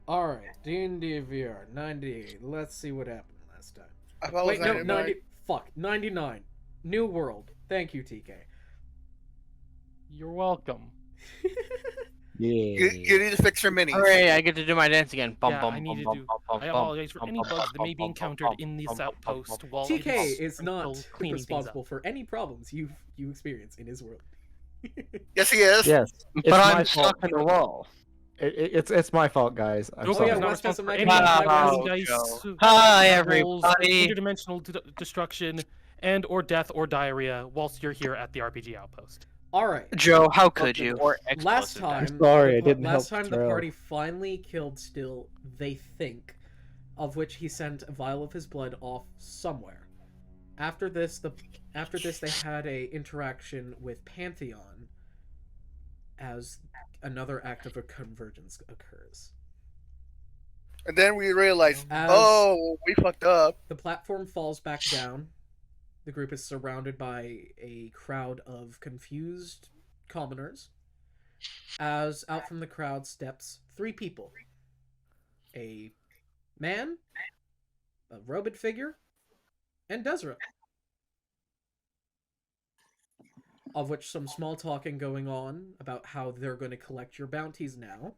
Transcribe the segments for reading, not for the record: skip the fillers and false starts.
Alright, D&D VR, 98. Let's see what happened last time. I thought it was Wait, no, 99. 90. Fuck, 99. New world. Thank you, TK. You're welcome. You need to fix your minis. Hooray, I get to do my dance again. Bum, Yeah, bum, I bum, need to bum, do. bum, bum, I bum, apologize for bum, any bum, bugs that bum, may be bum, encountered bum, in this bum, bum, outpost bum, while TK it is is not still cleaning things up. responsible for any problems you experience in his world. Yes, he is. Yes, it's But my I'm fault. stuck in the wall. It's my fault, guys. I'm Joker Oh, yeah, is sorry. not West has responsible a for magic any Oh, dice, Joe. Hi, rolls, everybody. interdimensional destruction, and or death or diarrhea whilst you're here at the RPG outpost. Alright. Joe, how could you? Or Last explosive time, death. sorry, I the didn't last help time the Terrell. party finally killed Still, they think, of which he sent a vial of his blood off somewhere. After this, they had a interaction with Pantheon, as another act of a convergence occurs. And then we realized, As oh, we fucked up. the platform falls back down, the group is surrounded by a crowd of confused commoners. As out from the crowd steps 3 people. A man, a robed figure, and Desra. Of which some small talking going on about how they're going to collect your bounties now.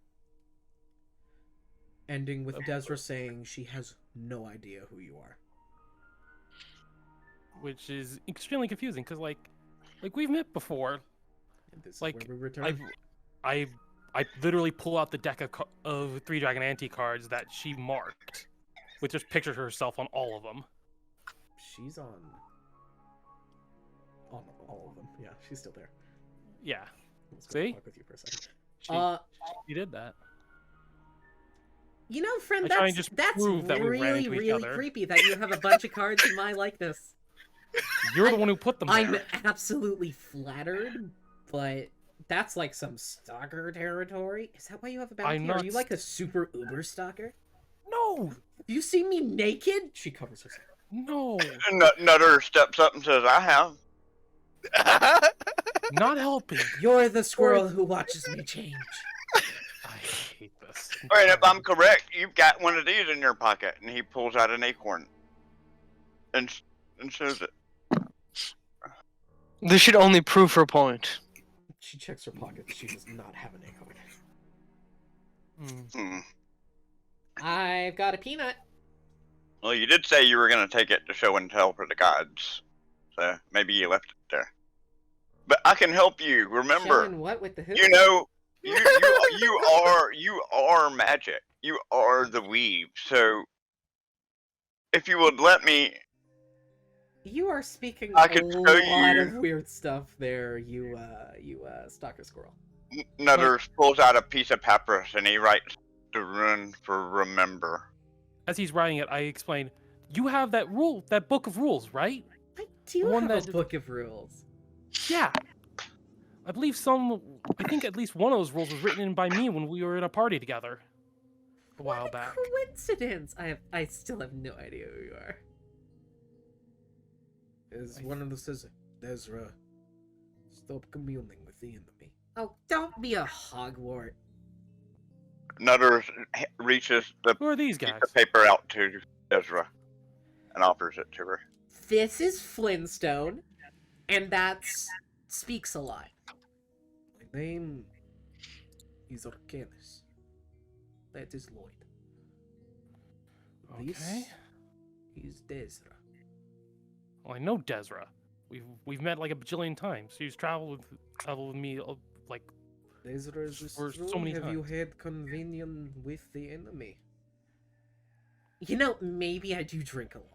Ending with Desra saying she has no idea who you are. Which is extremely confusing because like we've met before. And this Like, is where we return. I literally pull out the deck of 3 Dragon Ante cards that she marked, with just pictures of herself on all of them. She's on all of them. Yeah, she's still there. Yeah, Let's go See? fuck with you for a second. she did that. You know, friend, I try and that's just prove that we ran really, into each really other. creepy that you have a bunch of cards in my likeness. You're the one who put them there. I'm absolutely flattered, but that's like some stalker territory. Is that why you have a bounty? I'm Are not you like a super uber stalker? No, You see me naked? She covers herself. no, Nutter steps up and says, I have. not helping. You're the squirrel who watches me change. I hate this. Alright, if I'm correct, you've got one of these in your pocket. And he pulls out an acorn. And shows it. This should only prove her point. She checks her pockets. She does not have an acorn. Hmm. I've got a peanut. Well, you did say you were going to take it to show and tell for the gods. So maybe you left it there. But I can help you. Remember, Showing what with the hoop? you know, you are magic. You are the weave. So if you would let me, You are speaking I a can show lot you. of weird stuff there, you stalker squirrel. Nutter pulls out a piece of papyrus and he writes the rune for remember. As he's writing it, I explain. You have that book of rules, right? I do The one have a that- book of rules. Yeah. I think at least one of those rules was written in by me when we were in a party together a while What a back. coincidence! I still have no idea who you are. Is one of them says, Desra, stop communing with the enemy. Oh, don't be a hogwart. Nutter reaches the Who are these piece guys? of paper out to Ezra and offers it to her. This is Flintstone, and that speaks a lot. My name is Arcanus. That is Lloyd. This Okay. is Desra. Well, I know Desra. We've met like a bajillion times. She's traveled with me like Desra is For true. so many Have you times. had convenience with the enemy? You know, maybe I do drink a lot.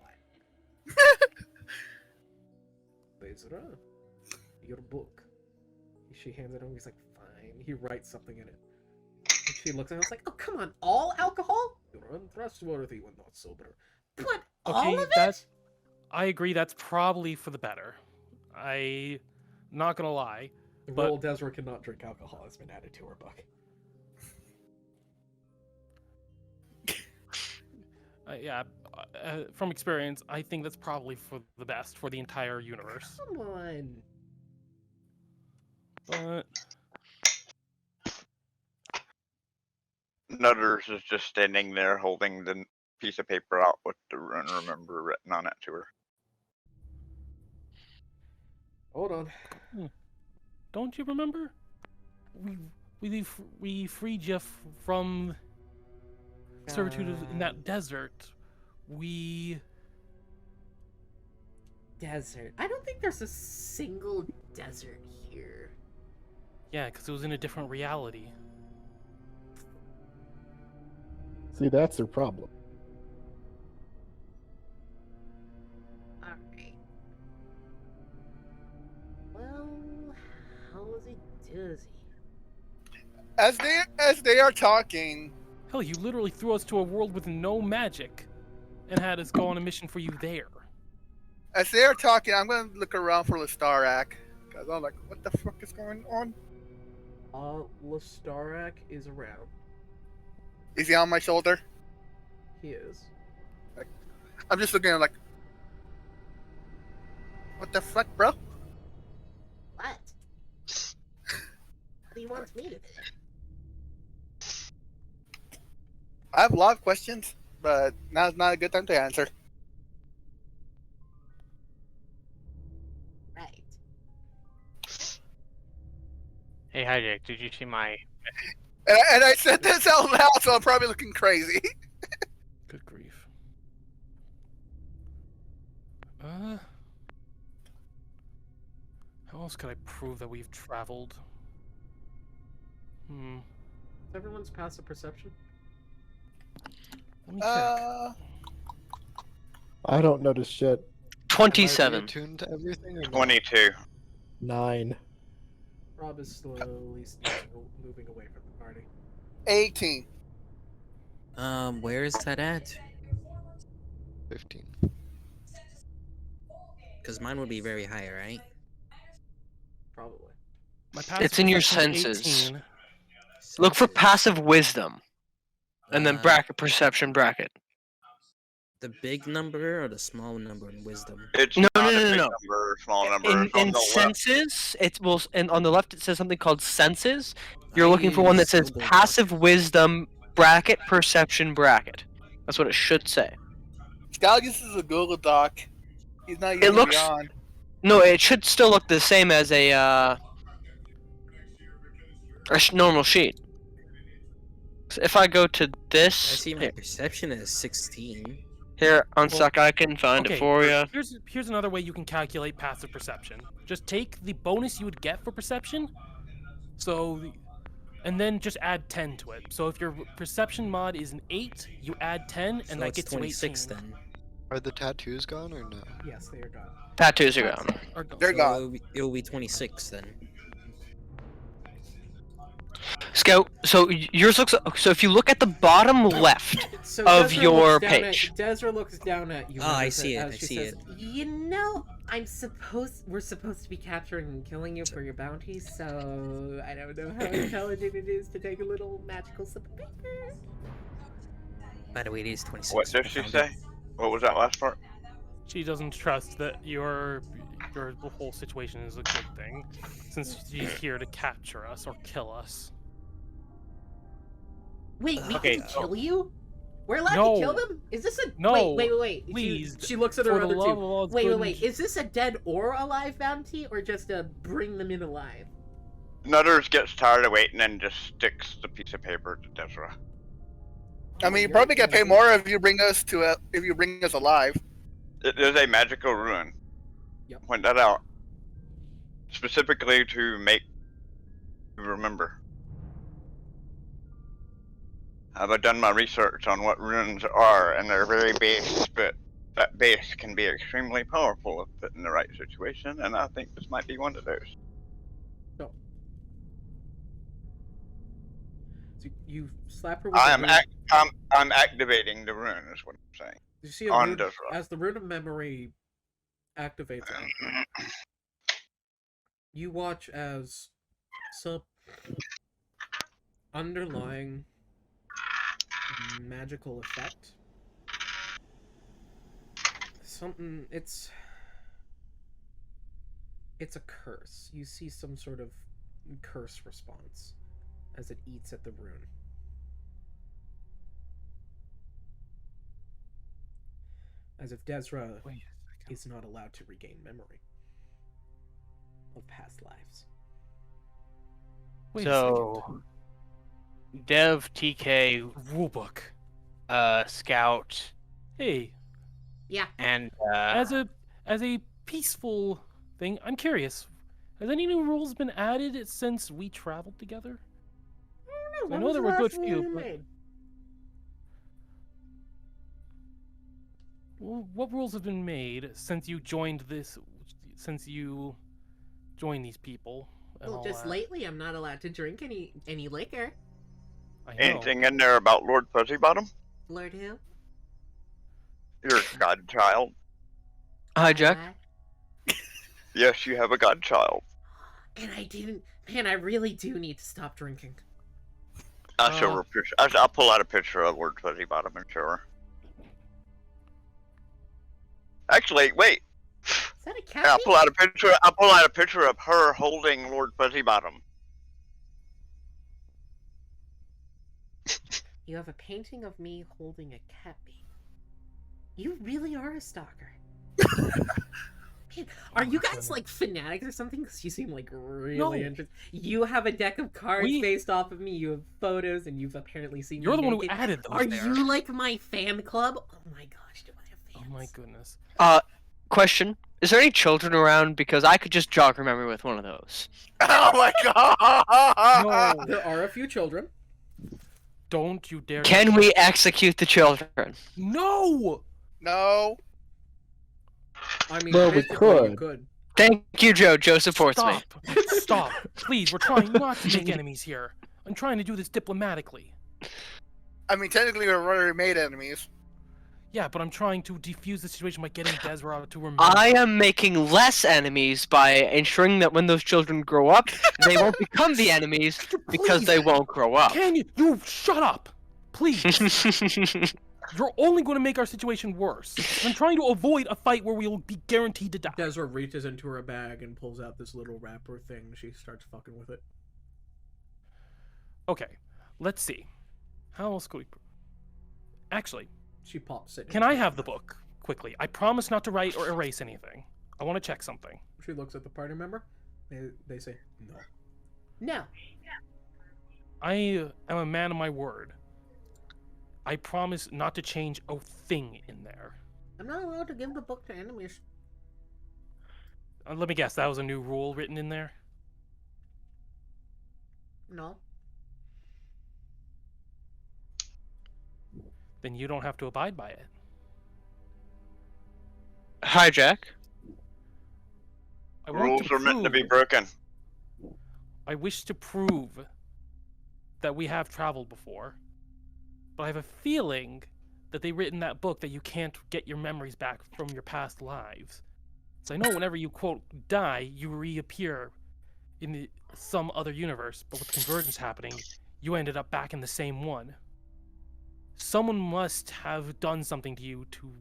Desra, your book. She hands it over. He's like, fine. He writes something in it. And she looks at him and is like, oh, come on. All alcohol? You're untrustworthy when not sober. But all of it? I agree. That's probably for the better. Not gonna lie. The but- rule Desra cannot drink alcohol has been added to her book. Yeah. From experience, I think that's probably for the best for the entire universe. Come on. But Nutters is just standing there holding the piece of paper out with the rune remember written on it to her. Hold on. Don't you remember? We freed you from servitude in that desert. Desert. I don't think there's a single desert here. Yeah, because it was in a different reality. See, that's their problem. Alright. Well, how was it does As they are talking, Hell, you literally threw us to a world with no magic, and had us go on a mission for you there. as they are talking, I'm gonna look around for Lestarak. Cause I'm like, what the fuck is going on? Lestarak is around. Is he on my shoulder? He is. I'm just looking at him like, what the fuck, bro? What? What do you want me to do? I have a lot of questions, but now's not a good time to answer. Right. Hey, Hijack, did you see my... And I said this out loud, so I'm probably looking crazy. Good grief. How else could I prove that we've traveled? Is everyone's passive perception? Let me check. I don't notice shit. Am I 27. attuned to everything or not? 22. 9. Rob is slowly moving away from the party. 18. Where is that at? 15. Because mine would be very high, right? Probably. My passive It's in your perception's senses. 18. Look for Senses. passive wisdom. And then Uh, bracket perception bracket. The big number or the small number in wisdom? It's No, not no, a no, big no. number or small number. In, It's on in the left. senses, and on the left it says something called senses. You're I looking for one that use says Google Doc. passive wisdom bracket perception bracket. That's what it should say. Scout uses a Google Doc. He's not using looks- Beyond. No, it should still look the same as a normal sheet. So if I go to I this, see my perception as 16. here on sec, I can find Okay, it for you. Here's another way you can calculate passive perception. Just take the bonus you would get for perception, and then just add 10 to it. So if your perception mod is an 8, you add 10, So and that it's gets you 26 18. then. Are the tattoos gone or no? Yes, they are gone. Tattoos are gone. Or go- They're So gone. it will be 26 then. Scout, so yours looks. So if you look at the bottom left, So Of Desra your looks down page. Desra looks down at you. Oh, I as see it, as I she see says, You know, we're supposed to be capturing and killing you for your bounty, so I don't know how intelligent it is to take a little magical sip of paper. By the way, it is 26. What did I she found say? it. What was that last part? She doesn't trust that your whole situation is a good thing, since she's here to capture us or kill us. Wait, we Okay, can kill you? We're allowed No. to kill them? Is this a No, wait? please, She looks at her For the other love of two. all that's Wait, good wait. and Is this a dead or alive bounty, or just a bring them in alive? Nutters gets tired of waiting and just sticks the piece of paper to Desra. I mean, you probably get paid more if you bring us alive. It is a magical rune. Yep. Point that out. Specifically to make you remember. I've done my research on what runes are, and they're very base, but that base can be extremely powerful if put in the right situation, and I think this might be one of those. So you slap her with I a am rune. I'm activating the rune, is what I'm saying. You see a on rune, Desra. as the rune of memory activates on her, you watch as some underlying magical effect. Something it's a curse. You see some sort of curse response as it eats at the rune. as if Desra Wait a second. is not allowed to regain memory of past lives. Wait a second. So, Dev, TK, Rulebook. Scout, Hey, Yeah. and as a peaceful thing, I'm curious. Has any new rules been added since we traveled together? I know there were a good few, but what rules have been made since you joined this? Since you joined these people? And Well, all just that? lately, I'm not allowed to drink any liquor. I know. Anything in there about Lord Fuzzybottom? Lord who? Your godchild. Hijack. Yes, you have a godchild. And I didn't. Man, I really do need to stop drinking. I'll show her a picture. I'll pull out a picture of Lord Fuzzybottom and show her. Actually, wait. Is that a cat? I'll pull out a picture. I'll pull out a picture of her holding Lord Fuzzybottom. You have a painting of me holding a cat baby. You really are a stalker. Man, are you guys like fanatics or something? Because you seem like really No. interested. You have a deck of cards We- based off of me. You have photos, and you've apparently seen. You're me the one who naked. added those Are there. you like my fan club? Oh my gosh, do I have fans? Oh my goodness. Question: is there any children around? Because I could just jog her memory with one of those. Oh my god! No, There are a few children. don't you dare. Can we execute the children? No! No. I mean, Well, we technically you could. could. Thank you, Joe. Joe supports me. Stop. Stop. Please, we're trying not to make enemies here. I'm trying to do this diplomatically. I mean, technically, we've already made enemies. Yeah, but I'm trying to defuse the situation by getting Desra to remember. I am making less enemies by ensuring that when those children grow up, they won't become the enemies because Please, they won't grow up. Can you? You shut up! Please. You're only going to make our situation worse. I'm trying to avoid a fight where we'll be guaranteed to die. Desra reaches into her bag and pulls out this little wrapper thing. She starts fucking with it. Okay, let's see. How else could we... Actually, She pops it. can I have the book quickly? I promise not to write or erase anything. I want to check something. She looks at the party member. They say no. No. I am a man of my word. I promise not to change a thing in there. I'm not allowed to give the book to enemies. Let me guess, that was a new rule written in there? No. Then you don't have to abide by it. Hijack. I want Rules to are meant to be prove- broken. I wish to prove that we have traveled before, but I have a feeling that they written that book that you can't get your memories back from your past lives. So I know whenever you quote die, you reappear in some other universe, but with convergence happening, you ended up back in the same one. Someone must have done something to you to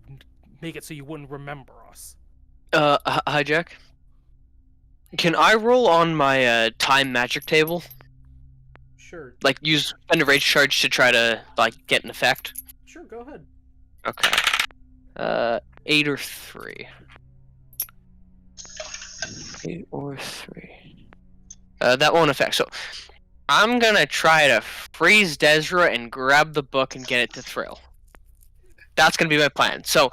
make it so you wouldn't remember us. Hijack. Can I roll on my time magic table? Sure. Like use spend a rage charge to try to like get an effect? Sure, go ahead. Okay. 8 or 3. 8 or 3. That won't affect. So I'm gonna try to freeze Desra and grab the book and get it to Thrill. That's gonna be my plan. So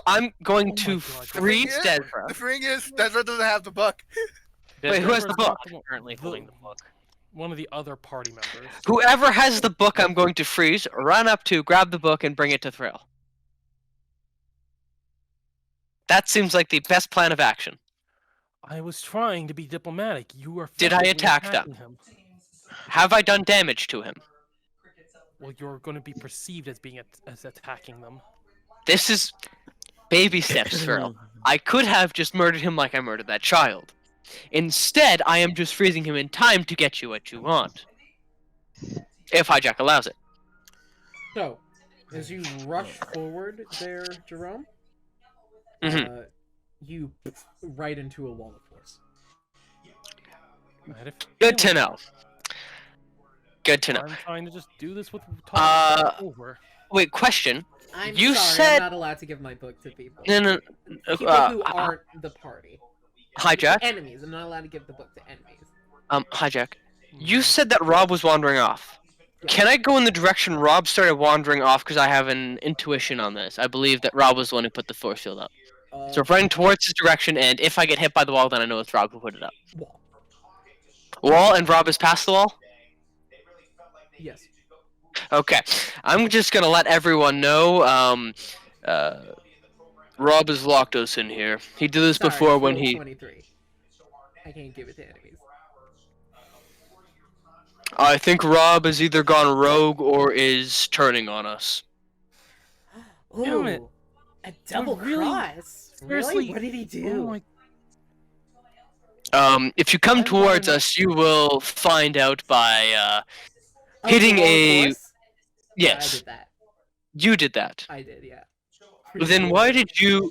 I'm going Oh to my God. freeze Yeah. Desra. The thing is, Desra doesn't have the book. Wait, who has the Desra's book? not the one- Currently holding the book. One of the other party members. Whoever has the book, I'm going to freeze, run up to, grab the book, and bring it to Thrill. That seems like the best plan of action. I was trying to be diplomatic. You were. Did I effectively attack them? attacking him. Have I done damage to him? Well, you're going to be perceived as being as attacking them. This is baby steps, Thrill. I could have just murdered him like I murdered that child. Instead, I am just freezing him in time to get you what you want. If Hijack allows it. So, as you rush forward there, Jerome, Mhm. You right into a wall of force. I had a Good to feeling. know. Good to know. I'm trying to just do this with Uh, talk over. Wait, question. I'm You sorry, said- I'm not allowed to give my book to people. No. People who aren't the party. Hi, Jack. Enemies. I'm not allowed to give the book to enemies. Hi, Jack. You said that Rob was wandering off. Yeah. Can I go in the direction Rob started wandering off? Because I have an intuition on this. I believe that Rob was the one who put the force field up. So we're running towards his direction, and if I get hit by the wall, then I know it's Rob who put it up. Wall. Wall, and Rob is past the wall? Yes. Okay. I'm just gonna let everyone know, Rob has locked us in here. He did this Sorry, before it's when roll he... 23. I can't give it to enemies. I think Rob has either gone rogue or is turning on us. Ooh, it. a double really- cross. seriously- Really? What did he do? Oh my If you come I towards wanna- us, you will find out by, Oh, hitting the wall a- course? Yeah, I yes, did that. you did that. I did, yeah. Then why did you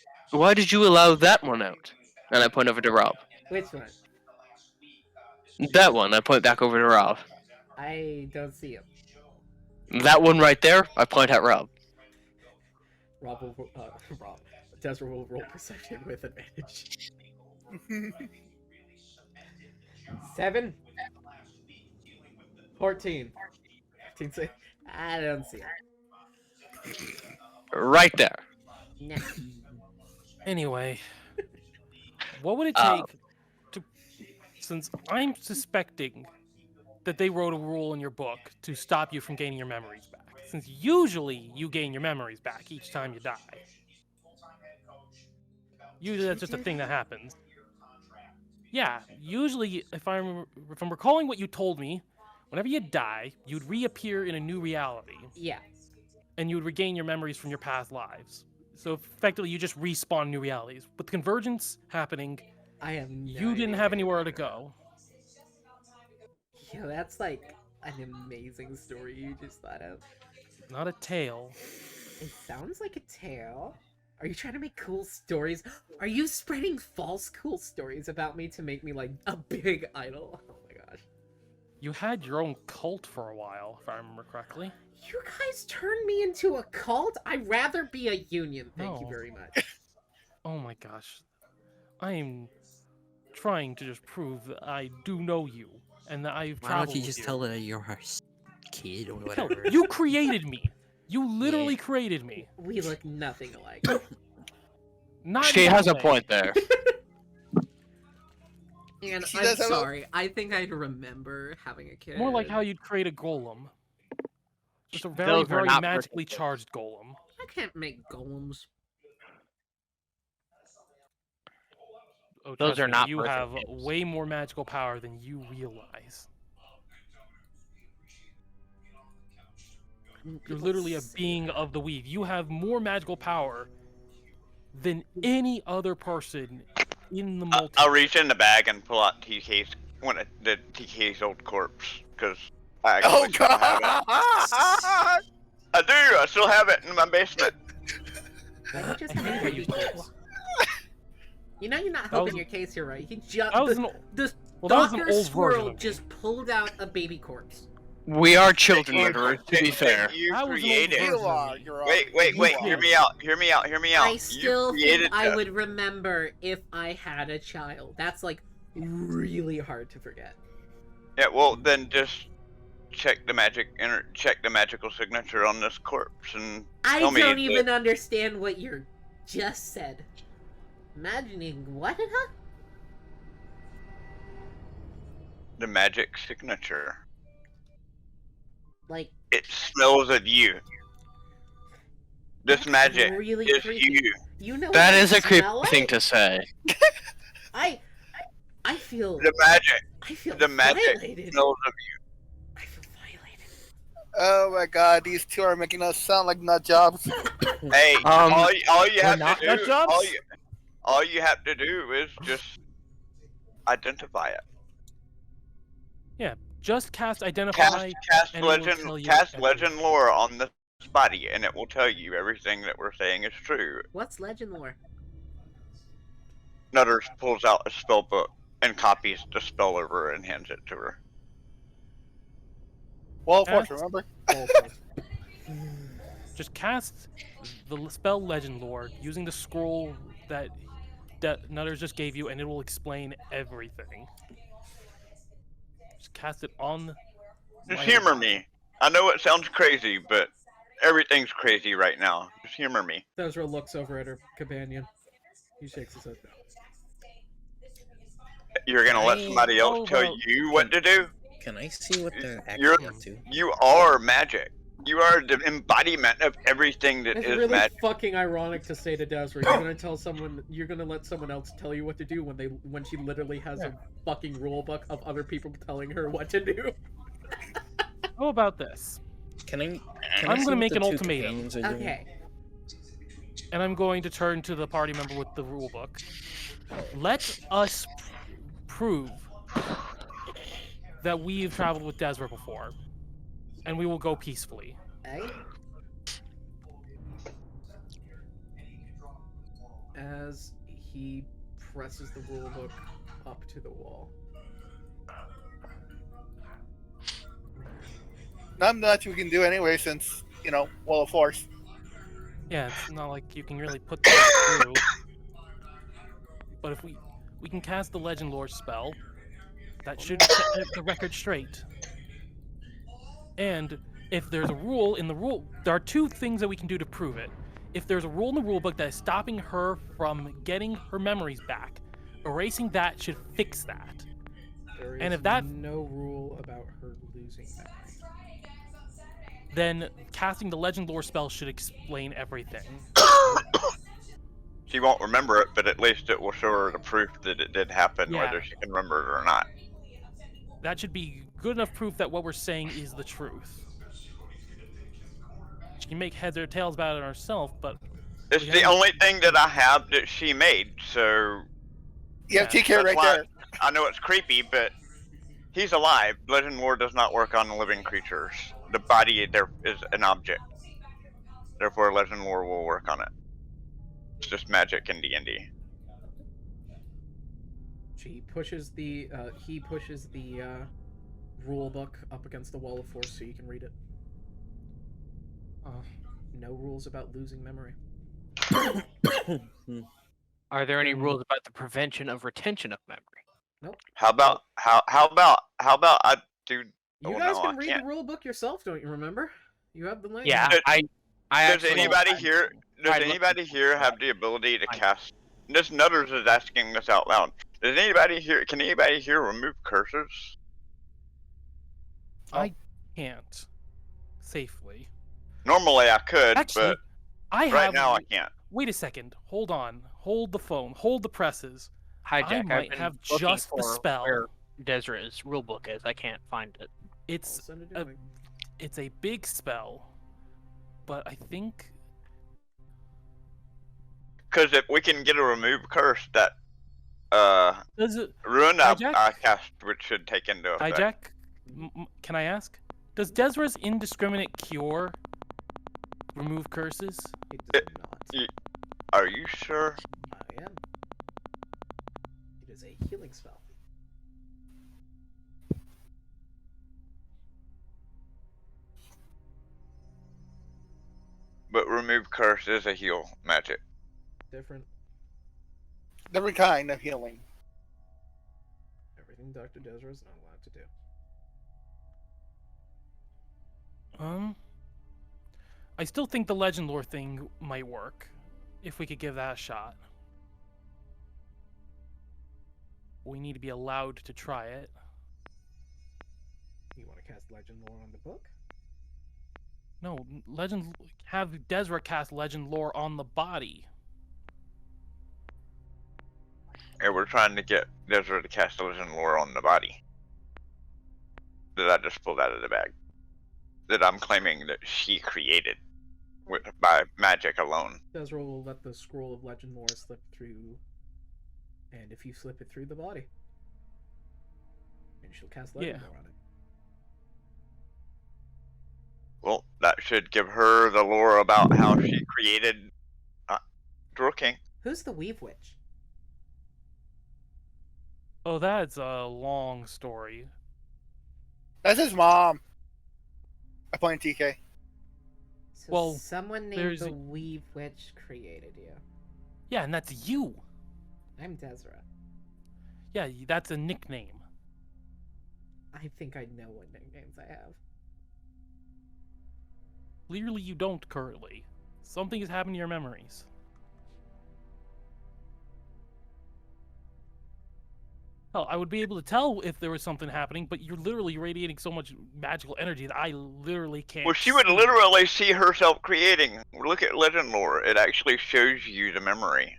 allow that one out? And I point over to Rob. Which one? That one, I point back over to Rob. I don't see him. That one right there, I point at Rob. Rob will, Rob. Desra will roll perception with advantage. 7. 14. 15, say, I don't see him. Right there. Nah. Anyway, what would it Uh, take to, since I'm suspecting that they wrote a rule in your book to stop you from gaining your memories back, since usually you gain your memories back each time you die. Usually that's just a thing that happens. Yeah, usually if I'm recalling what you told me, whenever you die, you'd reappear in a new reality. Yeah. And you would regain your memories from your past lives. So effectively, you just respawn new realities. With Convergence happening, I have no you didn't idea. have anywhere to go. Yeah, that's like an amazing story you just thought of. Not a tale. It sounds like a tale. Are you trying to make cool stories? Are you spreading false cool stories about me to make me like a big idol? Oh my gosh. You had your own cult for a while, if I remember correctly. You guys turned me into a cult? I'd rather be a union, thank you No. very much. Oh my gosh. I am trying to just prove that I do know you, and that I've Why traveled don't you with just tell her you're her kid or No, whatever? you created me. You literally created me. We look nothing alike. Not She in has that a way. point there. And She I'm does have a- sorry, I think I'd remember having a kid. More like how you'd create a golem. Just a very, Those are very not magically charged golem. I can't make golems. Oh, Those trust are me, not You perfect have games. way more magical power than you realize. You're People literally a say being that. of the weave. You have more magical power than any other person in the multiverse. I'll reach in the bag and pull out TK's the TK's old corpse because I Oh actually still have it. god! I do. I still have it in my basement. Why don't you just I have hate a how baby you- corpse? You know you're not That helping was- your case here, right? You just That was the, an, the well, that was an Dr. old version Squirrel of me. just pulled out a baby corpse. We are children, You- murderers, to be fair. You That was an old created. version. You are. You're all. Wait. Hear me out. Hear me out. I You still created think I this. would remember if I had a child. That's like really hard to forget. Yeah. Well, then just check the magical signature on this corpse and I tell me don't that- even understand what you just said. Imagining what? Huh? the magic signature. Like It smells of you. This that's magic really is creepy. you. You know That what is I a creepy smell thing like? to say. I feel The magic violated. smells of you. I feel violated. Oh my god, these two are making us sound like nut jobs. Hey, all you we're have not to nut do, jobs? all you have to do is just identify it. Just cast identify. Cast and it will legend, tell you cast everything. legend lore on this body, and it will tell you everything that we're saying is true. What's legend lore? Nutters pulls out a spell book and copies the spell over and hands it to her. Well, of course, Yes. remember? just cast the spell Legend Lore using the scroll that Nutters just gave you, and it will explain everything. Just cast it on. Just my humor body. me. I know it sounds crazy, but everything's crazy right now. Just humor me. Desra looks over at her companion. He shakes his head. You're gonna let I- somebody else How tell about- you what to do? Can I see what they're You're- actually up to? You are magic. You are the embodiment of everything that It's is really magic. fucking ironic to say to Desra, you're gonna let someone else tell you what to do when she literally has a fucking rule book of other people telling her what to do. How about this? Can I? I'm see gonna what make the an two ultimatum. companions are doing? Okay. And I'm going to turn to the party member with the rule book. Let us prove that we've traveled with Desra before, and we will go peacefully. Eh? As he presses the rule book up to the wall. Not much we can do anyway, since Wall of Force. Yeah, it's not like you can really put that through. But if we can cast the Legend Lore spell, that should set the record straight. And if there's a rule in the rule, there are two things that we can do to prove it. If there's a rule in the rule book that is stopping her from getting her memories back, erasing that should fix that. There is And if that- no rule about her losing memory. Then casting the Legend Lore spell should explain everything. She won't remember it, but at least it will show her the proof that it did happen, Yeah. whether she can remember it or not. That should be good enough proof that what we're saying is the truth. She can make heads or tails about it herself, but It's We the haven't- only thing that I have that she made, so You have Yeah, TK that's right why there. I know it's creepy, but he's alive. Legend Lore does not work on living creatures. The body there is an object. Therefore, Legend Lore will work on it. It's just magic in D&D. He pushes the rule book up against the wall of force so you can read it. No rules about losing memory. Are there any rules about the prevention of retention of memory? How about I do? You Oh, guys no, can I read can't. the rule book yourself, don't you remember? You have the link. Yeah, Does- I Does actually anybody here? Does I'd look- anybody here have the ability to I- cast? This Nutters is asking this out loud. Does anybody here? Can anybody here remove curses? I can't safely. Normally I could, Actually, but I right have. now I can't. Wait a second. Hold on. Hold the phone. Hold the presses. Hi, I Jack. might I've been have looking just the for spell. where Desra's rulebook is. I can't find it. I'll It's send it a- to you. it's a big spell, but I think Because if we can get a remove curse that does it. ruin Hijack? I cast, which should take into effect. Hijack, can I ask? Does Desra's indiscriminate cure remove curses? It does not. Are you sure? I am. It is a healing spell. But remove curse is a heal magic. Different. Different kind of healing. Everything Dr. Desra is not allowed to do. I still think the Legend Lore thing might work, if we could give that a shot. We need to be allowed to try it. You want to cast Legend Lore on the book? No, have Desra cast Legend Lore on the body. And we're trying to get Desert to cast Legend Lore on the body. That I just pulled out of the bag. That I'm claiming that she created by magic alone. Desra will let the scroll of Legend Lore slip through, and if you slip it through the body, and she'll cast Legend Yeah. Lore on it. Well, that should give her the lore about how she created Drool King. Who's the Weave Witch? Oh, that's a long story. That's his mom. I point TK. So Well, someone named there's the a- Weave Witch created you. Yeah, and that's you. I'm Desra. Yeah, that's a nickname. I think I know what nicknames I have. Clearly, you don't currently. Something has happened to your memories. Hell, I would be able to tell if there was something happening, but you're literally radiating so much magical energy that I literally can't. Well, she would see. literally see herself creating. Look at Legend Lore. It actually shows you the memory.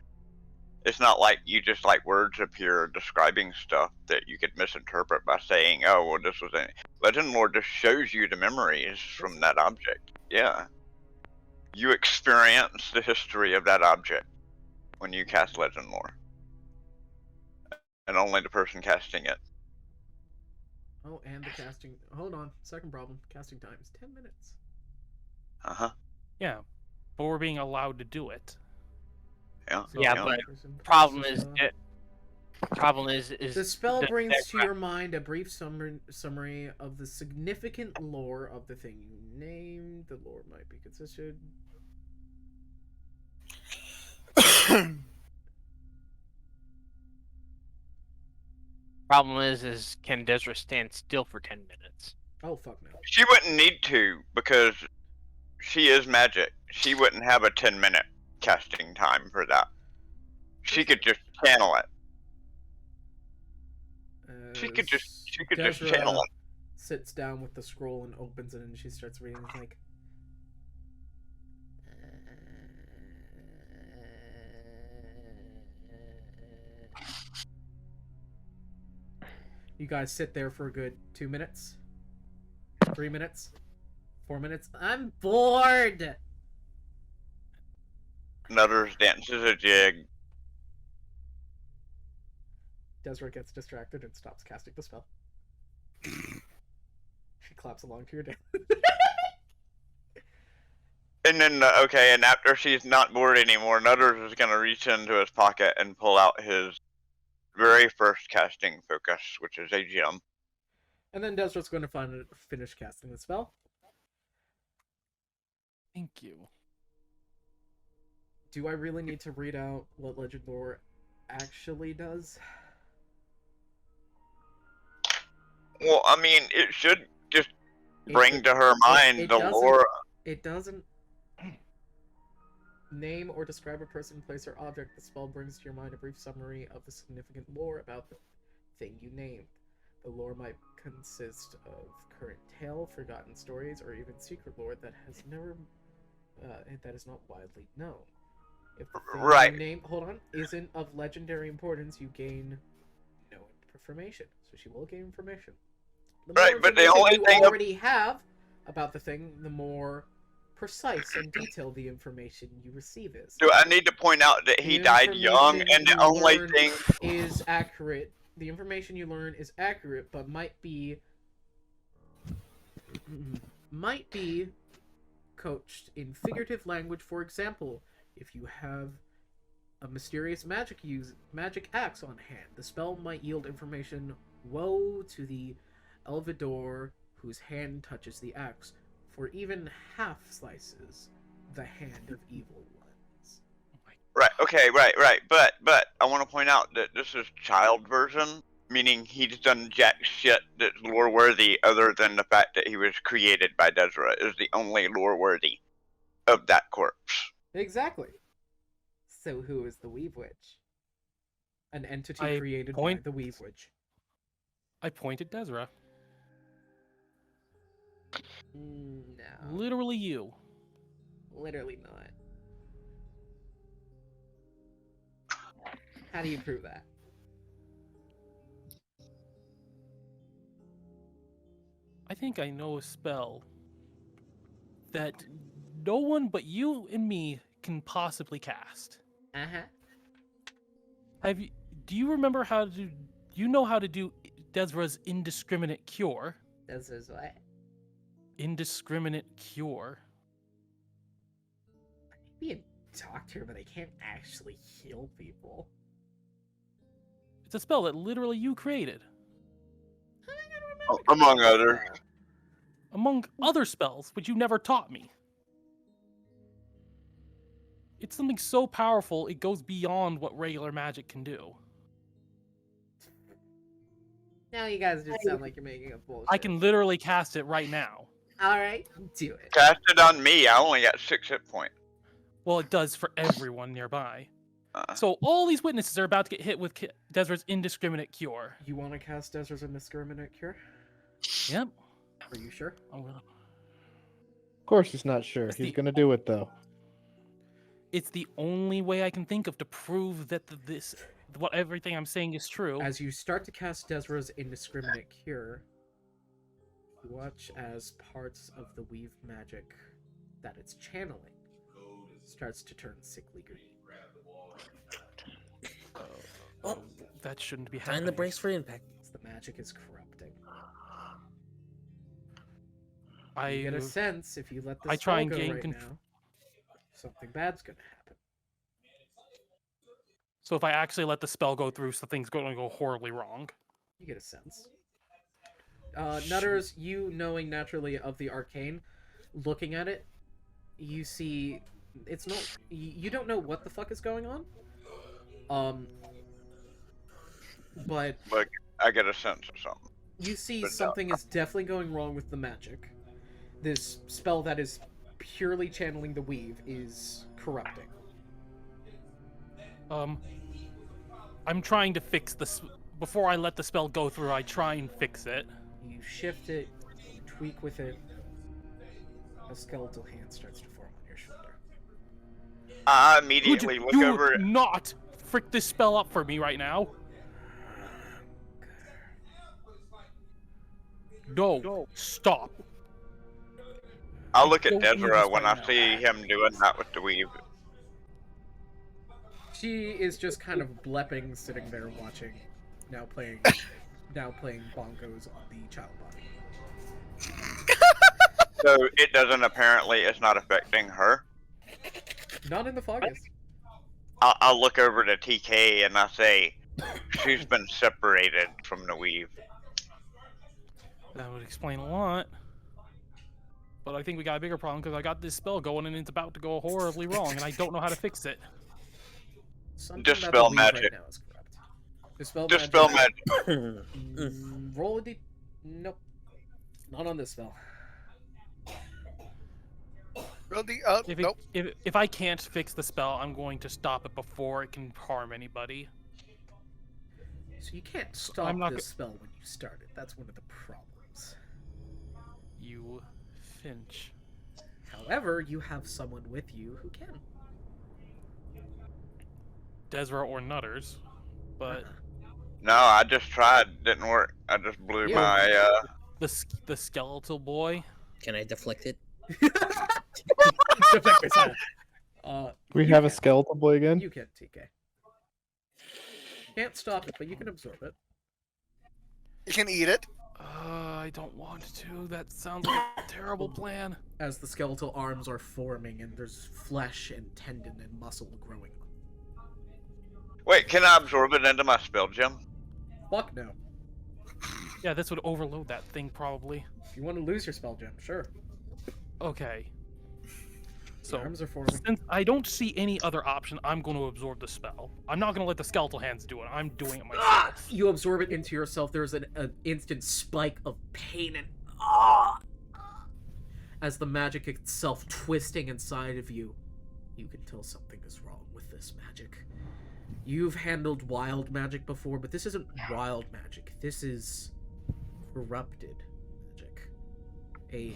It's not like you just like words appear describing stuff that you could misinterpret by saying, "Oh, well, this was a." Legend Lore just shows you the memories from that object. Yeah, you experience the history of that object when you cast Legend Lore, and only the person casting it. Oh, and the casting. Hold on. Second problem. Casting time is 10 minutes. Uh huh. Yeah, but we're being allowed to do it. Yeah. So Yeah, one but person Problem casts is, a spell. problem is The spell that- brings that- to your mind a brief summary of the significant lore of the thing you named. The lore might be consistent. problem is can Desra stand still for 10 minutes? Oh, fuck no. She wouldn't need to because she is magic. She wouldn't have a 10-minute casting time for that. She could just channel it. She could just Desra channel it. sits down with the scroll and opens it, and she starts reading. It's like, you guys sit there for a good 2 minutes, 3 minutes, 4 minutes. I'm bored. Nutters dances a jig. Desra gets distracted and stops casting the spell. She claps along to your dance. And then, okay, and after she's not bored anymore, Nutters is going to reach into his pocket and pull out his very first casting focus, which is a gem. And then Desra's going to finish casting the spell. Thank you. Do I really need to read out what Legend Lore actually does? Well, I mean, it should just It- bring it- to her mind it the doesn't- lore. It doesn't name or describe a person, place, or object. The spell brings to your mind a brief summary of the significant lore about the thing you named. The lore might consist of current tale, forgotten stories, or even secret lore that has never that is not widely known. If the thing Right. you name isn't of legendary importance, you gain no information. So she will gain information. The more Right, but the information only you thing already have about the thing, the more precise and detailed the information you receive is. Do I need to point out that he The died young, information and the you only learn thing is accurate. The information you learn is accurate, but might be coached in figurative language. For example, if you have a mysterious magic axe on hand, the spell might yield information. Woe to the Elvidor whose hand touches the axe, for even half slices the hand of evil ones. Right. Okay. Right. But I want to point out that this is child version, meaning he's done jack shit that's lore worthy, other than the fact that he was created by Desra is the only lore worthy of that corpse. Exactly. So who is the Weave Witch? An entity I created point- by the Weave Witch. I pointed Desra. No, Literally you. literally not. How do you prove that? I think I know a spell that no one but you and me can possibly cast. Uh-huh. Do you remember how to do? You know how to do Desra's indiscriminate cure? This is what? Indiscriminate cure. I may be a doctor, but I can't actually heal people. It's a spell that literally you created, How am I gonna remember? Among others. among other spells, which you never taught me. It's something so powerful, it goes beyond what regular magic can do. Now you guys just sound like you're making up bullshit. I can literally cast it right now. Alright, do it. Cast it on me. I only got 6 hit points. Well, it does for everyone nearby. Uh, So all these witnesses are about to get hit with Desra's indiscriminate cure. You want to cast Desra's Indiscriminate Cure? Yep. Are you sure? I'm gonna... Of course he's not sure. It's He's the- gonna do it though. It's the only way I can think of to prove that what everything I'm saying is true. As you start to cast Desra's Indiscriminate Cure, you watch as parts of the weave magic that it's channeling starts to turn sickly green. Oh, That shouldn't be time happening. to brace for impact. As the magic is corrupting. I You get a sense if you let this I try and go gain right contr- now, something bad's gonna happen. So if I actually let the spell go through, something's going to go horribly wrong. You get a sense. Nutters, you knowing naturally of the arcane, looking at it, you see it's not. You don't know what the fuck is going on. But but I get a sense of something. you see But no. something is definitely going wrong with the magic. This spell that is purely channeling the weave is corrupting. I'm trying to fix this before I let the spell go through. I try and fix it. You shift it, you tweak with it. A skeletal hand starts to form on your shoulder. I Would immediately look you over it. not frick this spell up for me right now? No, stop. I'll look at Don't do Desra this when right I now. see him doing that with the weave. She is just kind of blepping, sitting there watching, now playing bongos on the child body. So it doesn't apparently, it's not affecting her. Not in the foggiest. I'll look over to TK and I say, she's been separated from the weave. That would explain a lot. But I think we got a bigger problem because I got this spell going and it's about to go horribly wrong and I don't know how to fix it. Something Dispel about the weave magic. right now is corrupt. Dispel Dispel magic. magic. Roll a d. Nope. Not on this spell. Really? If, Nope. if I can't fix the spell, I'm going to stop it before it can harm anybody. So you can't stop I'm not this spell when you start it. That's one of the problems. You Finch. However, you have someone with you who can. Desra or Nutters. But No, I just tried. Didn't work. I just blew Yeah. my, the skeletal boy. Can I deflect it? Deflect this hand. We You have a can. skeletal boy again. You can, TK. Can't stop it, but you can absorb it. You can eat it. I don't want to. That sounds like a terrible plan. As the skeletal arms are forming and there's flesh and tendon and muscle growing. wait, can I absorb it into my spell gem? Fuck no. Yeah, this would overload that thing probably. If you want to lose your spell gem, sure. Okay. The So, arms are forming. since I don't see any other option, I'm going to absorb the spell. I'm not going to let the skeletal hands do it. I'm doing it myself. You absorb it into yourself. There's an instant spike of pain and as the magic itself twisting inside of you. You can tell something is wrong with this magic. You've handled wild magic before, but this isn't wild magic. This is corrupted magic.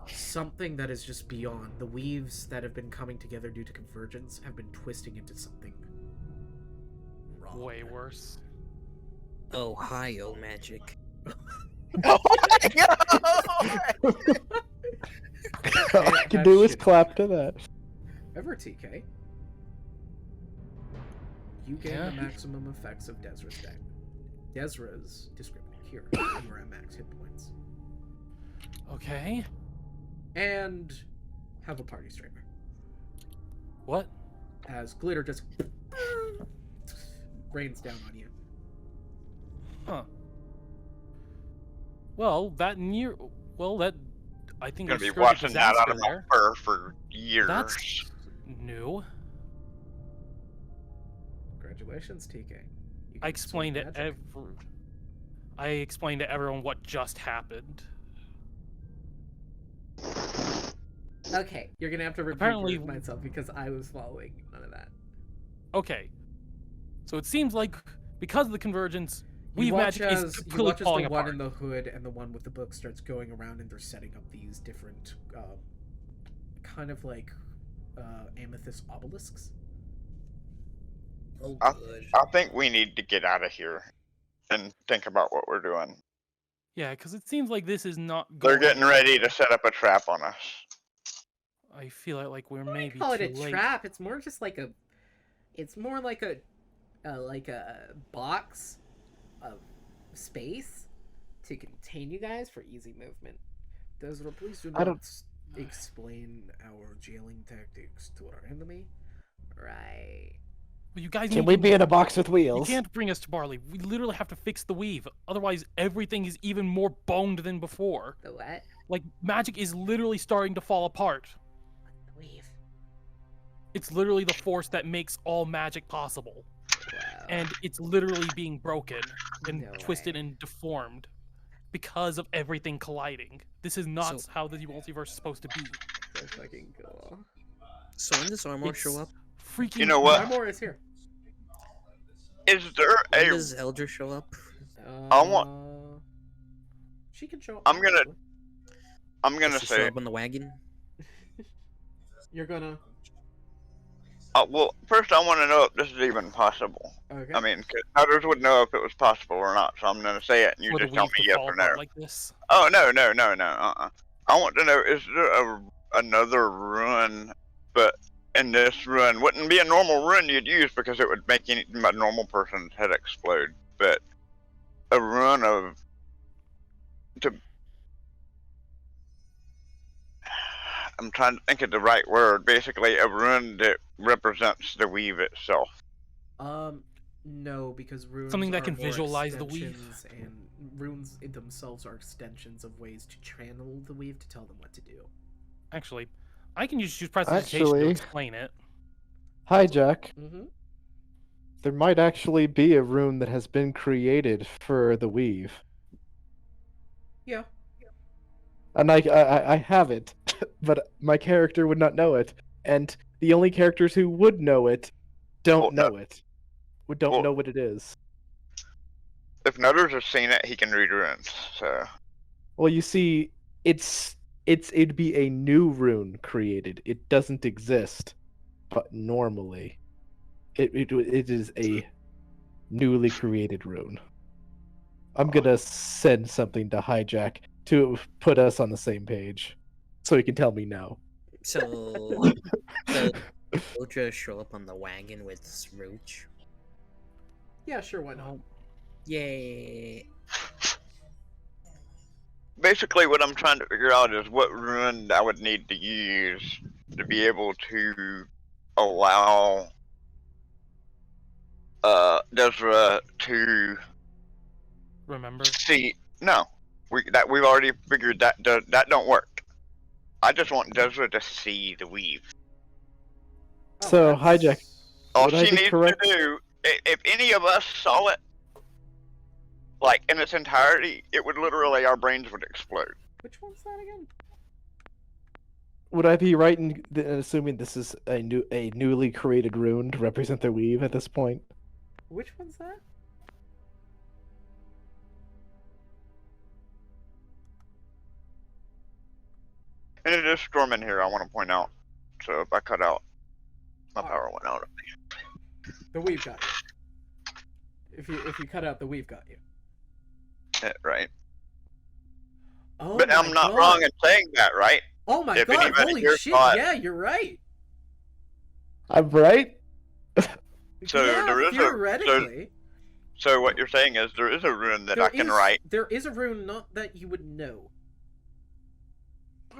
Something that is just beyond. The weaves that have been coming together due to convergence have been twisting into something wrong. Way worse. Ohio magic. Oh my God! All I can do is clap to that. Ever TK. You gain Yeah. the maximum effects of Desra's deck. Desra's discriminate cure. You are at max hit points. Okay. And have a party streamer. What? As glitter just rains down on you. Huh. Well, that I think Gonna I be watching that out of my there. fur for years. That's new. Congratulations, TK. You I can explained absorb to magic. I explained to everyone what just happened. Okay, you're gonna have to repeat Apparently- myself because I was following none of that. Okay. So it seems like because of the convergence, You weave watch magic is as completely the falling one apart. in the hood and the one with the book starts going around, and they're setting up these different, kind of like amethyst obelisks. Oh, I- good. I think we need to get out of here and think about what we're doing. Yeah, because it seems like this is not They're going. getting ready to set up a trap on us. I feel like we're I wouldn't maybe call it too a late. trap. It's more just like a. It's more like a box of space to contain you guys for easy movement. Desra, please do I don't- not explain our jailing tactics to our enemy. Right. Well, you guys Can need we to- be in a box with You wheels? can't bring us to Barley. We literally have to fix the weave. Otherwise, everything is even more boned than before. The what? Like, magic is literally starting to fall apart. The weave. It's literally the force that makes all magic possible. Wow. And it's literally being broken and No twisted way. and deformed because of everything colliding. This is not So- how the multiverse is supposed to be. So fucking cool. So when does Armor It's show up? Freaking. You know what? Armor is here. Is there When a? does Eldra show up? She can show up. I'm gonna- actually. I'm gonna Does she show say. up on the wagon? You're gonna. Well, first I want to know if this is even possible. Okay. I mean, 'cause others would know if it was possible or not. So I'm gonna say it, and you For the just tell weave me to yes fall or no. apart like this. Oh no. I want to know: is there another rune, but in this rune wouldn't be a normal rune you'd use because it would make a normal person's head explode, but a rune of I'm trying to think of the right word. Basically, a rune that represents the weave itself. No, because runes Something that are can more visualize the weave. extensions, and runes in themselves are extensions of ways to channel the weave to tell them what to do. Actually, I can just use prestidigitation to Actually- explain it. Hi, Jack. Mm-hmm. There might actually be a rune that has been created for the weave. Yeah. And I have it, but my character would not know it. And the only characters who would know it don't Well, no. know it. Who don't Well- know what it is. If Nutters has seen it, he can read runes. So Well, you see, it'd be a new rune created. It doesn't exist, but normally, it is a newly created rune. I'm gonna send something to Hijack to put us on the same page, so he can tell me no. So does Eldra show up on the wagon with Smooch? Yeah, sure, why not? Yay! basically, what I'm trying to figure out is what rune I would need to use to be able to allow Desra to Remember? see. No, we've already figured that that don't work. I just want Desra to see the weave. So, that's- Hijack, All Would I she be needs correct- to do, if any of us saw it, like in its entirety, it would literally, our brains would explode. Which one's that again? would I be right in assuming this is a newly created rune to represent the weave at this point? Which one's that? And it is storming here, I want to point out. So if I cut out, my Oh. power went out. The weave got you. If you cut out, the weave got you. Right. Oh But my I'm not God. wrong in saying that, right? Oh my if god! anybody Holy here shit! thought- Yeah, you're right. I'm right. So yeah, there is theoretically. So what you're saying is there is a rune that I can is- write. There is a rune, not that you would know.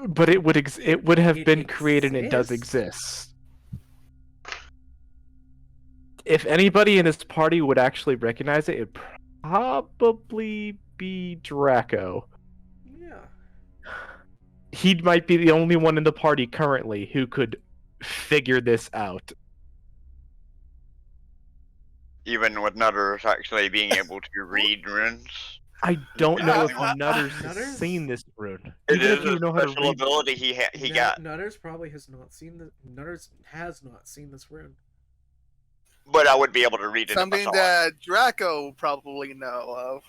But it would it would have It been created and does exists. exist. If anybody in this party would actually recognize it, it'd probably be Draco. Yeah. He might be the only one in the party currently who could figure this out. even with Nutters actually being able to read runes. I don't know if Yeah. Nutters has Nutters? seen this rune. It Even is if you a know how to special read, ability he got, Nutters probably has not seen the Nutters has not seen this rune. but I would be able to read it if I Something saw it. that Draco probably know of.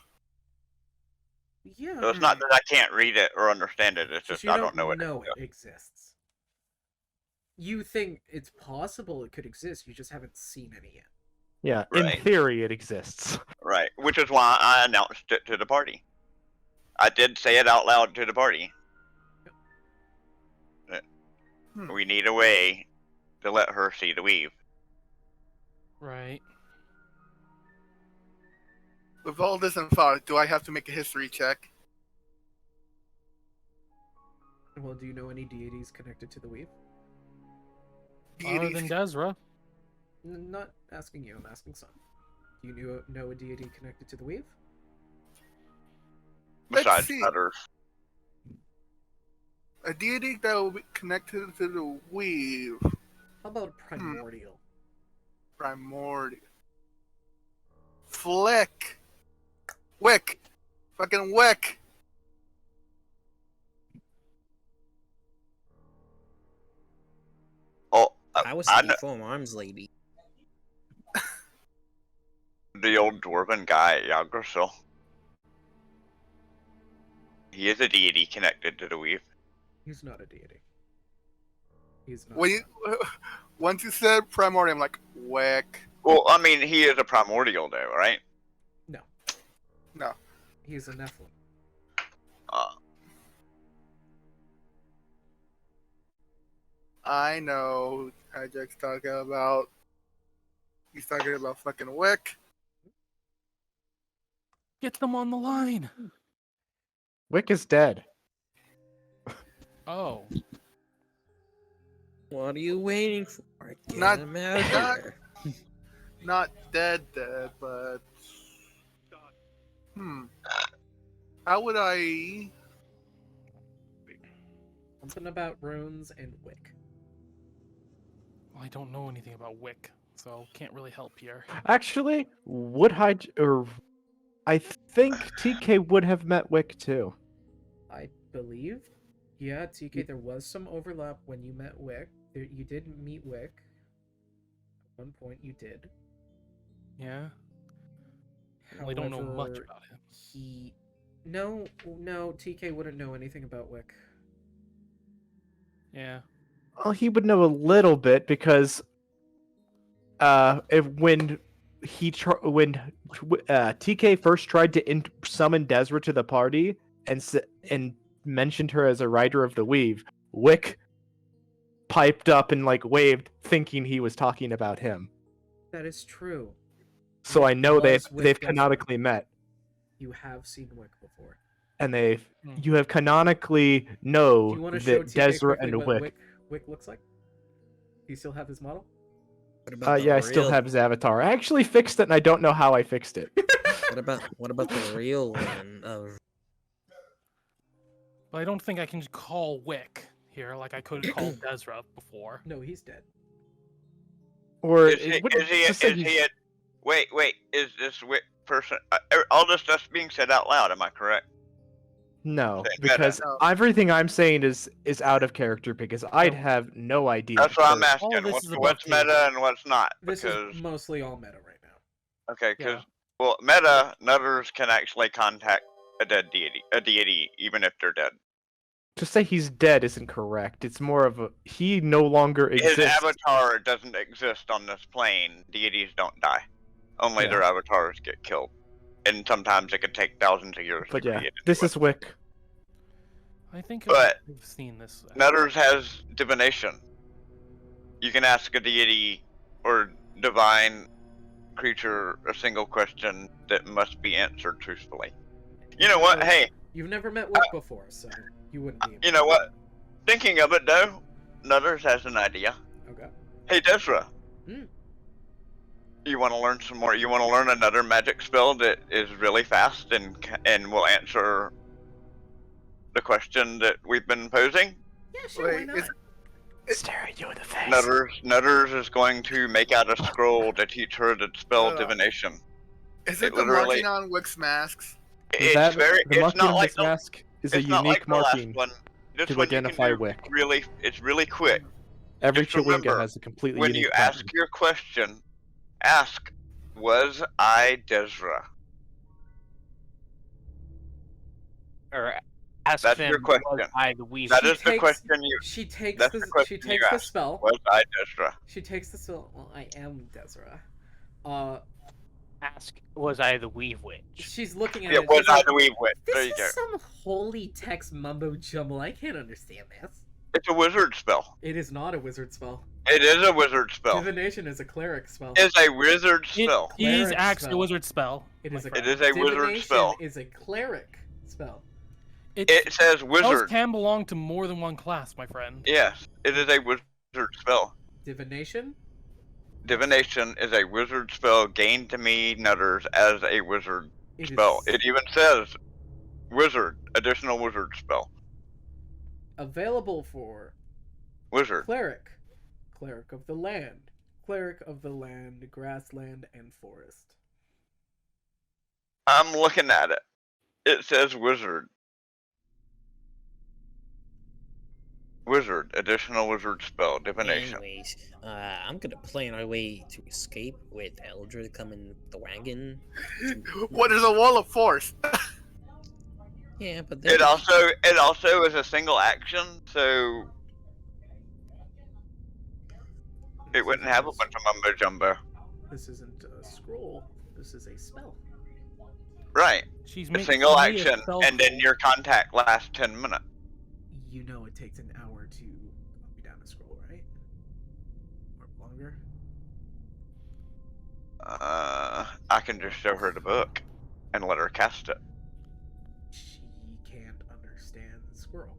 Yeah. So it's not that I can't read it or understand it. It's Just just I don't know it. it exists. You think it's possible it could exist, you just haven't seen any yet. yeah, Right. in theory it exists. Right, which is why I announced it to the party. I did say it out loud to the party. Hmm. We need a way to let her see the weave. Right. With all this in thought, do I have to make a history check? Well, do you know any deities connected to the weave? Other than Desra. Not asking you, I'm asking Sun. Do you know a deity connected to the weave? Let's Besides see. Nutters. A deity that will be connected to the weave. How about primordial? Primordial. Flick. Wick. Fucking Wick. Oh, I was I the know foam arms lady. the old dwarven guy, Yggdrasil. He is a deity connected to the weave. He's not a deity. He's not. When you, once you said primordial, I'm like, Wick. Well, I mean, he is a primordial, though, right? No. No. He's a Nephilim. I know Hijack's talking about. He's talking about fucking Wick. Get them on the line. Wick is dead. Oh. What are you waiting for? Get Not- him out of not- here. Not dead, but. How would I. Something about runes and Wick. Well, I don't know anything about Wick, so can't really help here. Actually, I think TK would have met Wick too. I believe. Yeah, TK, there was some overlap when you met Wick. You did meet Wick. At one point, you did. Yeah. Well, I don't know much However, about him. No, TK wouldn't know anything about Wick. Yeah. Well, he would know a little bit because when TK first tried to summon Desra to the party and mentioned her as a rider of the weave, Wick piped up and like waved, thinking he was talking about him. That is true. So I know they've Was Wick Desra. canonically met, You have seen Wick before. and Hmm. you have canonically know Do you want to show that TK Desra quickly and what Wick. Wick looks like? Do you still have his model? What about the Yeah, I still real- have his avatar. I actually fixed it, and I don't know how I fixed it. What about the real one of? But I don't think I can call Wick here like I could call Desra before. No, he's dead. Or Is he? it wouldn't Is he? just say Is he? he's- Wait. Is this person? All this stuff's being said out loud. Am I correct? No, Say better. because No. everything I'm saying is out of character because I'd have no idea. That's what I'm first. All asking. this What's, is about what's you. meta and what's not? This Because is mostly all meta right now. okay, because Yeah. well, meta Nutters can actually contact a deity, even if they're dead. To say he's dead isn't correct. It's more of a he no longer His exists. avatar doesn't exist on this plane. Deities don't die. Only Yeah. their avatars get killed, and sometimes it could take thousands of years. But to yeah, create a this new is Wick. I think But- I've seen this. Nutters has divination. You can ask a deity or divine creature a single question that must be answered truthfully. You know what? Hey, You've never met Wick before, so you wouldn't be. you know what? Thinking of it though, Nutters has an idea. Okay. Hey, Desra. Hmm. You want to learn some more? You want to learn another magic spell that is really fast and will answer the question that we've been posing? Yeah, sure. Why Wait, not? is- Stare at you in the face. Nutters is going to make out a scroll to teach her to spell divination. Is It it the literally- marking on Wix masks? It's that very. the It's marking not on like this the, mask is a it's not like unique the last marking one. This to one you can identify do Wick. really. It's really quick. Every Just remember, Chewinga has a completely When unique you ask pattern. your question, ask, "Was I Desra?" Or ask That's them, your question. was I the weave? That She is the takes- question you. She takes That's the the question she you takes the asked. spell. Was I Desra? She takes the spell. Well, I am Desra. Ask, was I the weave witch? She's looking at Yeah, it. was She's I like, the weave witch? There this you go. is some holy text mumbo jumble. I can't understand this. It's a wizard spell. It is not a wizard spell. It is a wizard spell. Divination is a cleric spell. It's a wizard It spell. is Cleric actually a spell. wizard spell. It is a It is a wizard divination spell. is a cleric spell. It says Spells wizard. can belong to more than one class, my friend. Yes, it is a wizard spell. Divination? Divination is a wizard spell gained to me, Nutters, as a wizard It spell. is It even says wizard, additional wizard spell. available for Wizard. cleric. Cleric of the land. Cleric of the land, grassland, and forest. I'm looking at it. It says wizard. Wizard, additional wizard spell, divination. Anyways, I'm gonna plan our way to escape with Eldred coming with the wagon. What is a wall of force? Yeah, but It also is a single action, so it wouldn't have a bunch of mumbo jumbo. This isn't a scroll. This is a spell. Right. She's A making single me a action, spell and then scroll. your contact lasts 10 minutes. You know it takes an hour to copy down a scroll, right? Or longer? I can just show her the book and let her cast it. She can't understand the scroll.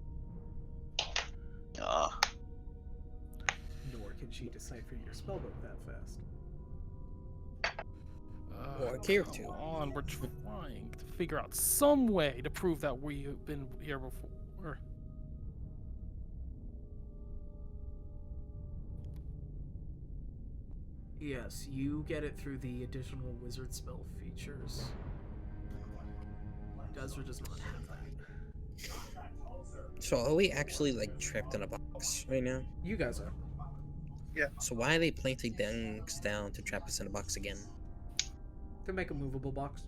Nor can she decipher your spellbook that fast. Or care to. Come on, we're trying to figure out some way to prove that we've been here before. Yes, you get it through the additional wizard spell features. Desra does not have that. So are we actually like trapped in a box right now? You guys are. So why are they planting things down to trap us in a box again? To make a movable box.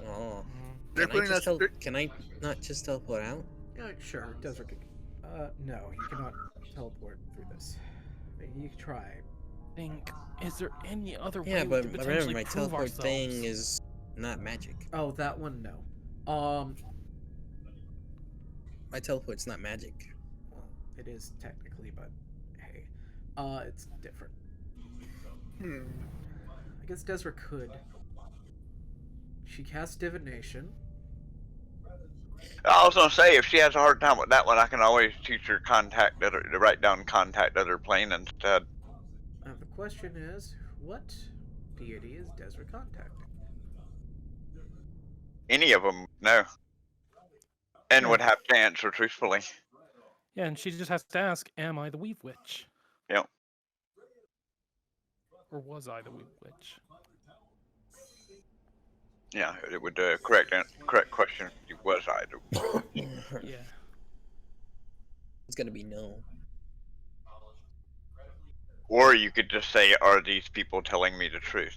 Oh. They're Can I, putting just us. can I not just teleport out? Yeah, sure, Desra could. No, you cannot teleport through this. You can try. Think, is there any other way Yeah, we but could remember potentially my prove teleport ourselves? thing is not magic. Oh, that one, no. My teleport's not magic. Well, it is technically, but hey, it's different. I guess Desra could. She casts divination. I was gonna say, if she has a hard time with that one, I can always teach her to write down contact other plane instead. The question is, what deity is Desra contacting? Any of them, no. And would have to answer truthfully. Yeah, and she just has to ask, am I the Weave Witch? Yep. Or was I the Weave Witch? Yeah, it would correct question. Was I? Yeah. It's gonna be no. Or you could just say, "Are these people telling me the truth?"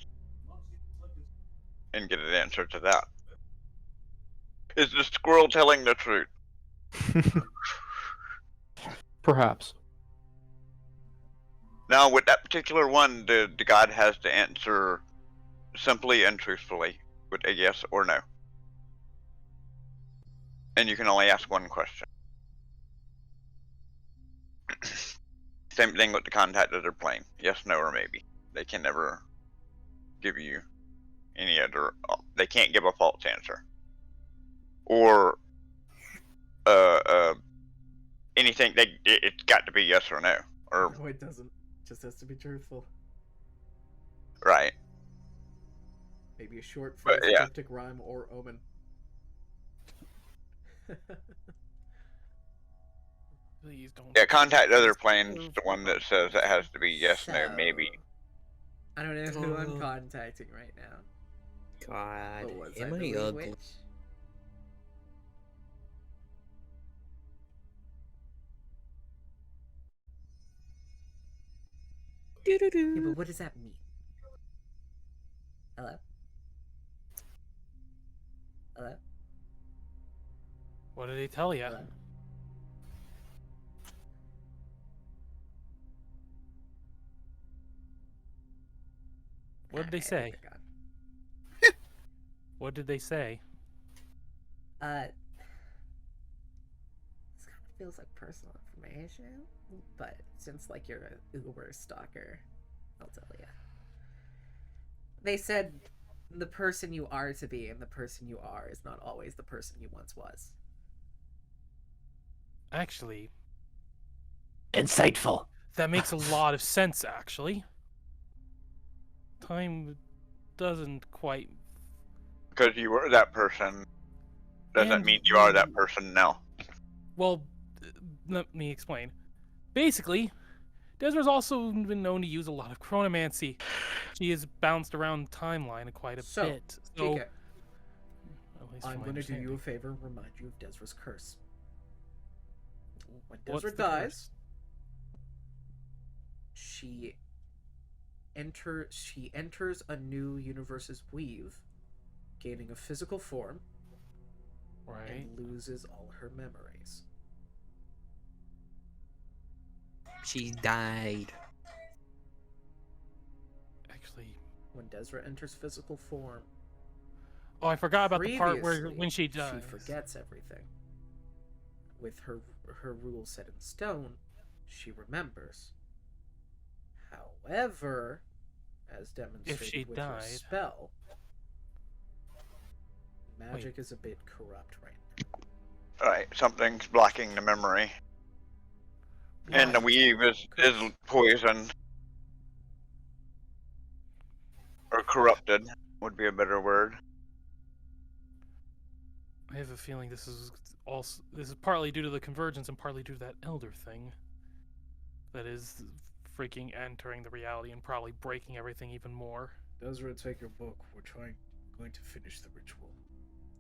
And get an answer to that. Is the squirrel telling the truth? Perhaps. Now, with that particular one, the god has to answer simply and truthfully with a yes or no. And you can only ask one question. Same thing with the contact that they're playing. Yes, no, or maybe. They can never give you any other... They can't give a false answer. Or anything. It's got to be yes or no. Or No, it doesn't. It just has to be truthful. right. Maybe a short But, phrase, yeah. cryptic rhyme, or omen. Please don't. Yeah, contact other planes. The one that says it has to be yes, no, So, maybe. I don't know who I'm Oh. contacting right now. God, But was am I I the ugly? witch? Yeah, but what does that mean? Hello? Hello? What did they tell you? Hello? What did they I say? forgot. What did they say? This kind of feels like personal information, but since like you're an Uber stalker, I'll tell you. They said the person you are to be and the person you are is not always the person you once was. Actually, Insightful. that makes a lot of sense, actually. Time doesn't quite. Because you were that person doesn't And mean you are that you- person now. Well, let me explain. Basically, Desra's also been known to use a lot of chronomancy. She has bounced around the timeline quite a So, bit. So, TK, at least I'm from my going to do you a understanding. favor and remind you of Desra's curse. When What's Desra the dies, curse? she enters a new universe's weave, gaining a physical form, Right. and loses all her memories. She died. Actually, When Desra enters physical form, oh, I forgot about the part where previously, when she dies. she forgets everything. With her rules set in stone, she remembers. However, as demonstrated she with died- your spell, magic is a bit corrupt right now. Right, something's blocking the memory. And the Why? weave is poisoned. Or corrupted would be a better word. I have a feeling this is partly due to the convergence and partly due to that elder thing. That is freaking entering the reality and probably breaking everything even more. Desra, take your book. We're going to finish the ritual.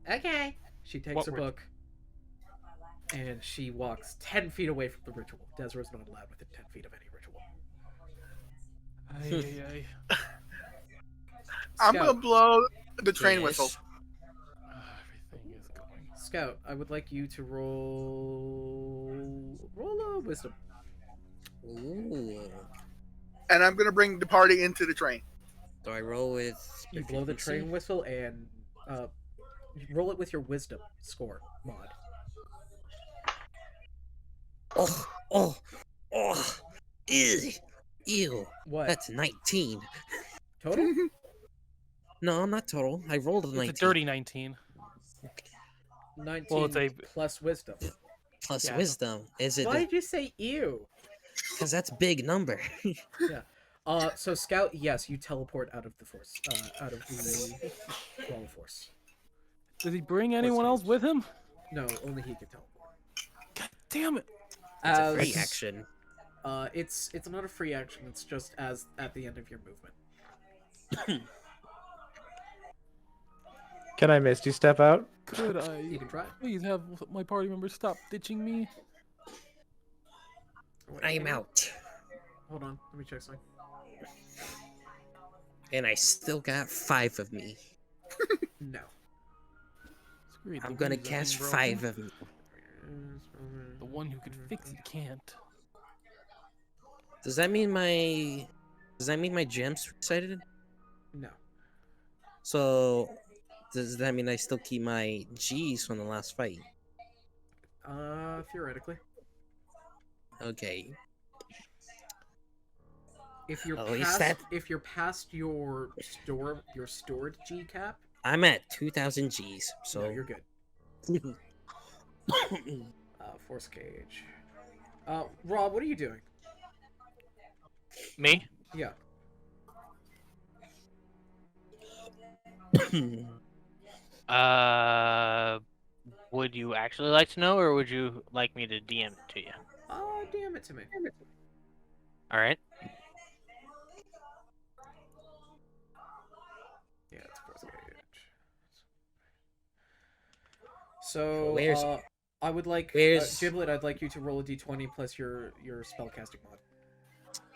Okay. She takes What her ritual? book, and she walks 10 feet away from the ritual. Desra's not allowed within 10 feet of any ritual. Ay, I'm Scout. gonna blow the train Yes. whistle. everything is going. Scout, I would like you to roll a wisdom. Ooh. And I'm gonna bring the party into the train. Do I roll with? You blow the efficiency? train whistle and roll it with your wisdom score mod. Oh. Ew. Ew. What? That's 19. Total? No, not total. I rolled a 19. It's a dirty 19. 19 Well, it's a- plus wisdom. Plus Yeah. wisdom. Is it? Why did you say ew? Because that's big number. So Scout, yes, you teleport out of the force, out of the wall of force. Does he bring anyone else with him? No, only he can teleport. God damn it! It's a As free action. It's not a free action. It's just as at the end of your movement. Can I Misty step out? Could You I can try. please have my party members stop ditching me? Wait, I'm hang on. out. Hold on, let me check something. And I still got 5 of me. No. Screw it, I'm the gonna wheels are cast broken. 5 of me. The one who can fix it can't. Does that mean my gems recited? No. So does that mean I still keep my G's from the last fight? Theoretically, Okay. if you're Oh, is past, that- if you're past your stored G cap, I'm at 2,000 G's, so so you're good. Force cage. Rob, what are you doing? Me? Yeah. Would you actually like to know, or would you like me to DM it to you? Damn it to me. All right. Yeah, it's fourth page. So, Where's- I would like where's- Giblet. I'd like you to roll a d20 plus your spellcasting mod.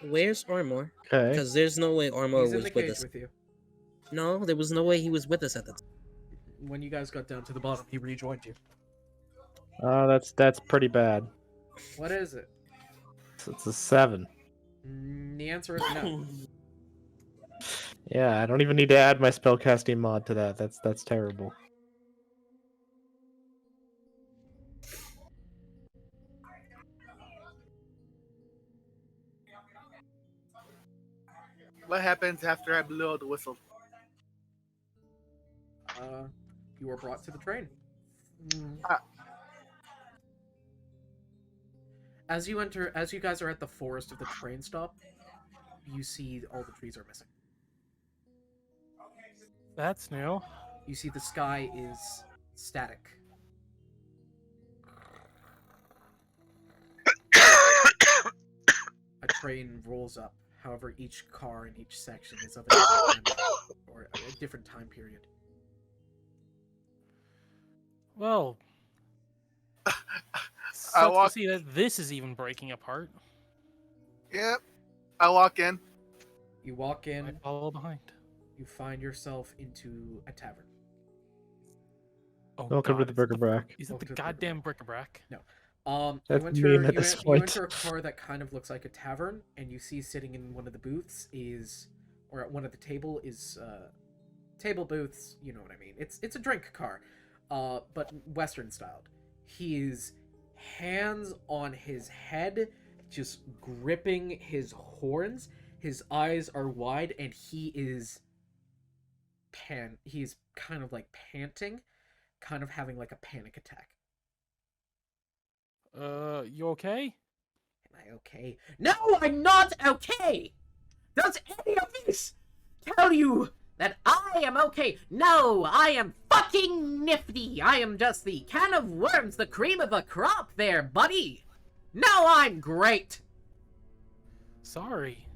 Where's Armor? Okay. Because there's no way Armor He's in was the with cage us. with you. No, there was no way he was with us at the time. When you guys got down to the bottom, he rejoined you. That's pretty bad. What is it? It's a 7. The answer is no. Yeah, I don't even need to add my spellcasting mod to that. That's terrible. What happens after I blow the whistle? You are brought to the train. As you guys are at the forest of the train stop, you see all the trees are missing. That's new. You see the sky is static. A train rolls up. However, each car in each section is of a different time, or a different time period. Well, I sucks to walk. see that this is even breaking apart. Yep. I walk in. You walk I in. follow behind. You find yourself into a tavern. Oh, Welcome to God, the is bric-a-brac. Is it Welcome the to the goddamn bric-a-brac? That's You enter, mean at this you point. enter a car that kind of looks like a tavern, and you see sitting in one of the booths or at one of the table is, table booths. You know what I mean? It's a drink car, but Western styled. He is hands on his head, just gripping his horns. His eyes are wide, and he's kind of like panting, kind of having like a panic attack. You okay? Am I okay? No, I'm not okay! Does any of this tell you that I am okay? No, I am fucking nifty! I am just the can of worms, the cream of the crop there, buddy! No, I'm great! Sorry.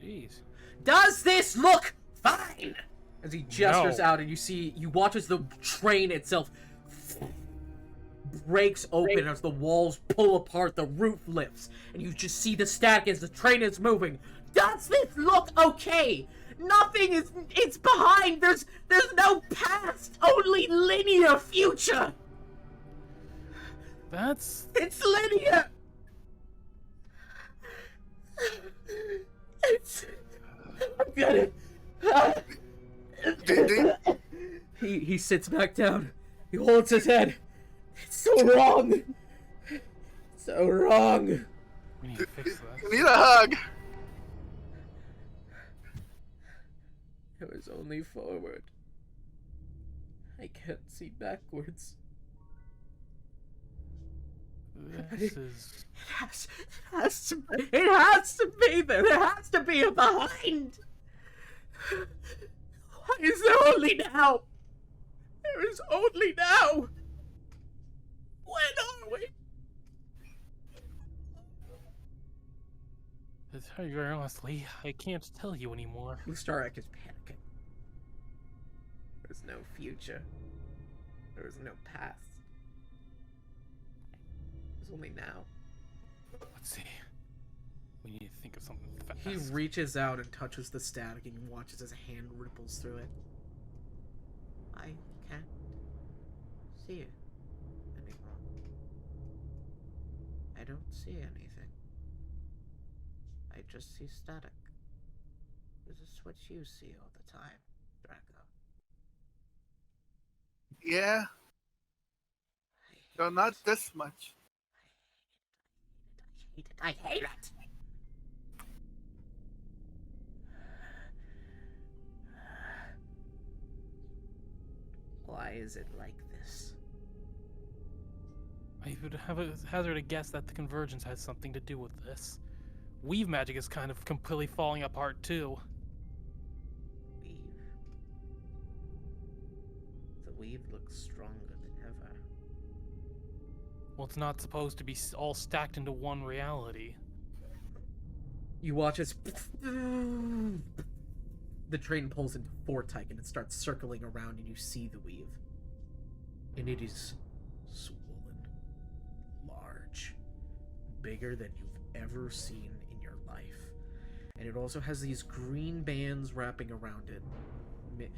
Jeez. Does this look fine? As he gestures No. out, and you watch as the train itself breaks open as the walls pull apart, the roof lifts, and you just see the static as the train is moving. Does this look okay? Nothing is. It's behind. There's no past. Only linear future. That's It's linear. I'm gonna. He sits back down. He holds his head. It's so wrong. So wrong. we need to fix I this. need a hug. It was only forward. I can't see backwards. This is It has to be there. There has to be a behind. Why is there only now? There is only now. When are we? to tell you honestly, I can't tell you anymore. Ustarak is panicking. There's no future. There is no past. There's only now. Let's see. We need to think of something fast. He reaches out and touches the static and watches as a hand ripples through it. I can't see it anymore. I don't see anything. I just see static. Is this what you see all the time, Draco? Yeah. No, not this much. I hate it. I hate it. Why is it like this? I would have a hazard a guess that the convergence has something to do with this. Weave magic is kind of completely falling apart too. Weave. The weave looks stronger than ever. Well, it's not supposed to be all stacked into one reality. You watch as the train pulls into Fortyke and it starts circling around, and you see the weave. And it is swollen, large, bigger than you've ever seen in your life. And it also has these green bands wrapping around it,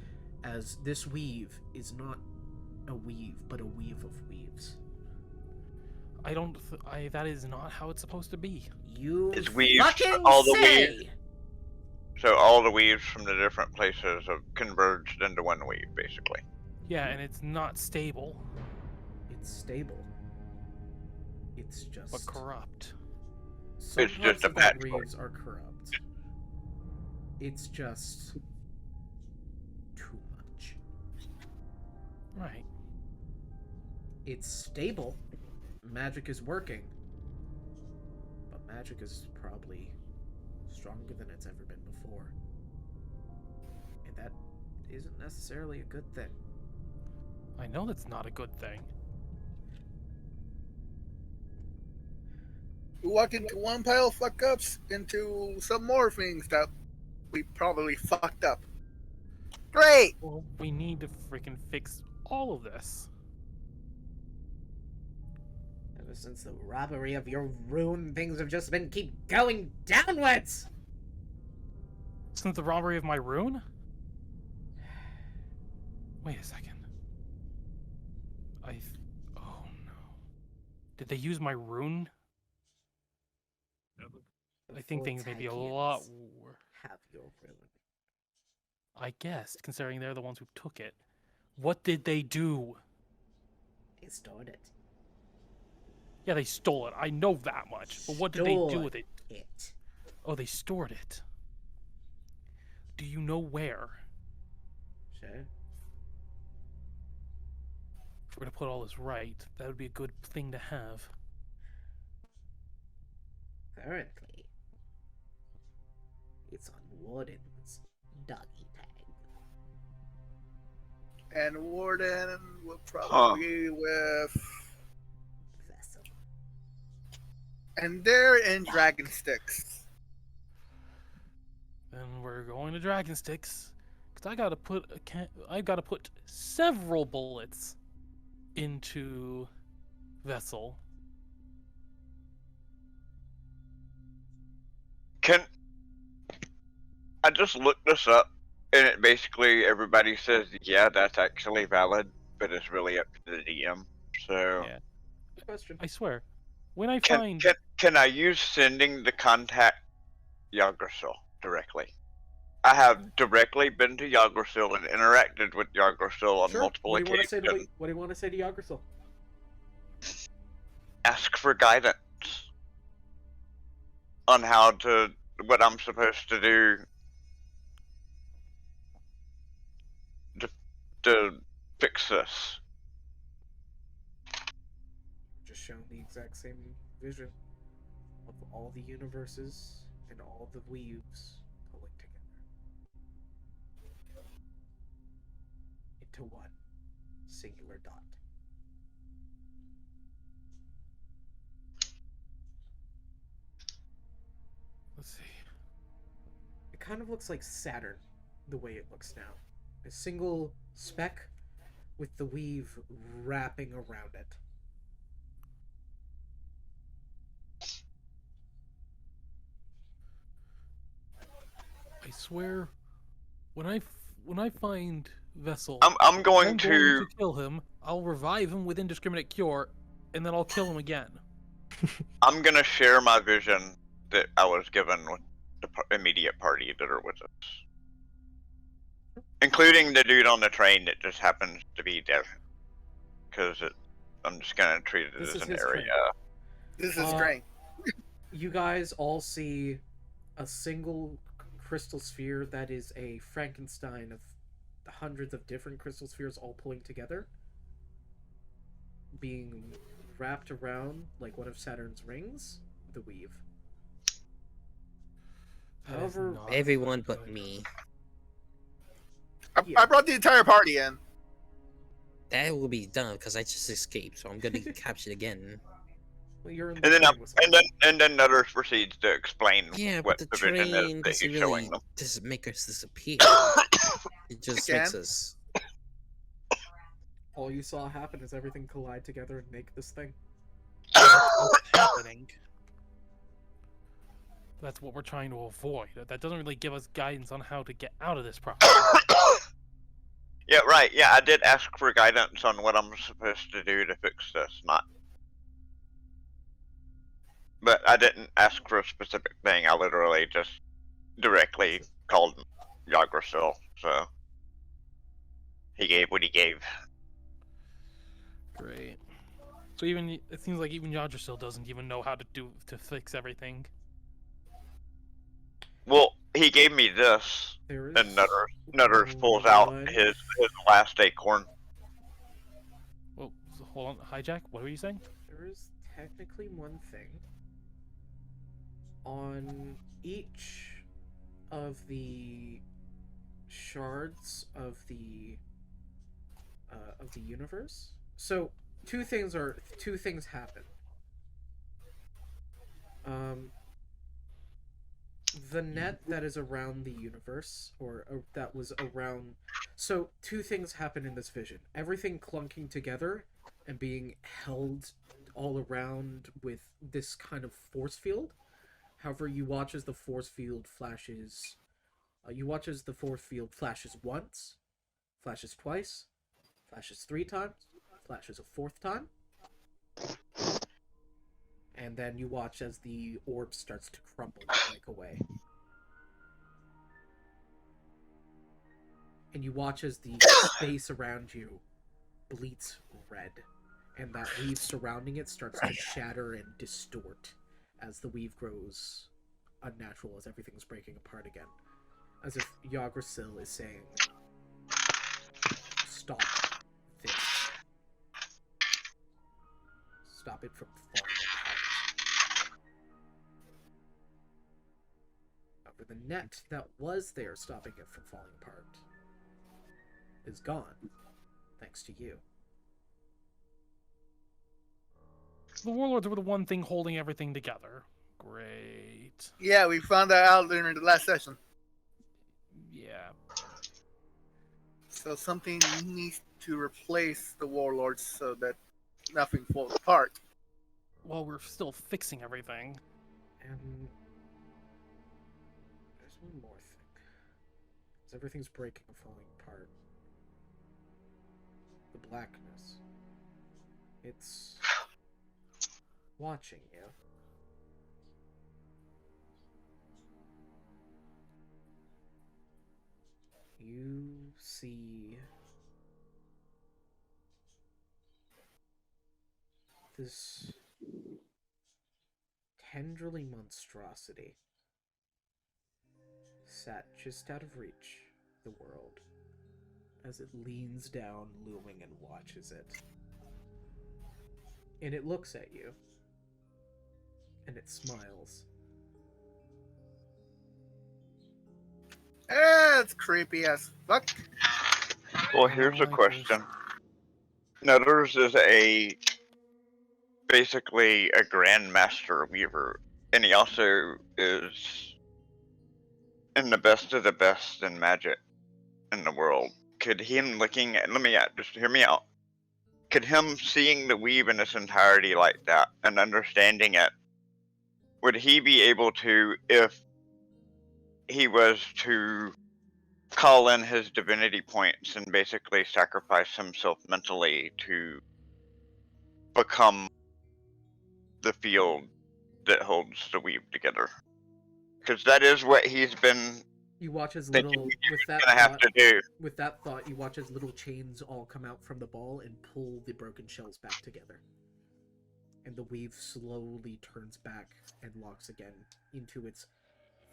as this weave is not a weave, but a weave of weaves. That is not how it's supposed to be. You It's weaves, fucking all the say! weaves. So all the weaves from the different places have converged into one weave, basically. Yeah, and it's not stable, It's stable. It's just... but corrupt. Some It's parts just a of that patchwork. weaves are corrupt. It's just... too much. Right. It's stable. Magic is working. But magic is probably stronger than it's ever been before. And that isn't necessarily a good thing. I know that's not a good thing. We walk into one pile of fuck ups into some more things that we probably fucked up. Great! Well, we need to freaking fix all of this. Ever since the robbery of your rune, things have just been keep going downwards! Since the robbery of my rune? Wait a second. Oh no. Did they use my rune? I think things may be a lot worse. Have your rune. I guess, considering they're the ones who took it. What did they do? They stored it. Yeah, they stole it. I know that much. But what did they do with it? It. Oh, they stored it. Do you know where? Sure. If we're gonna put all this right, that would be a good thing to have. Currently, it's on Warden's doggy tag. And Warden will probably with. Vessel. And they're in Dragon Sticks. Then we're going to Dragon Sticks, because I gotta put several bullets into Vessel. I just looked this up, and it basically everybody says, yeah, that's actually valid, but it's really up to the DM. So, Yeah. Good question. I swear, when I can, find can I use sending to contact Yggdrasil directly? I have directly been to Yggdrasil and interacted with Yggdrasil on Sure. multiple What do you want to say occasions. what do you want to say to Yggdrasil? Ask for guidance on what I'm supposed to do to fix this. Just shown the exact same vision of all the universes and all the weaves pulling together into one singular dot. let's see. It kind of looks like Saturn, the way it looks now. A single speck with the weave wrapping around it. I swear, when I find Vessel, I'm going to kill him. I'll revive him with indiscriminate cure, and then I'll kill him again. I'm gonna share my vision that I was given with the immediate party that are with us, including the dude on the train that just happens to be there. Because I'm just gonna treat it This as is an his area. train. This is Uh, great. You guys all see a single crystal sphere that is a Frankenstein of hundreds of different crystal spheres all pulling together, being wrapped around like one of Saturn's rings, the weave. That is However, not Everyone but good. me. I brought the entire party in. That will be done because I just escaped, so I'm gonna get captured again. Well, you're in And then, train with someone. and then Nutters proceeds to explain Yeah, what but the the vision is train that doesn't he's really showing them. make us disappear. It just Again? makes us. All you saw happen is everything collide together and make this thing. What's happening? That's what we're trying to avoid. That doesn't really give us guidance on how to get out of this problem. Yeah, right. Yeah, I did ask for guidance on what I'm supposed to do to fix this, but I didn't ask for a specific thing. I literally just directly called Yggdrasil, so he gave what he gave. Great. So even it seems like even Yggdrasil doesn't even know how to fix everything. Well, he gave me this, There is and Nutters pulls out one- his last acorn. Well, hold on, Hijack. What were you saying? There is technically one thing. On each of the shards of the universe. So two things happen. The net that is around the universe, or that was around. So two things happen in this vision. Everything clunking together and being held all around with this kind of force field. However, you watch as the force field flashes. Flashes once, flashes twice, flashes 3 times, flashes a 4th time, and then you watch as the orb starts to crumble and break away. And you watch as the space around you bleats red, and that weave surrounding it starts to shatter and distort as the weave grows unnatural, as everything's breaking apart again. As if Yggdrasil is saying, stop this. Stop it from falling apart. However, the net that was there stopping it from falling apart is gone, thanks to you. The warlords were the one thing holding everything together. Great. Yeah, we found that out during the last session. Yeah. So something needs to replace the warlords so that nothing falls apart. Well, we're still fixing everything. And there's one more thing. As everything's breaking and falling apart, the blackness, it's watching you. You see this tendrily monstrosity sat just out of reach the world as it leans down, looming, and watches it. And it looks at you, and it smiles. It's creepy as fuck. Well, here's a question. Nutters is basically a grandmaster weaver, and he also is in the best of the best in magic in the world. Could him looking at, just hear me out. Could him seeing the weave in its entirety like that and understanding it, would he be able to, if he was to call in his divinity points and basically sacrifice himself mentally to become the field that holds the weave together? Because that is what he's been You watch as thinking little he's gonna have to do. with that thought, you watch as little chains all come out from the ball and pull the broken shells back together. And the weave slowly turns back and locks again into its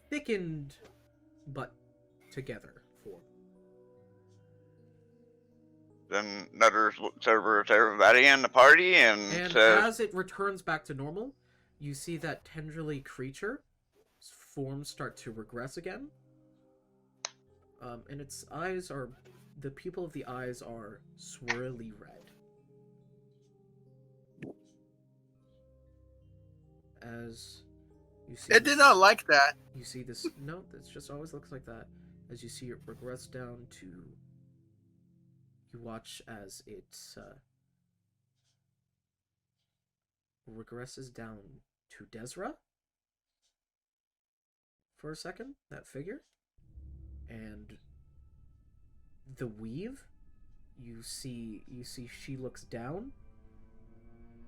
thickened but together form. Then Nutters looks over at everybody in the party and And says, as it returns back to normal, you see that tendrily creature's forms start to regress again. And its eyes are the pupil of the eyes are swirly red. As you see, It did not like that. you see this. No, it just always looks like that. As you see it regress down to. You watch as it regresses down to Desra for a second, that figure. And the weave, you see she looks down.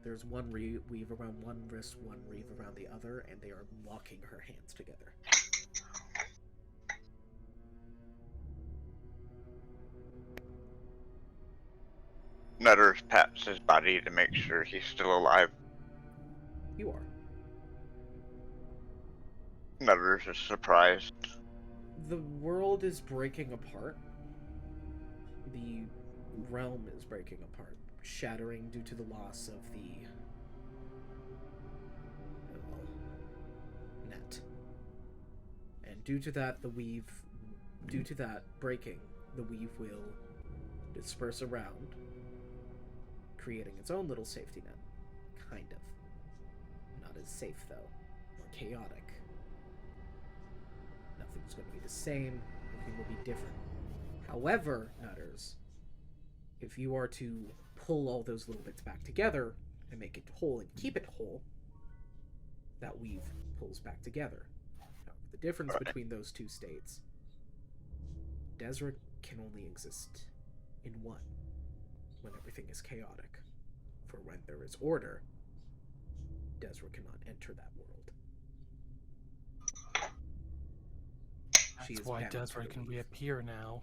There's one weave around one wrist, one weave around the other, and they are locking her hands together. Nutters pats his body to make sure he's still alive. You are. Nutters is surprised. The world is breaking apart. The realm is breaking apart, shattering due to the loss of the net. And due to that, breaking, the weave will disperse around, creating its own little safety net. Kind of. Not as safe, though. More chaotic. Nothing's going to be the same. Everything will be different. However, Nutters, if you are to pull all those little bits back together and make it whole and keep it whole, that weave pulls back together. Now, the difference between those two states, Desra can only exist in one, when everything is chaotic. For when there is order, Desra cannot enter that world. That's why Desra can reappear now.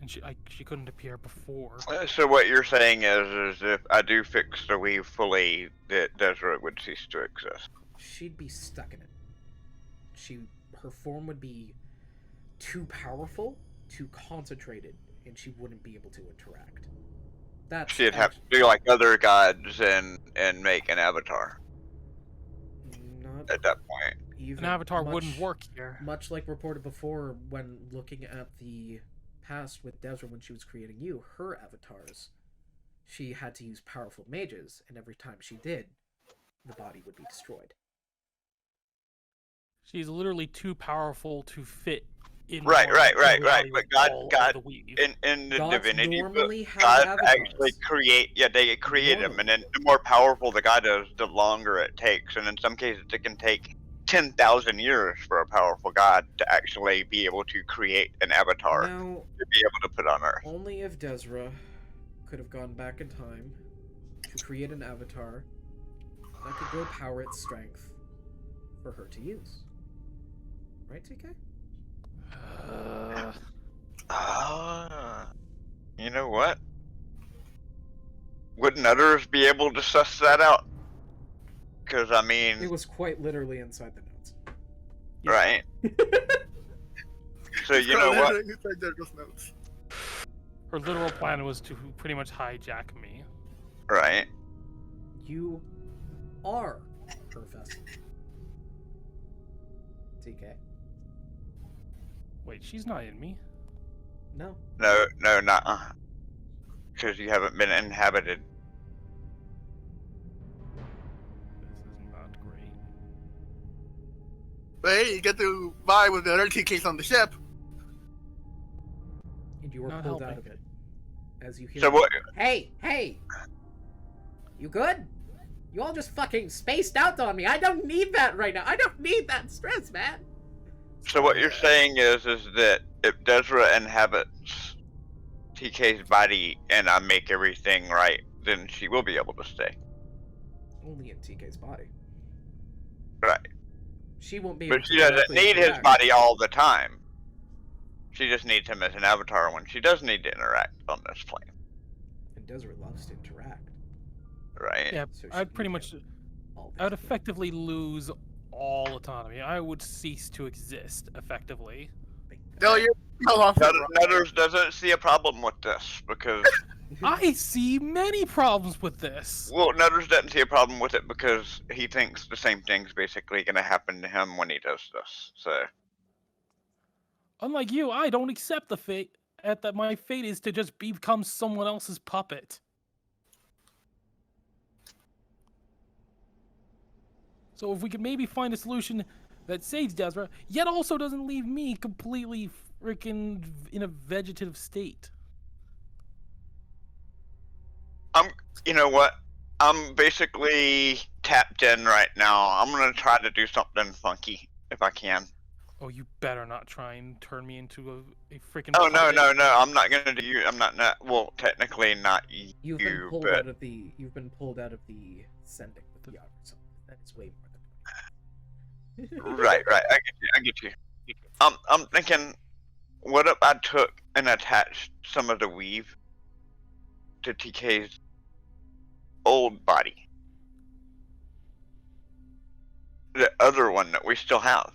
And she couldn't appear before. So what you're saying is if I do fix the weave fully, that Desra would cease to exist. She'd be stuck in it. Her form would be too powerful, too concentrated, and she wouldn't be able to interact. She'd have to be like other gods and make an avatar. Not at that point. An avatar wouldn't work here. Much like reported before when looking at the past with Desra when she was creating you, her avatars, she had to use powerful mages, and every time she did, the body would be destroyed. She's literally too powerful to fit in. Right. But God in the Gods divinity book, normally have God avatars. actually they create them, and then the more powerful the god is, the longer it takes. And in some cases, it can take 10,000 years for a powerful god to actually be able to create an avatar Now, to be able to put on Earth. only if Desra could have gone back in time to create an avatar that could grow power its strength for her to use. Right, TK? You know what? Wouldn't others be able to suss that out? Because, I mean... It was quite literally inside the notes. Right. So, you know what? Inside Desra's notes. Her literal plan was to pretty much hijack me. Right. You are her vessel. TK? Wait, she's not in me. No. No, not because you haven't been inhabited. This is not great. But hey, you get to buy with the other TKs on the ship. And you were Not pulled out helping. of it. As you hear... So what? Hey! You good? You all just fucking spaced out on me. I don't need that right now. I don't need that stress, man. So what you're saying is that if Desra inhabits TK's body and I make everything right, then she will be able to stay. Only in TK's body. Right. She won't be able But to she doesn't directly need his interact. body all the time. She just needs him as an avatar when she does need to interact on this plane. And Desert loves to interact. Right? Yeah, So I'd she'd pretty need much. him all the I would time. effectively lose all autonomy. I would cease to exist effectively. No, you're no longer wrong. Nutters doesn't see a problem with this because I see many problems with this. well, Nutters doesn't see a problem with it because he thinks the same thing's basically going to happen to him when he does this. So Unlike you, I don't accept the fate at that my fate is to just become someone else's puppet. So if we could maybe find a solution that saves Desra, yet also doesn't leave me completely freaking in a vegetative state. You know what? I'm basically tapped in right now. I'm gonna try to do something funky if I can. Oh, you better not try and turn me into a freaking. Oh no, puppet. no, no! I'm not gonna do you. I'm not. Well, technically not you, You've been pulled but out of the. You've been pulled out of the sending with the Yager, so that is way more than. right. I get you. I'm thinking, what if I took and attached some of the weave to TK's old body, the other one that we still have.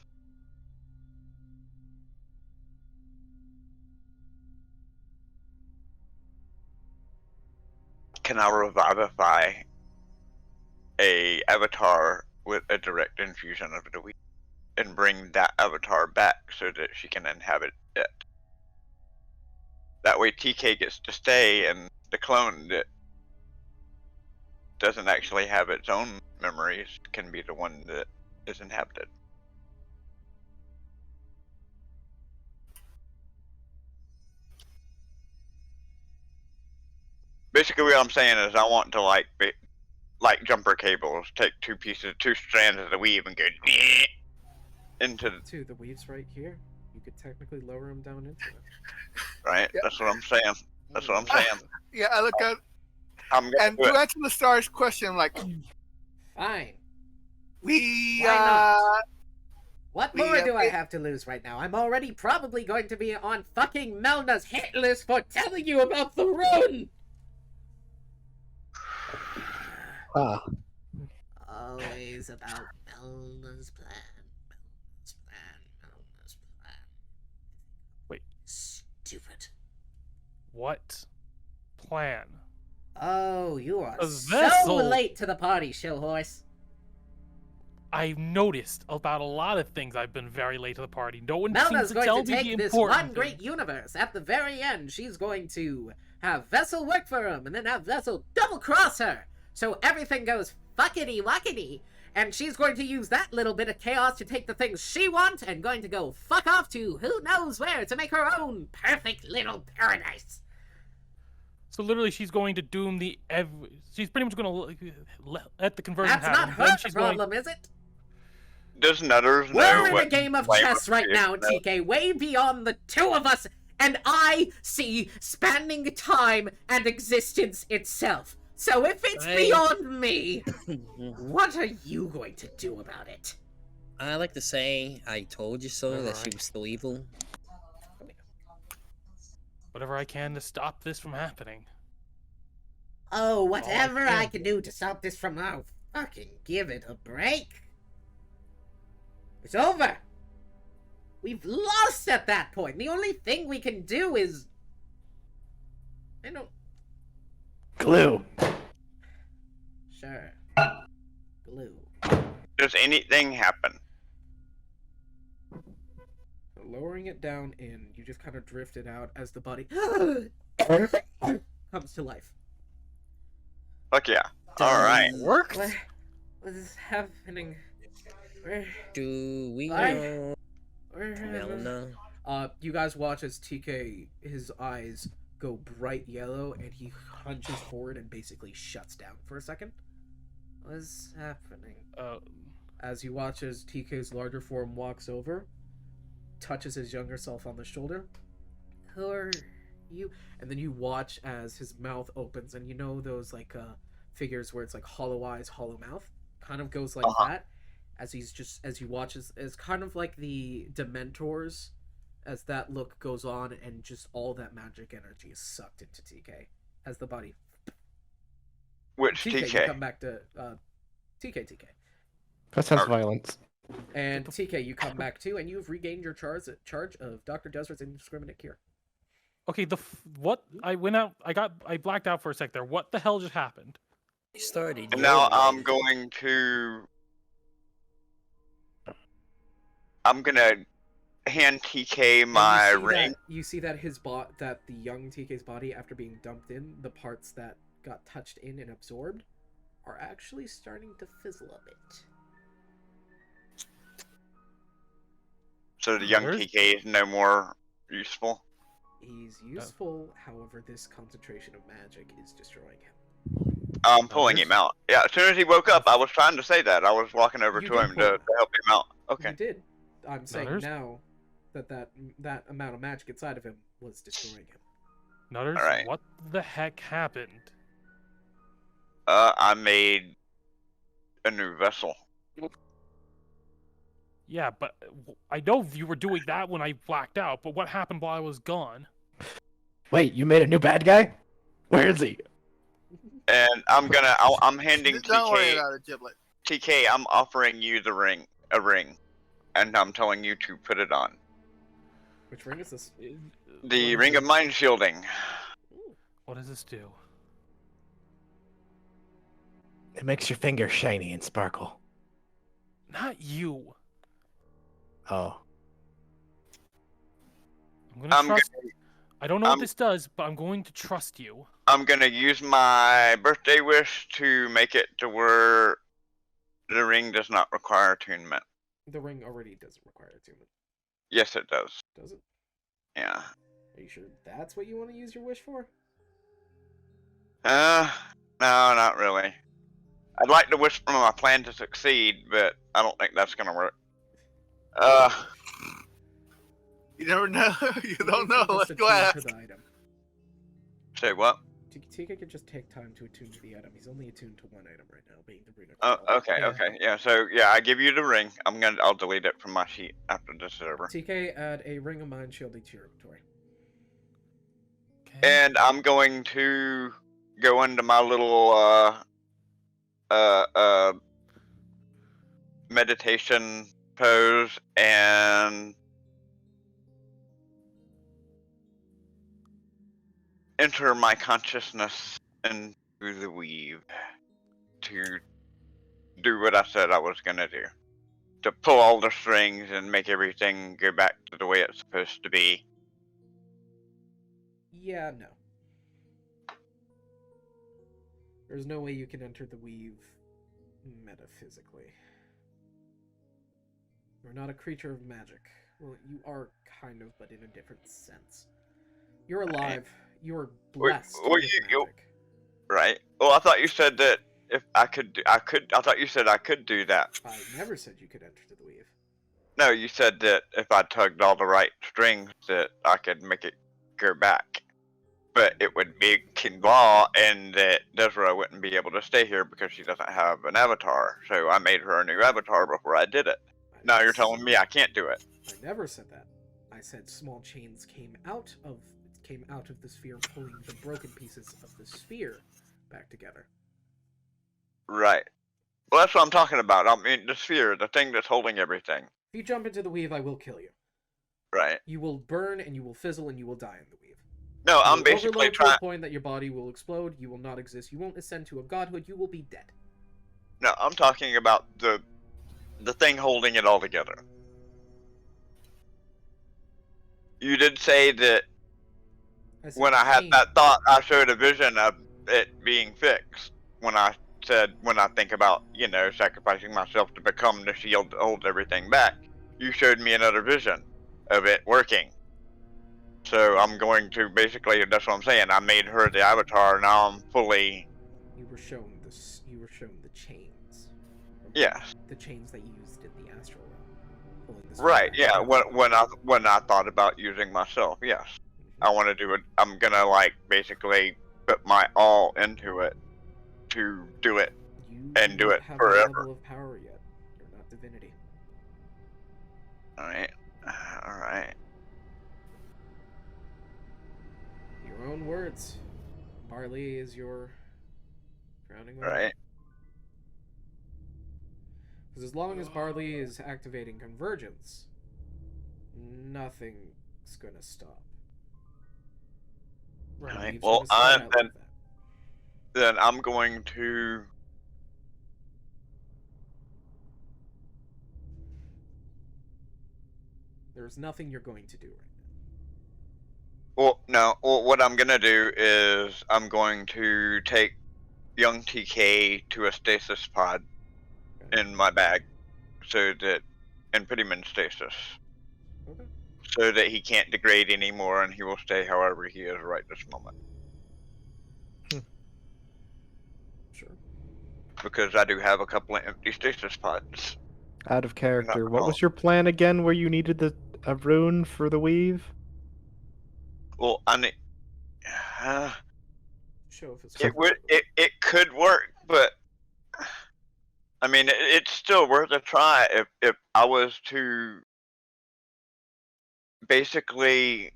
Can I revivify a avatar with a direct infusion of the weave and bring that avatar back so that she can inhabit it? That way TK gets to stay, and the clone that doesn't actually have its own memories can be the one that is inhabited. Basically, what I'm saying is, I want to like jumper cables, take two strands of the weave, and go into The weave's right here. You could technically lower him down into it. right. Yeah. That's what I'm saying. That's what I'm saying. Yeah, I look at I'm gonna and do to it. answer the star's question, like Fine. we Why not? What We, more do I it- have to lose right now? I'm already probably going to be on fucking Melna's hit list for telling you about the rune! Ah, Always about Melna's plan. Melna's plan. Melna's plan. Wait. Stupid. What plan? Oh, you are A so vessel. late to the party, Shillhorse. I've noticed about a lot of things. I've been very late to the party. No one Melna's seems to going tell to me the take this important one great things. universe. At the very end, she's going to have Vessel work for him, and then have Vessel double-cross her. So everything goes fuckity-wuckity, and she's going to use that little bit of chaos to take the things she wants and going to go fuck off to who knows where to make her own perfect little paradise. So literally, she's going to doom the. She's pretty much going to let the conversion That's happen. not Then her she's problem, is it? Does Nutters know We're in what a game of flavor chess right it now, is? TK, way beyond the two of us, and I see spanning time and existence itself. So if it's beyond me, what are you going to do about it? I like to say, I told you so, that she was still evil. Whatever I can to stop this from happening. Oh, whatever can I can do to stop this from now, fucking give it a break. It's over. We've lost at that point. The only thing we can do is... I don't... glue. Sure. Glue. Does anything happen? Lowering it down in, you just kind of drift it out as the body comes to life. Fuck yeah. Alright. Worked? What is happening? Where... Do we I- know Where... Melna? You guys watch as TK, his eyes go bright yellow, and he hunches forward and basically shuts down for a second. What is happening? As you watch as TK's larger form walks over, touches his younger self on the shoulder. Who are you? And then you watch as his mouth opens, and you know those like figures where it's like hollow eyes, hollow mouth, kind of goes like that. As you watch as kind of like the Dementors, as that look goes on, and just all that magic energy is sucked into TK as the body. Which TK, you TK? come back to TK. That sounds violent. And TK, you come back too, and you've regained your charge of Dr. Desert's indiscriminate cure. Okay, what? I went out. I blacked out for a sec there. What the hell just happened? He started. And now yodeling. I'm gonna hand TK And my you see ring. you see that that the young TK's body, after being dumped in, the parts that got touched in and absorbed are actually starting to fizzle a bit. So the young Where's- TK is no more useful. He's useful, however, this concentration of magic is destroying him. I'm pulling there's- him out. Yeah, as soon as he woke up, I was trying to say that. I was walking over You to did him pull him to help him out. Okay. You did. I'm saying there's- now that amount of magic inside of him was destroying him. Nutters, Alright. what the heck happened? I made a new vessel. Yeah, but I know you were doing that when I blacked out, but what happened while I was gone? Wait, you made a new bad guy? Where is he? And I'm handing Don't worry TK. about it, Giblet. TK, I'm offering you a ring, and I'm telling you to put it on. Which ring is this? The What ring is of mind shielding. What does this do? It makes your finger shiny and sparkle. Not you. Oh. I'm gonna I'm trust. I don't know what I'm- this does, but I'm going to trust you. I'm gonna use my birthday wish to make it to where the ring does not require attunement. The ring already doesn't require attunement, Yes, it does. does it? Yeah. Are you sure that's what you want to use your wish for? No, not really. I'd like to wish for my plan to succeed, but I don't think that's gonna work. You never know. You don't know. Just Let's attune go ask. to the item. Say what? TK could just take time to attune to the item. He's only attuned to one item right now, being the ring of Oh, Call. okay, Yeah. okay, yeah. So yeah, I give you the ring. I'll delete it from my sheet after this is over. TK, add a ring of mind shielding to your inventory. Okay. And I'm going to go into my little meditation pose and enter my consciousness into the weave to do what I said I was gonna do. To pull all the strings and make everything go back to the way it's supposed to be. Yeah, no. There's no way you can enter the weave metaphysically. You're not a creature of magic. Well, you are kind of, but in a different sense. You're alive. You are blessed well, with you- magic. Right? Well, I thought you said that if I thought you said I could do that. I never said you could enter the weave. No, you said that if I tugged all the right strings that I could make it go back. But it would be Kinlaw and that Desra wouldn't be able to stay here because she doesn't have an avatar. So I made her a new avatar before I did it. I Now you're never telling me I can't do it. I never said that. I said small chains came out of the sphere, pulling the broken pieces of the sphere back together. Right. Well, that's what I'm talking about. I mean, the sphere, the thing that's holding everything. If you jump into the weave, I will kill you. Right. You will burn and you will fizzle and you will die in the weave. No, You I'm will basically overload to trying. a point that your body will explode. You will not exist. You won't ascend to a godhood. You will be dead. No, I'm talking about the thing holding it all together. You did say that said when I had chain. that thought, I showed a vision of it being fixed. When I think about, sacrificing myself to become the shield that holds everything back, you showed me another vision of it working. So I'm going to basically, that's what I'm saying. I made her the avatar. Now I'm fully. You were shown this. You were shown the chains. Yes. The chains that you used in the astral realm. Pulling the Right. sphere Yeah. back. When I thought about using myself, yes. I want to do it. I'm gonna basically put my all into it to do it. You and do not it have forever. that level of power yet. You're not divinity. All right. All right. Your own words. Barley is your grounding. All right. Because as long as Barley is activating convergence, nothing's gonna stop. Right. Weave's Well, gonna start out then with that. then I'm going to. There's nothing you're going to do right now. Well, no. Well, what I'm gonna do is I'm going to take young TK to a stasis pod in my bag, and put him in stasis, Okay. so that he can't degrade anymore, and he will stay however he is right this moment. Sure. Because I do have a couple of empty stasis pods. Out of character. Not What was your plan again? Where you needed a rune for the weave? Well, I need. Show if it's It could work, but I mean, it's still worth a try. If I was to basically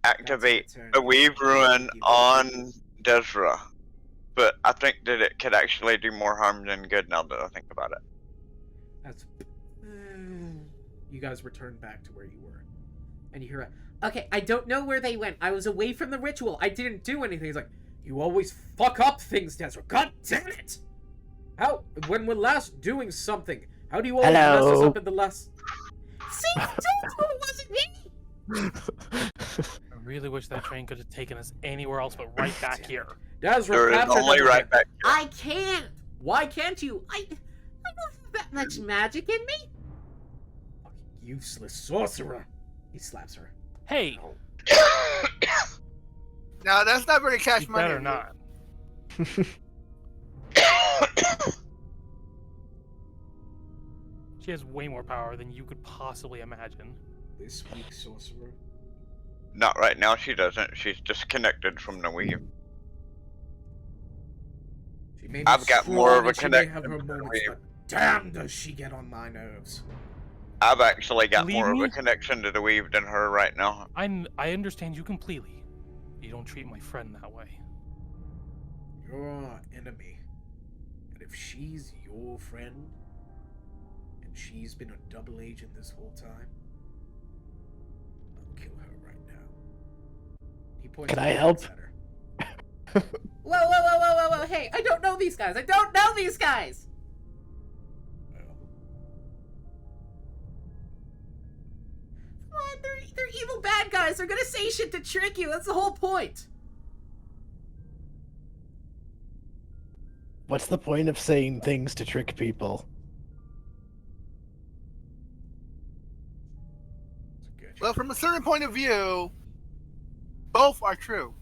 activate a weave ruin on Desra, but I think that it could actually do more harm than good now that I think about it. That's. You guys return back to where you were, and you hear a. Okay, I don't know where they went. I was away from the ritual. I didn't do anything. He's like, you always fuck up things, Desra. God damn it! How? When we're last doing something, how do you always mess us Hello? up in the last? See, I told you it wasn't me. I really wish that train could have taken us anywhere else but right back here. Desra, There is capture only them right again. back here. I can't. Why can't you? I don't have that much magic in me. Fucking useless sorcerer. He slaps her. Hey, Now that's not very cash you money. better not. She has way more power than you could possibly imagine. This weak sorcerer. Not right now. She doesn't. She's disconnected from the weave. She may be I've got strong more of a and she may connection have her to the moments, weave. but damn, does she get on my nerves. I've actually got Believe more of me? a connection to the weave than her right now. I understand you completely. You don't treat my friend that way. You're our enemy. And if she's your friend, and she's been a double agent this whole time, I'll kill her right now. He points Can a I help? glance at her. Whoa, hey, I don't know these guys! I don't know these guys! Come on, they're evil bad guys. They're gonna say shit to trick you. That's the whole point. What's the point of saying things to trick people? Well, from a certain point of view, both are true.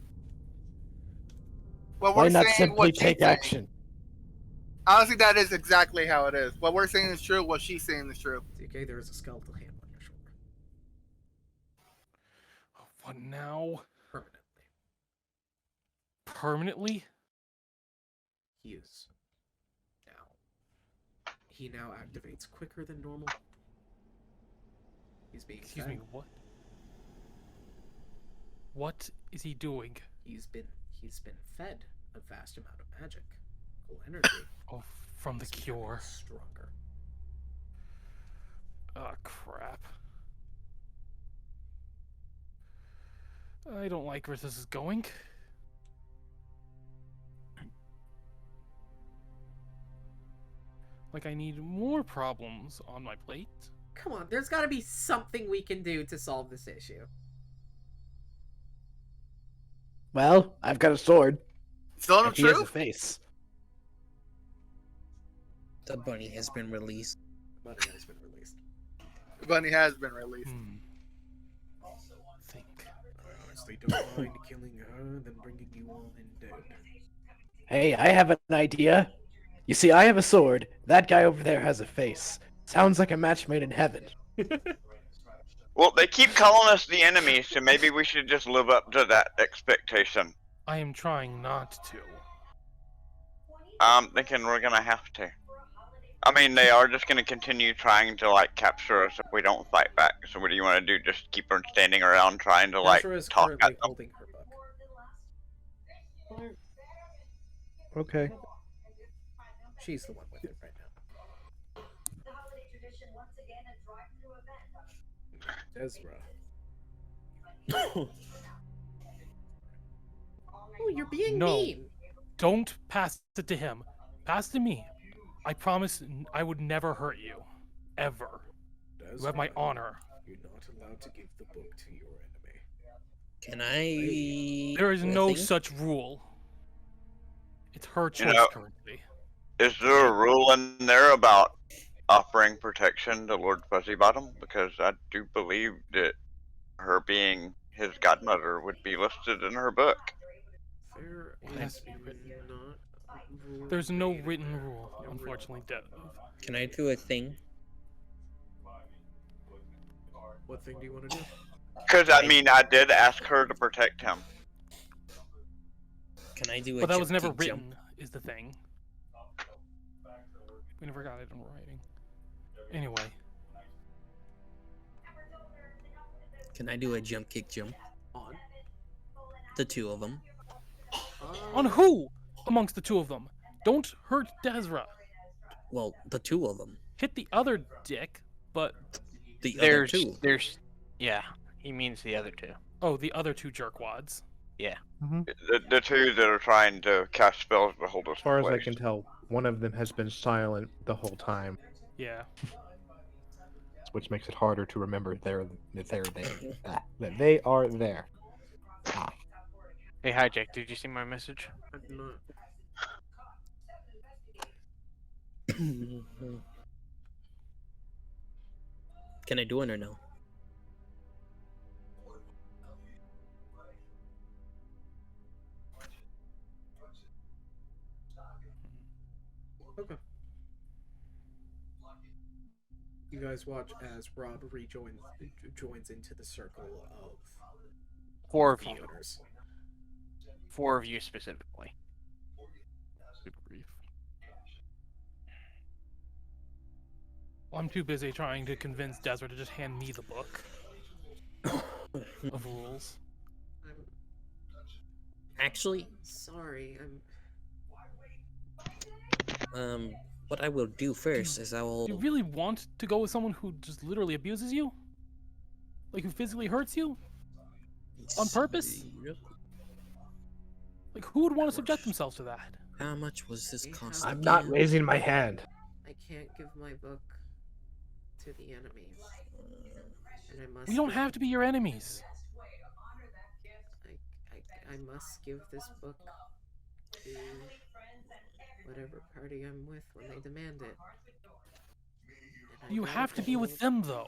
Well, Why we're not saying simply what she's take saying. action? Honestly, that is exactly how it is. What we're saying is true. What she's saying is true. Okay, there is a skeletal hand on your shoulder. What now? Permanently. Permanently? He is. Now. He now activates quicker than normal. He's being Excuse fed. me, what? What is he doing? He's been fed a vast amount of magic. Cool energy. Oh, from the He's becoming cure. Stronger. Oh, crap. I don't like where this is going. Like, I need more problems on my plate. Come on, there's gotta be something we can do to solve this issue. Well, I've got a sword. Still And he has a truth? face. The bunny has been released. Money has been released. The bunny has been released. Think. I honestly don't mind killing her than bringing you all in dead. Hey, I have an idea. You see, I have a sword. That guy over there has a face. Sounds like a match made in heaven. Well, they keep calling us the enemy, so maybe we should just live up to that expectation. I am trying not to. I'm thinking we're gonna have to. I mean, they are just gonna continue trying to, like, capture us if we don't fight back. So what do you want to do? Just keep her standing around trying to, like, Ezra is talk currently at them? holding her book. Okay. She's the one with it right now. Ezra. Oh, you're being No. mean. Don't pass it to him. Pass it to me. I promise I would never hurt you. Ever. You have my honor. You're not allowed to give the book to your enemy. Can I? There is do a no thing? such rule. It's her choice know- currently. Is there a rule in there about offering protection to Lord Fuzzybottom? Because I do believe that her being his godmother would be listed in her book. There It has is to be written. not a rule There's no made. written rule, No unfortunately, Dev. Can I do a thing? What thing do you want to do? Because, I mean, I did ask her to protect him. Can I do a But that jump was never kick written, jump? is the thing. We never got it in writing. Anyway, Can I do a jump kick jump? On? The two of them. on who amongst the two of them? Don't hurt Desra. Well, the two of them. Hit the other dick, but The other two. Yeah, he means the other two. oh, the other two jerkwads. The two that are trying to cast spells to hold us As far in as I place. can tell, one of them has been silent the whole time, Yeah. which makes it harder to remember that they are there. Hey, Hijack, did you see my message? I do not. Can I do it or no? Okay. You guys watch as Rob joins into the circle of 4 of you. commoners. 4 of you specifically. Good grief. Well, I'm too busy trying to convince Desra to just hand me the book of rules. I'm Actually, sorry. what I will do first is I will. Do you really want to go with someone who just literally abuses you? Like, who physically hurts you? On purpose? Like, who would want to subject themselves to that? How much was this cost? I'm not again? raising my hand. I can't give my book to the enemy, and I must. We don't have to be your enemies. I must give this book to whatever party I'm with when they demand it. And I You don't have to be with know- them, though.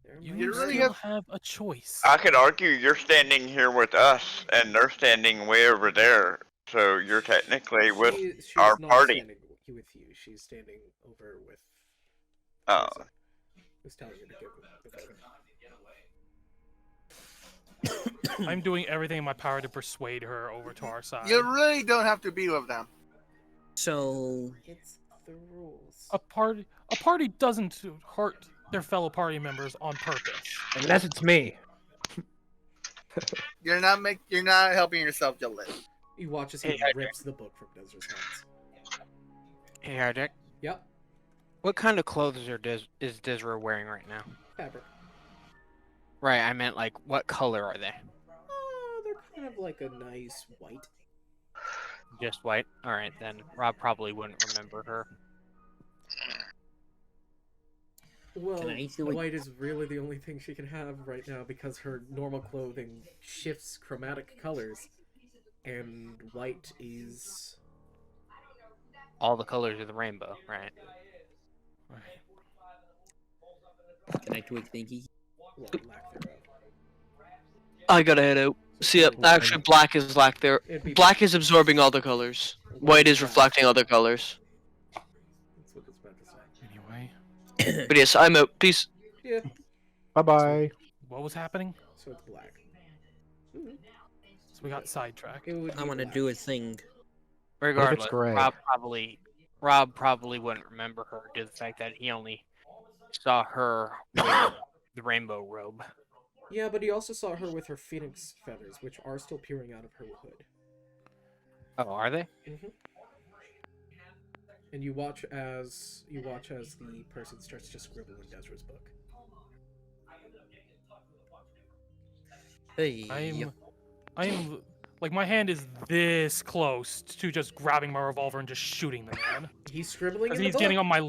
There You might really still have- have a choice. I could argue you're standing here with us, and they're standing way over there. So you're technically with. she's our not party. standing with you. She's standing over with. Oh, Ursa, who's telling you to give the book. I'm doing everything in my power to persuade her over to our side. You really don't have to be with them. So It's the rules. A party doesn't hurt their fellow party members on purpose. Unless it's me. You're not helping yourself to live. You watch as he Hey, Hijack. rips the book from Desra's hands. Hey, Hijack, Yep, what kind of clothes is Desra wearing right now? fabric. Right, I meant like, what color are they? They're kind of like a nice white. Just white? Alright, then Rob probably wouldn't remember her. Well, Can I do it? white is really the only thing she can have right now because her normal clothing shifts chromatic colors, and white is All the colors of the rainbow, right? can I do a thingy? well, lack thereof. I gotta head out. See, actually, black is lack there. It'd be Black is absorbing all the colors. White is reflecting other colors. That's what it's meant to say. Anyway, But yes, I'm out. Peace. Yeah, Bye bye. what was happening? so it's black. So we got sidetracked. It would I be want to black. do a thing. Regardless, gray? Rob probably wouldn't remember her due to the fact that he only saw her with the rainbow robe. Yeah, but he also saw her with her phoenix feathers, which are still peering out of her hood. Oh, are they? And you watch as the person starts to scribble in Desra's book. Hey, I'm like, my hand is this close to just grabbing my revolver and just shooting the man. He's scribbling in Because the he's book. getting on my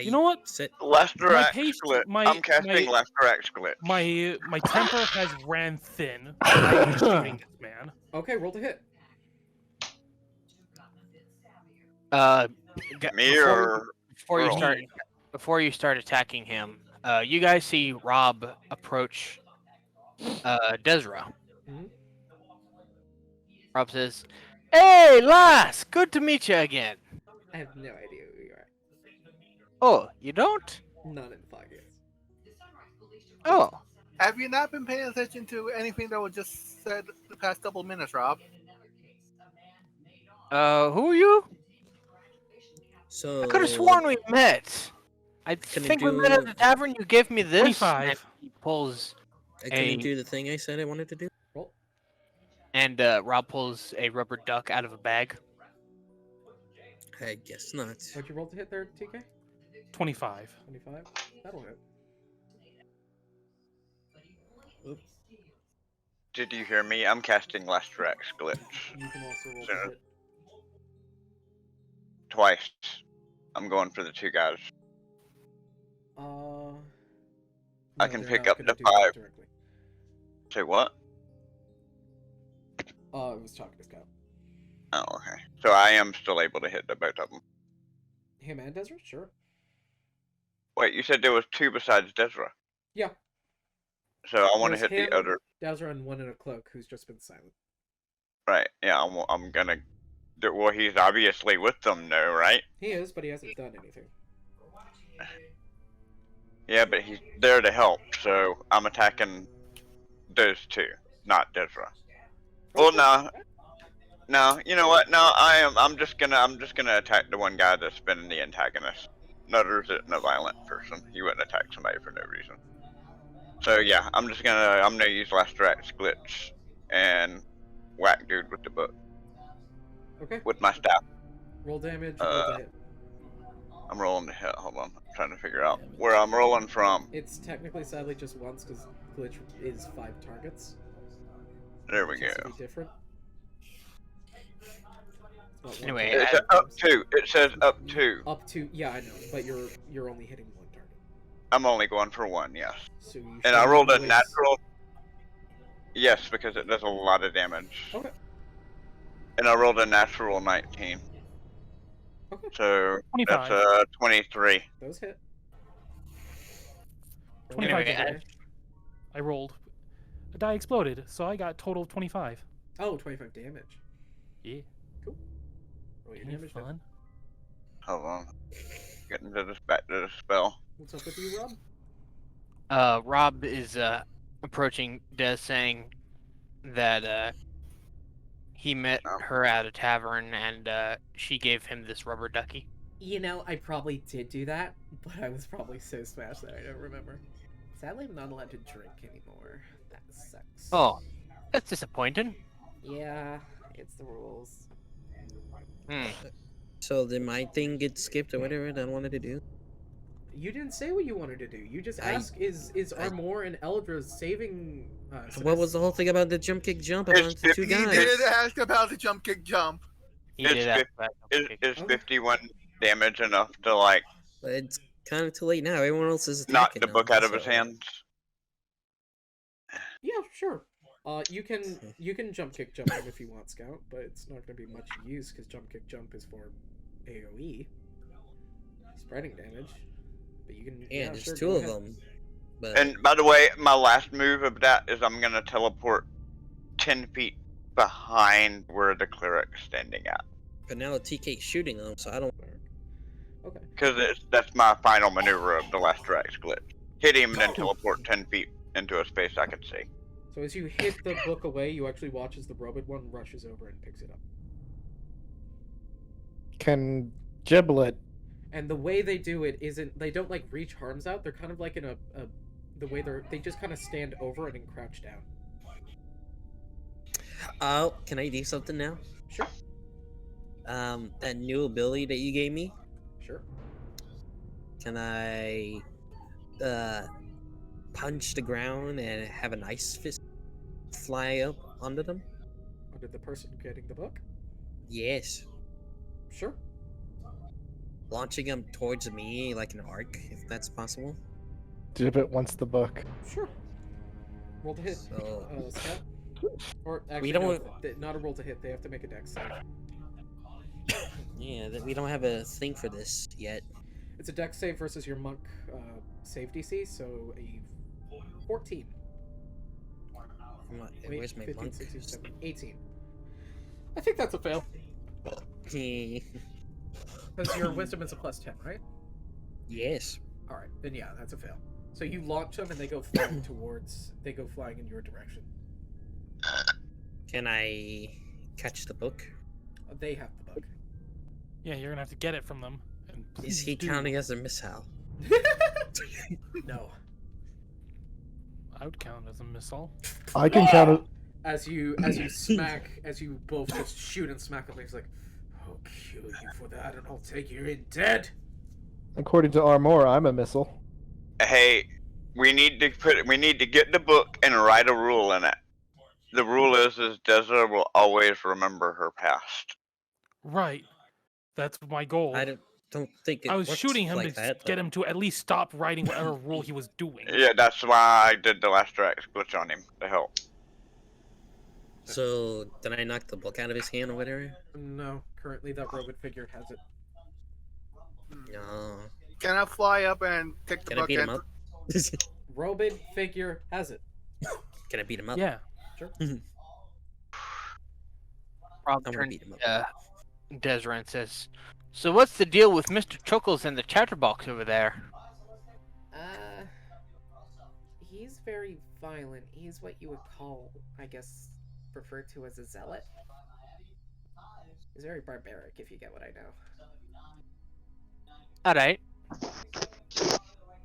You know what? Lesterac pace- Glitch. my- I'm casting my- Lesterac Glitch. My temper has ran thin. I'm shooting this man. Okay, roll to hit. Me or Earl? Before you start attacking him, you guys see Rob approach Desra. Mhm. Rob says, "Hey, lass, good to meet you again." I have no idea who you are. Oh, you don't? None in the pockets. Oh, Have you not been paying attention to anything that was just said the past couple minutes, Rob? who are you? So I could have sworn we met. I Can I think we met at do- the tavern. You gave me this. 25. And he pulls, Can you a- do the thing I said I wanted to do? Roll. and Rob pulls a rubber duck out of a bag. I guess not. What'd you roll to hit there, TK? 25. 25? That'll hit. Did you hear me? I'm casting Lesterac Glitch You can also roll Sure. to hit. twice. I'm going for the two guys. I can they're pick not up gonna the do that 5. directly. Say what? I was talking to Scout. Oh, okay. So I am still able to hit the both of them. Him and Desert? Sure. Wait, you said there was 2 besides Desra. Yeah. So I want to There's hit the him, other. Desert and one in a cloak who's just been silent. Right. Yeah. I'm gonna. Well, he's obviously with them, though, right? He is, but he hasn't done anything. Yeah, but he's there to help. So I'm attacking those 2, not Desra. Well, no. No, you know what? No, I'm just gonna attack the one guy that's been the antagonist. Nutter's isn't a violent person. He wouldn't attack somebody for no reason. So yeah, I'm gonna use Lesterac's Glitch and whack dude with the book Okay. with my staff. Roll damage, roll to hit. I'm rolling the hit. Hold on, I'm trying to figure out where I'm rolling from. It's technically, sadly, just once because glitch is 5 targets. There we Which has to go. be different. It's not one Anyway, target. It says up to. It says up to. Up to, yeah, I know, but you're only hitting 1 target. I'm only going for 1. Yes. So you And I should rolled a place- natural. Yes, because it does a lot of damage. Okay. And I rolled a natural 19. Okay. So 25. that's 23. Those hit. 25 Anyway, damage. I rolled. A die exploded, so I got total of 25. Oh, 25 damage. Yeah. Roll your Ain't it damage then. fun? Hold on. Getting to this back to the spell. What's up with you, Rob? Rob is approaching Des, saying that he met Oh. her at a tavern and she gave him this rubber ducky. You know, I probably did do that, but I was probably so smashed that I don't remember. Sadly, I'm not allowed to drink anymore. That sucks. Oh, that's disappointing. Yeah, it's the rules. Hmm. So did my thing get skipped or whatever that I wanted to do? You didn't say what you wanted to do. You just I- asked, is I- Armor and Eldra saving us? What was the whole thing about the jump kick jump It's amongst the two He He guys? did ask about the jump kick jump. He It's did that. Is Okay. 51 damage enough to, like, But it's kind of too late now. Everyone else is knock attacking the now, book out of his so- hands? Yeah, sure. You can jump kick jump him if you want, Scout, but it's not going to be much use because jump kick jump is for AOE, spreading damage. But you can. Yeah, there's sure, 2 go of ahead. them. But And by the way, my last move of that is I'm gonna teleport 10 feet behind where the cleric's standing at. but now TK's shooting them, so I don't. Okay. Because that's my final maneuver of the Lesterac Glitch. Hit him and then teleport 10 feet into a space I can see. So as you hit the book away, you actually watch as the robot one rushes over and picks it up. Can Giblet And the way they do it isn't, they don't like reach arms out. They're kind of like in the way they just kind of stand over it and crouch down. Oh, can I do something now? Sure. That new ability that you gave me, Sure. can I punch the ground and have an ice fist fly up onto them? Under the person getting the book? Yes. Sure. launching them towards me like an arc, if that's possible. Gibbet wants the book. Sure. Roll to hit. So Scout. Or actually, don't- no, not a roll to hit. They have to make a dex save. yeah, we don't have a thing for this yet. It's a dex save versus your monk save DC, so a 14. Wait, Where's my 15, monk? 16, 17, 18. I think that's a fail. Because your wisdom is a +10, right? Yes. Alright, then yeah, that's a fail. So you launch them and they go flying they go flying in your direction. Can I catch the book? They have the book. Yeah, you're gonna have to get it from them. And Is please he do. counting as a missile? No. I would count as a missile. I can count it. As you both just shoot and smack him, he's like, I'll kill you for that and I'll take you in dead. According to Armor, I'm a missile. Hey, we need to get the book and write a rule in it. The rule is Desra will always remember her past. Right. That's my goal. I don't think it I was works shooting him like to that, get though. him to at least stop writing whatever rule he was doing. Yeah, that's why I did the last Drax glitch on him to help. So, did I knock the book out of his hand or whatever? No, currently that robot figure has it. No. Can I fly up and take the Can I book beat him and up? Robot figure has it. Can I beat him up? Yeah. Rob I'm gonna turns beat him up. to Desra and says, "So what's the deal with Mr. Chuckles and the chatterbox over there?" He's very violent. He's what you would call, I guess, referred to as a zealot. He's very barbaric, if you get what I know. All right.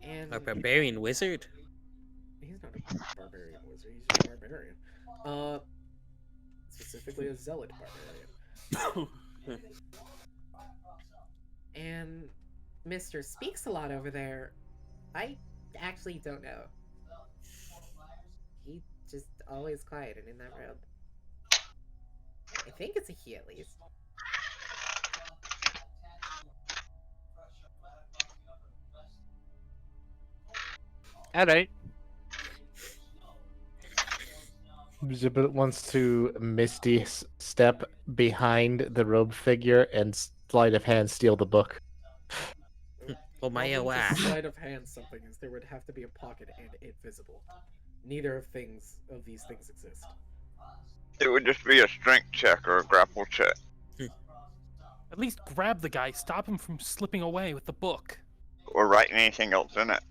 And A barbarian wizard? He's not a barbarian wizard, he's just a barbarian. Specifically a zealot barbarian. And Mr. Speaks a lot over there. I actually don't know. He just always quiet and in that room. I think it's a he at least. All right. Gibbet wants to Misty step behind the robe figure and sleight of hand steal the book. Oh my Problem with wow. sleight of hand something is there would have to be a pocket and it visible. Neither of these things exist. It would just be a strength check or a grapple check. At least grab the guy, stop him from slipping away with the book. Or write anything else in it.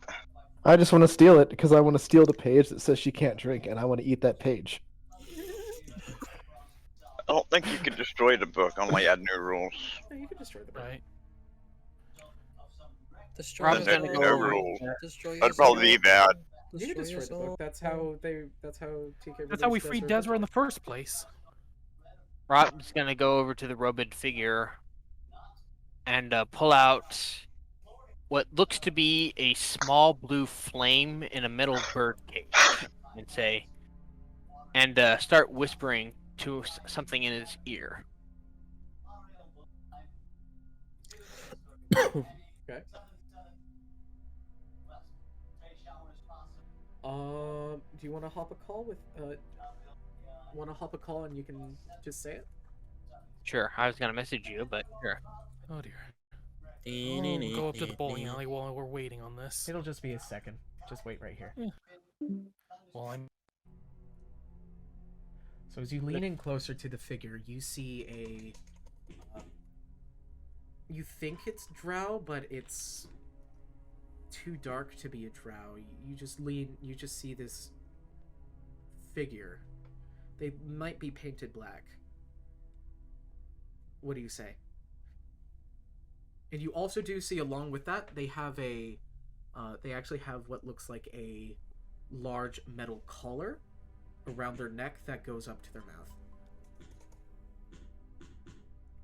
I just want to steal it because I want to steal the page that says she can't drink, and I want to eat that page. I don't think you could destroy the book, only add new rules. No, you can destroy the book. Right. Destroy Rob's us Then gonna all. go no over. rules. Destroy That'd us probably all. be bad. You can destroy us the all. book. That's how TK. That's how we released freed Desert Desra in the first place. Rob's gonna go over to the robed figure and pull out what looks to be a small blue flame in a metal bird cage, and say, and start whispering to something in his ear. Okay. Do you want to hop a call with Want to hop a call and you can just say it? Sure, I was gonna message you, but sure. Oh dear. Oh, go up to the bowling alley while we're waiting on this. It'll just be a second. Just wait right here. Well, I'm. So as you lean in closer to the figure, you see a. You think it's drow, but it's too dark to be a drow. You just see this figure. They might be painted black. What do you say? And you also do see, along with that, they have a. They actually have what looks like a large metal collar around their neck that goes up to their mouth.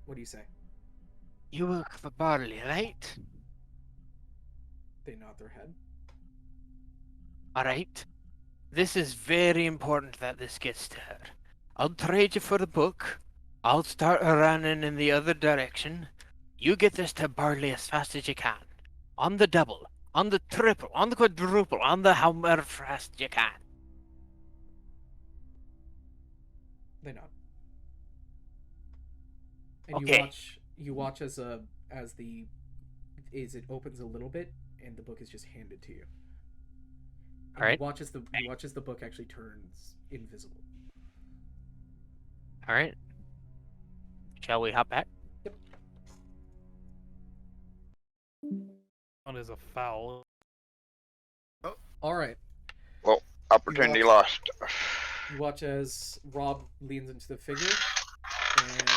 What do you say? You work for Barley, right? They nod their head. Alright. This is very important that this gets to her. I'll trade you for the book. I'll start running in the other direction. You get this to Bardley as fast as you can. On the double, on the triple, on the quadruple, on the however fast you can. They nod. And Okay. you watch as it opens a little bit and the book is just handed to you. And Alright. You watch as the book actually turns invisible. All right. Shall we hop back? One is a foul. All right. Opportunity lost. You watch as Rob leans into the figure, and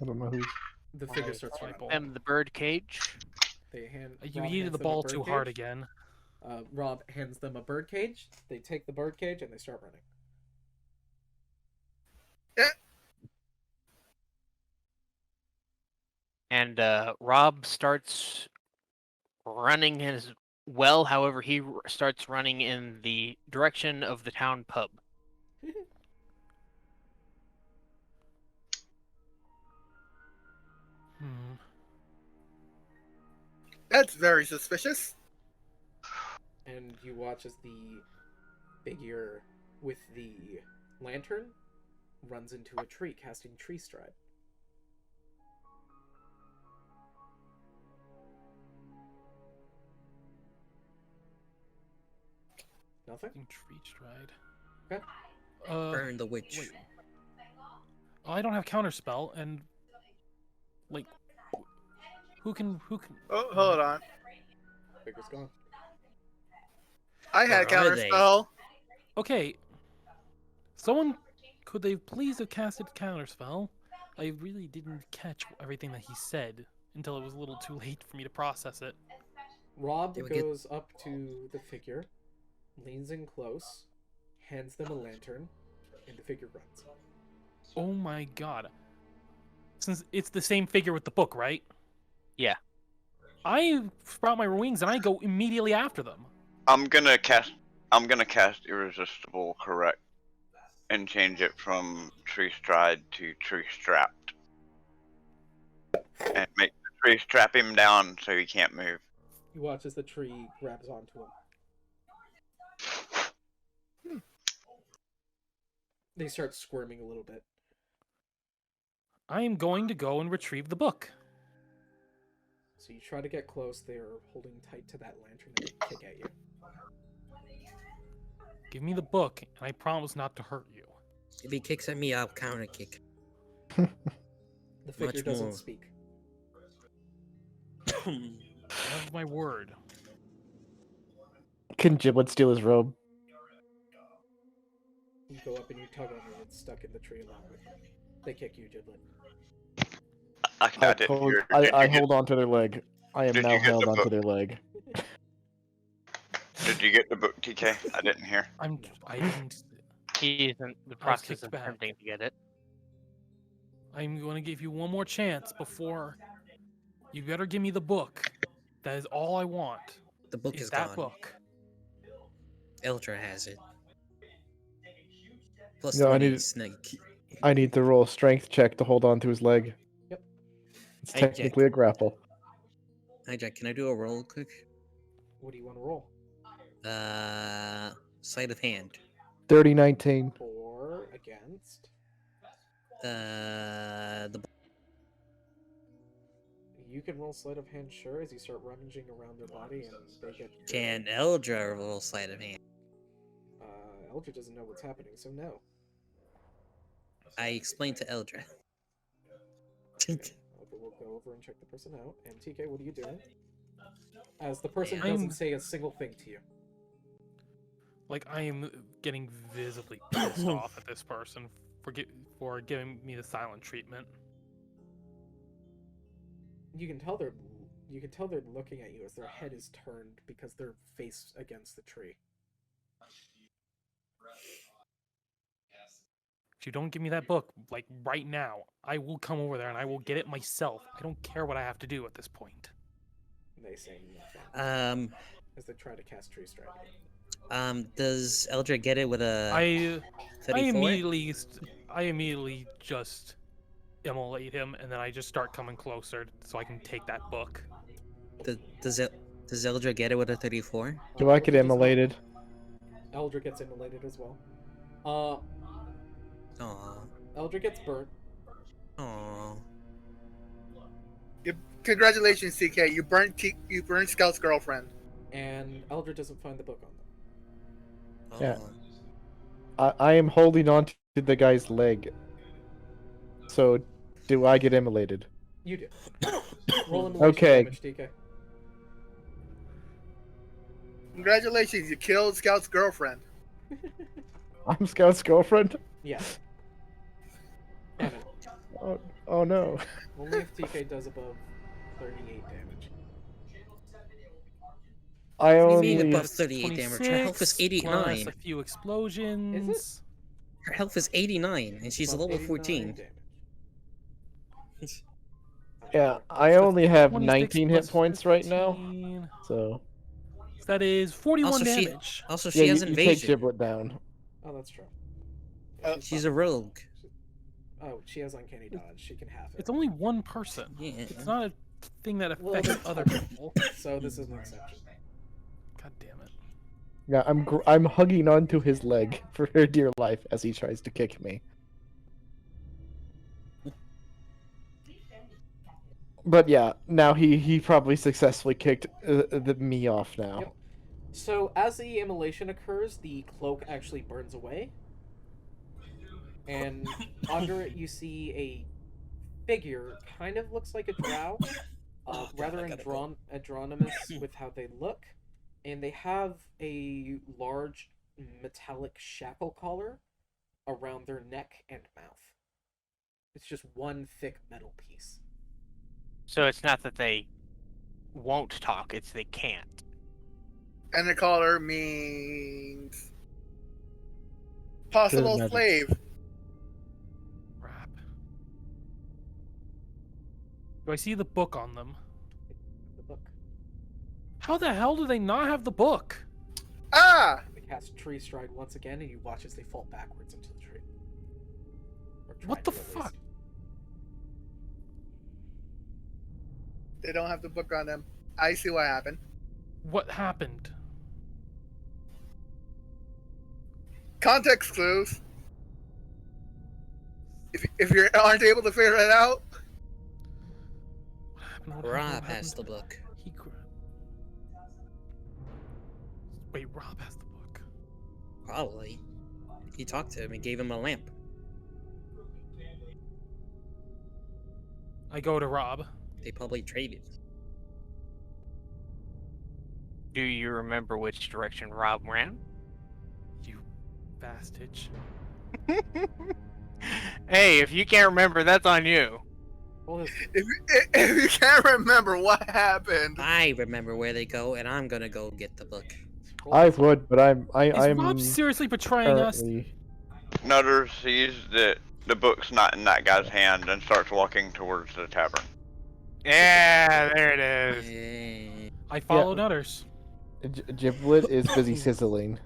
I don't know who's. the figure starts running. And the bird cage. They hand. You Rob heated hands the them a ball bird too cage. hard again. Rob hands them a bird cage. They take the bird cage and they start running. And Rob starts running as well. However, he starts running in the direction of the town pub. That's very suspicious. And you watch as the figure with the lantern runs into a tree, casting Tree Stride. Nothing? Tree stride. Okay. Burn the witch. Wait. I don't have counterspell, and like, who can? Oh, hold on. Figure's gone. I had Where are they? counterspell. Okay. Someone, could they please have casted counterspell? I really didn't catch everything that he said until it was a little too late for me to process it. Rob They would get- goes up to the figure, leans in close, hands them a lantern, and the figure runs. Oh my god. Since it's the same figure with the book, right? Yeah. I sprout my wings and I go immediately after them. I'm gonna cast Irresistible Correct and change it from Tree Stride to Tree Strapped. And make the tree strap him down so he can't move. You watch as the tree grabs onto him. They start squirming a little bit. I am going to go and retrieve the book. So you try to get close. They're holding tight to that lantern and they kick at you. Give me the book, and I promise not to hurt you. If he kicks at me, I'll counter kick. The figure Much doesn't more. speak. Have my word. Can Giblet steal his robe? You go up and you tug on it. It's stuck in the tree along with you. They kick you, Giblet. I didn't hold, hear. I Did you get- hold on to their leg. I am Did now you get held the onto book? their leg. Did you get the book, TK? I didn't hear. I didn't. He is in the I was process kicked of back. attempting to get it. I'm going to give you one more chance before. You better give me the book. That is all I want. The book Is is that gone. book? Eldra has it. Plus No, I 20 need- snake. I need to roll a strength check to hold on to his leg. Yep. It's Hey, Jack. technically a grapple. Hi Jack, can I do a roll quick? What do you want to roll? Sleight of hand. 30-19. For, against. The You can roll sleight of hand, sure, as you start rummaging around their body and they get. can Eldra roll sleight of hand? Eldra doesn't know what's happening, so no. I explained to Eldra. Okay, we'll go over and check the person out. And TK, what are you doing? As the person I'm- doesn't say a single thing to you. Like, I am getting visibly pissed off at this person for giving me the silent treatment. You can tell they're looking at you as their head is turned because they're face against the tree. If you don't give me that book, like, right now, I will come over there and I will get it myself. I don't care what I have to do at this point. They say nothing as they try to cast Tree Strike. Does Eldra get it with a I 34? immediately just immolate him, and then I just start coming closer so I can take that book. Does Eldra get it with a 34? Do I get Eldra does not. immolated? Eldra gets immolated as well. Aw. Eldra gets burnt. Aw. Congratulations, CK. You burnt Scout's girlfriend. And Eldra doesn't find the book on them. Yeah. Aw. I am holding on to the guy's leg. So, do I get immolated? You do. Roll immolation Okay. damage, DK. Congratulations, you killed Scout's girlfriend. I'm Scout's girlfriend? Yeah. Damn it. Oh no. Only if TK does above 38 damage. I What do you mean only... above 38 damage? Her health is 26 plus 89. a few explosions. Her health is 89, and she's a Above level 89 14. damage. Yeah, I only have 26 19 hit plus points right now. 15. So... So that is 41 Also, she- damage. Also, Yeah, she has you take invasion. Giblet down. Oh, that's true. She's a rogue. Oh, she has uncanny dodge. She can have it. It's only one person. Yeah. It's not a thing that Well, affects that's- other people. So this is an exception. God damn it. Yeah, I'm hugging onto his leg for dear life as he tries to kick me. But yeah, now he probably successfully kicked me off now. Yep. So as the immolation occurs, the cloak actually burns away, and under it you see a figure. Kind of looks like a drow, rather I gotta go. androgynous with how they look, and they have a large metallic shackle collar around their neck and mouth. It's just one thick metal piece. So it's not that they won't talk; it's they can't. And the collar means possible magic. slave. Crap. Do I see the book on them? The book. How the hell do they not have the book? Ah! They cast Tree Stride once again, and you watch as they fall backwards into the tree. Or try What the to, at fuck? least. They don't have the book on them. I see what happened. What happened? Context clues. If you aren't able to figure it out, What happened? What Rob happened? has the book. He Wait, Rob has the book. Probably. He talked to him and gave him a lamp. I go to Rob. They probably traded. Do you remember which direction Rob ran? You bastard. Hey, if you can't remember, that's on you. Well, if you can't remember what happened, I remember where they go, and I'm gonna go get the book. I would, but Is I'm Rob seriously betraying us? currently... Nutter sees that the book's not in that guy's hand and starts walking towards the tavern. Yeah, there it is. Eh, I followed others. Giblet is busy sizzling.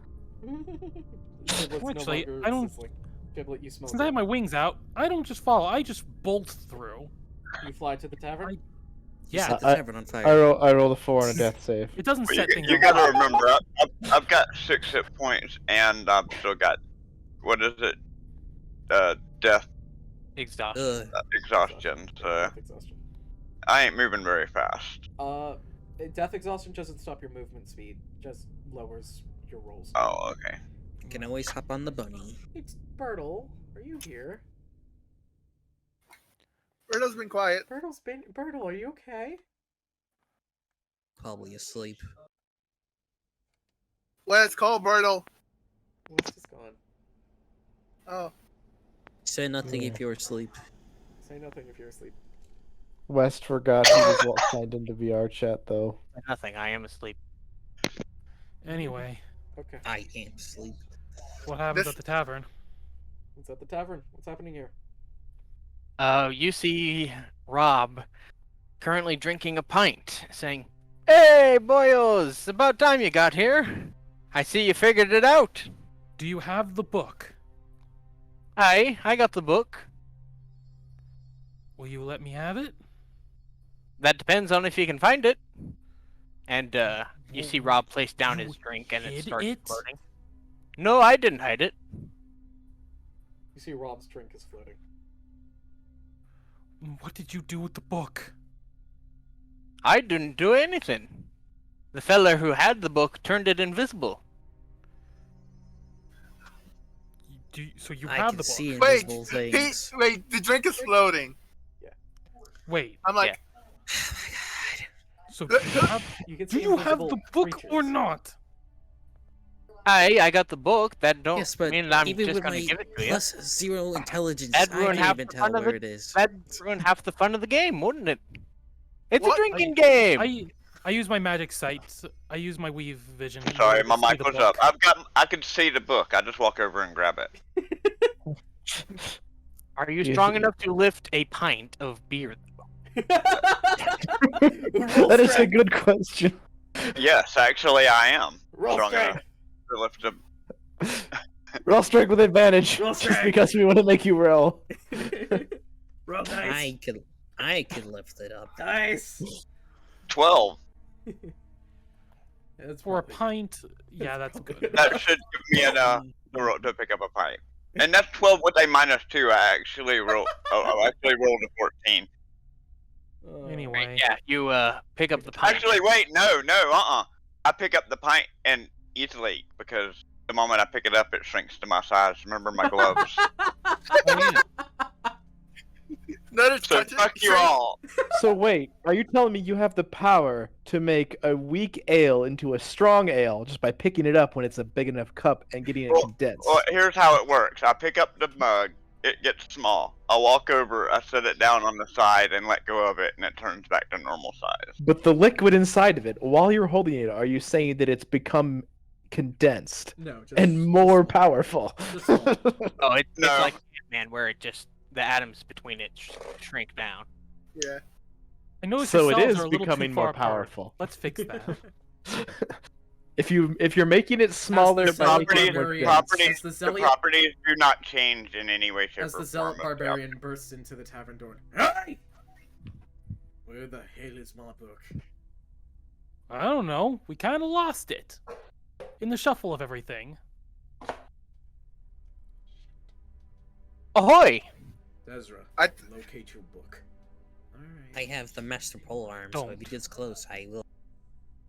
Giblet's no Actually, longer I don't- sizzling. Giblet, you smell Since I have good. my wings out, I don't just follow. I just bolt through. You fly to the tavern? you Yeah, set the I- tavern on I fire. roll a 4 on a death save. it doesn't But set things you on gotta fire. remember, I've got 6 hit points and I've still got, what is it? Death Exhaust. exhaustion, so Death exhaustion. I ain't moving very fast. Death exhaustion doesn't stop your movement speed, just lowers your rolls. Oh, okay. You can always hop on the bunny. It's Bertle. Are you here? Berto's been quiet. Bertle, are you okay? Probably asleep. Let's call Berto. What's just gone? Oh, Say nothing Yeah. if you're asleep. Say nothing if you're asleep. West forgot he was what signed into VR chat though. Nothing. I am asleep. Anyway, Okay. I am asleep. what happens This- at the tavern? What's at the tavern? What's happening here? You see Rob currently drinking a pint, saying, "Hey, boyos, about time you got here. I see you figured it out. Do you have the book? I got the book. Will you let me have it? That depends on if you can find it. And you see Rob place down You his drink and it hid starts it? floating. No, I didn't hide it. You see Rob's drink is floating. What did you do with the book? I didn't do anything. The fella who had the book turned it invisible. So you I have can the book? see Wait, invisible things. wait, the drink is floating. Wait. I'm like, So do you have, You can do see you have invisible the book creatures. or not? I got the book. That don't Yes, but mean that I'm even just with gonna my give it to you. plus 0 intelligence, That'd I ruin can't half even the tell fun of where it. it is. That'd ruin half the fun of the game, wouldn't it? It's What? a drinking game. I use my magic sight. I use my weave vision. in Sorry, order my to see mic the was book. up. I could see the book. I just walk over and grab it. Are you Yes, strong it- enough to lift a pint of beer? That is a good question. Yes, actually, I am Roll strong strength. enough to lift a. Roll strength with advantage. Roll Just strength. because we want to make you roll. Roll dice. I could lift it up. Dice. 12. That's For a probably- pint, yeah, that's good. That should give me enough to pick up a pipe. And that's 12 with a -2. I actually rolled. I actually rolled a 14. Anyway, Yeah, you pick up the pint. Actually, wait, no. I pick up the pint and easily because the moment I pick it up, it shrinks to my size. Remember my gloves. no, it's So fuck you all. So wait, are you telling me you have the power to make a weak ale into a strong ale just by picking it up when it's a big enough cup and getting it condensed? Well, here's how it works. I pick up the mug. It gets small. I walk over. I set it down on the side and let go of it, and it turns back to normal size. But the liquid inside of it, while you're holding it, are you saying that it's become condensed No, just and more small. powerful? Just small. Oh, it's No. like Ant-Man, where it just the atoms between it shrink down. Yeah. I know So it cells is are a little becoming too more far apart. powerful. Let's fix that. If you're making it smaller the by making properties, it more barbarian- dense. properties, As the the zealot- properties do not change in any way, shape, As or the form. zealot of the barbarian bursts into the tavern door. Hey! Where the hell is my book? I don't know. We kind of lost it in the shuffle of everything. Ahoy! Desra, I- locate your book. Alright. I have the master pole arm, so if he Don't. gets close, I will.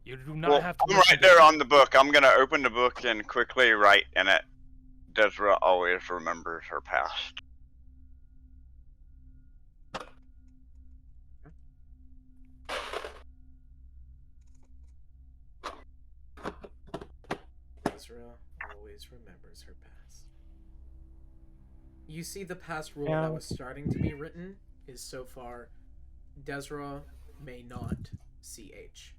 You do not Well, have to. I'm listen right to there me. on the book. I'm gonna open the book and quickly write in it. Desra always remembers her past. Desra always remembers her past. You see the past rule Yeah. that was starting to be written is so far Desra may not CH.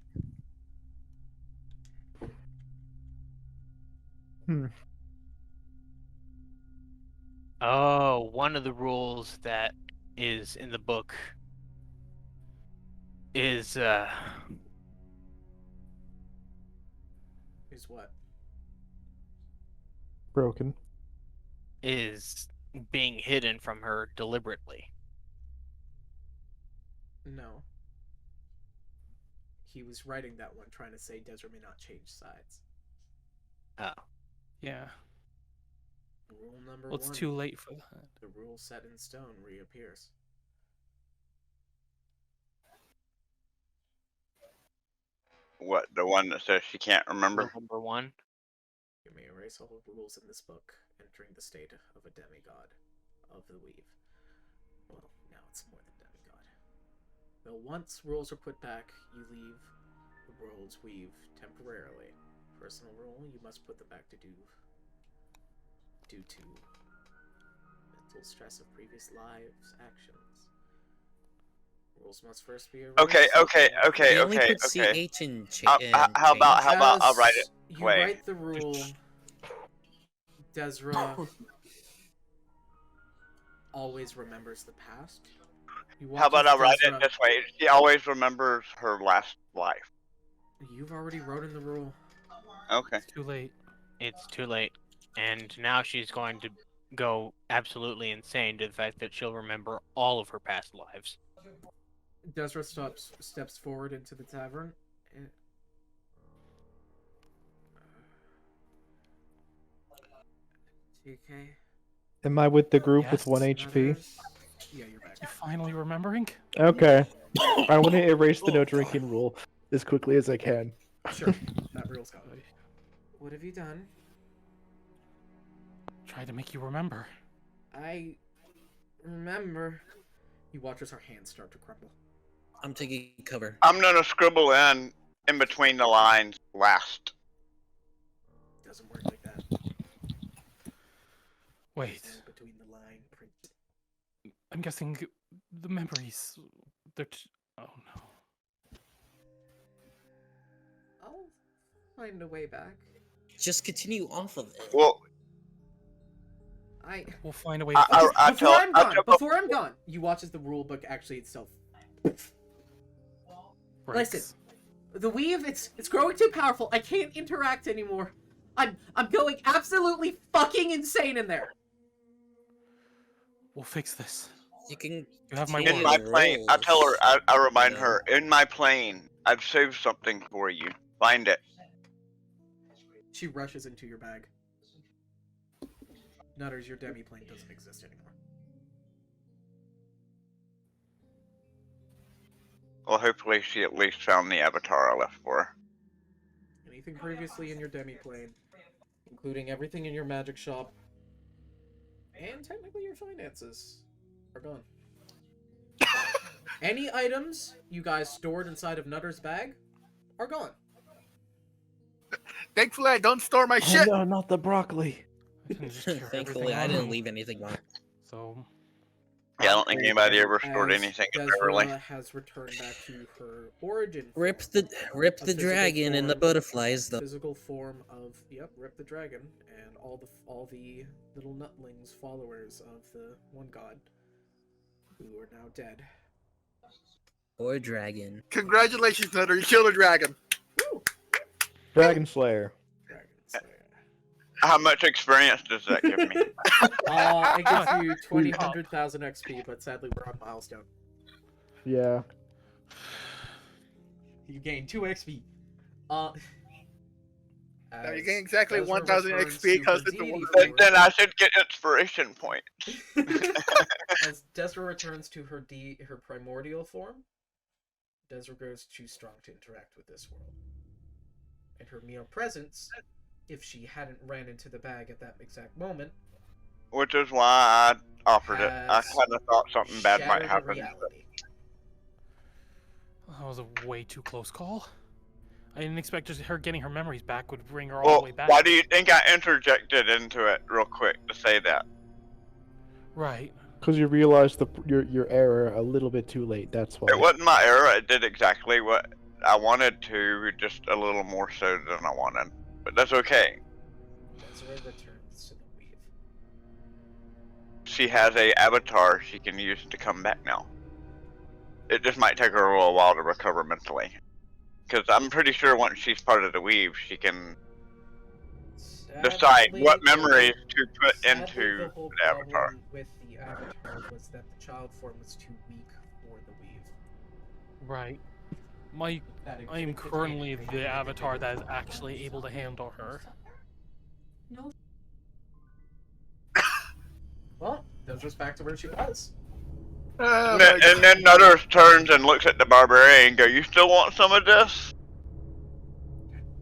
Oh, one of the rules that is in the book is Is what? Broken. is being hidden from her deliberately. No. He was writing that one trying to say Desra may not change sides. Yeah. Rule number Well, one. it's too late for that. The rule set in stone reappears. What, the one that says she can't remember? Rule number one. You may erase all rules in this book, entering the state of a demigod of the weave. Well, now it's more than demigod. Though once rules are put back, you leave the world's weave temporarily. Personal rule, you must put them back due to mental stress of previous lives' actions. Rules must first be erased. Okay. We only put Okay. CH in How about I'll write it? You Wait. write the rule. Desra always remembers the past. You How watch about as I write it Desra- this way? She always remembers her last life. You've already wrote in the rule. Okay. It's too late. It's too late. And now she's going to go absolutely insane to the fact that she'll remember all of her past lives. Desra steps forward into the tavern. TK. Am I with the group with Yes. 1 HP? Others? Yeah, you're back. You finally remembering? Okay. I want to erase the no drinking rule as quickly as I can. Sure, that rule's gone. What have you done? Try to make you remember. I remember. You watch as her hands start to crumble. I'm taking cover. I'm gonna scribble in between the lines last. Doesn't work like that. Wait, Between the line print. I'm guessing the memories. Oh no. I'll find a way back. Just continue off of it. Well, We'll find a way. Before I'm gone, you watch as the rule book actually itself. breaks. Listen, the weave, it's growing too powerful. I can't interact anymore. I'm going absolutely fucking insane in there. We'll fix this. You can. You have my continue in word. my the plane, I rules, tell her, I remind you her, in my plane, I've saved something for you. Find it. She rushes into your bag. Nutters, your demi-plane doesn't exist anymore. Well, hopefully she at least found the avatar I left for her. Anything previously in your demi-plane, including everything in your magic shop, and technically your finances, are gone. Any items you guys stored inside of Nutter's bag are gone. Thankfully, I don't store my shit. Oh no, not the broccoli. I can just carry Thankfully, everything I on didn't me. leave anything behind. So Yeah, I don't think anybody ever stored As anything in Desra Beverly. has returned back to her origin. Rip form, the a physical dragon and the form- butterflies. a physical form of Rip the Dragon and all the little nutlings, followers of the one god, who are now dead. Or dragon. Congratulations, Nutter. You killed a dragon. Dragon Slayer. Dragon Slayer. How much experience does that give me? It gives you 1,000 XP, but sadly we're on milestone. Yeah. You gain 2 XP. Now you're as getting exactly Desra 1,000 returns XP to because her it's a deity woman. form- Then I should get inspiration point. As Desra returns to her primordial form, Desra grows too strong to interact with this world. And her mere presence, if she hadn't ran into the bag at that exact moment, Which is why I offered it. I Has kind of thought something bad might shattered happen. reality. that was a way too close call. I didn't expect just her getting her memories back would bring her all Well, the way back. why do you think I interjected into it real quick to say that? Right. Because you realized your error a little bit too late. That's why. It wasn't my error. It did exactly what I wanted to, just a little more so than I wanted. But that's okay. Desra returns to the weave. She has a avatar she can use to come back now. It just might take her a little while to recover mentally. Because I'm pretty sure once she's part of the weave, she can decide Sadly, what memories to put sadly, into the whole the avatar. problem with the avatar was that the child form was too weak for the weave. Right. That I am included currently the the avatar that is actually able to handle her. Well, Desra's back to where she was. Oh, And then Nutters turns and looks at the barbarian and go, "You still want some of this?"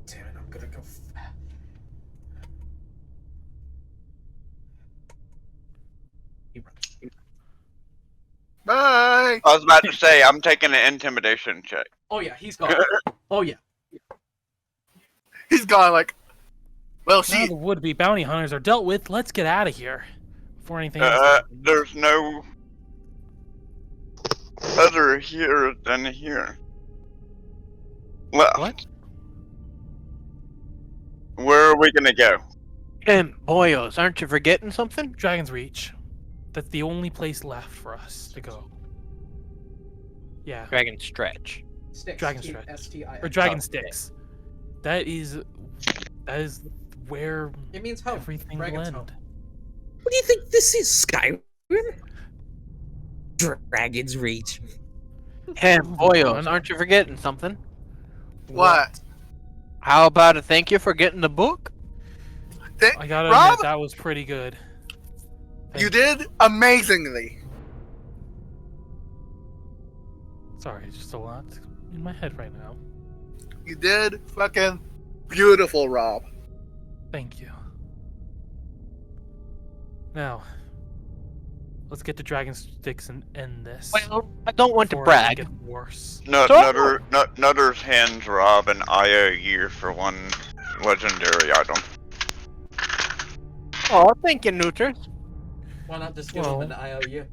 Damn it, I'm gonna go. He runs. Bye. I was about to say, I'm taking an intimidation check. Oh yeah, he's gone. Oh yeah. He's gone like, well, Now she. the would-be bounty hunters are dealt with. Let's get out of here before anything else happens. There's no other here than here. Well, What? where are we gonna go? And boyos, aren't you forgetting something? Dragon's Reach. That's the only place left for us to go. Yeah. Dragon Stretch. Sticks. Dragon Stretch. STI. Or Dragon Sticks. That is where It means home. everything Dragon's blend. home. What do you think this is, Skyrim? Dragon's Reach. Hey, Moving boyos, on. aren't you forgetting something? What? How about a thank you for getting the book? I gotta Rob, admit, that was pretty good. you did amazingly. Sorry, it's just a lot in my head right now. You did fucking beautiful, Rob. Thank you. Now, let's get to Dragon Sticks and end this. Well, I don't want to before it brag. Get worse. Nutter's hands Rob an IOU for one legendary item. Oh, thank you, Neuter. Why not just give Well- him an IOU?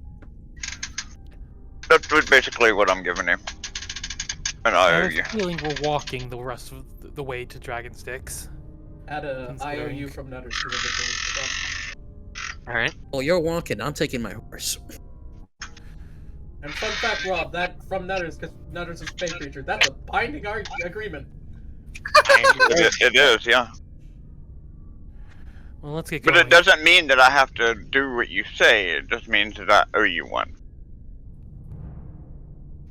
That's basically what I'm giving him. An I have IOU. a feeling we're walking the rest of the way to Dragon Sticks. Add a Considering- IOU from Nutters to the All right. Well, you're walking. I'm taking my horse. And fun fact, Rob, that from Nutters, because Nutters is a fake creature, that's a binding agreement. It is, yeah. Well, let's get But going. it doesn't mean that I have to do what you say. It just means that I owe you one.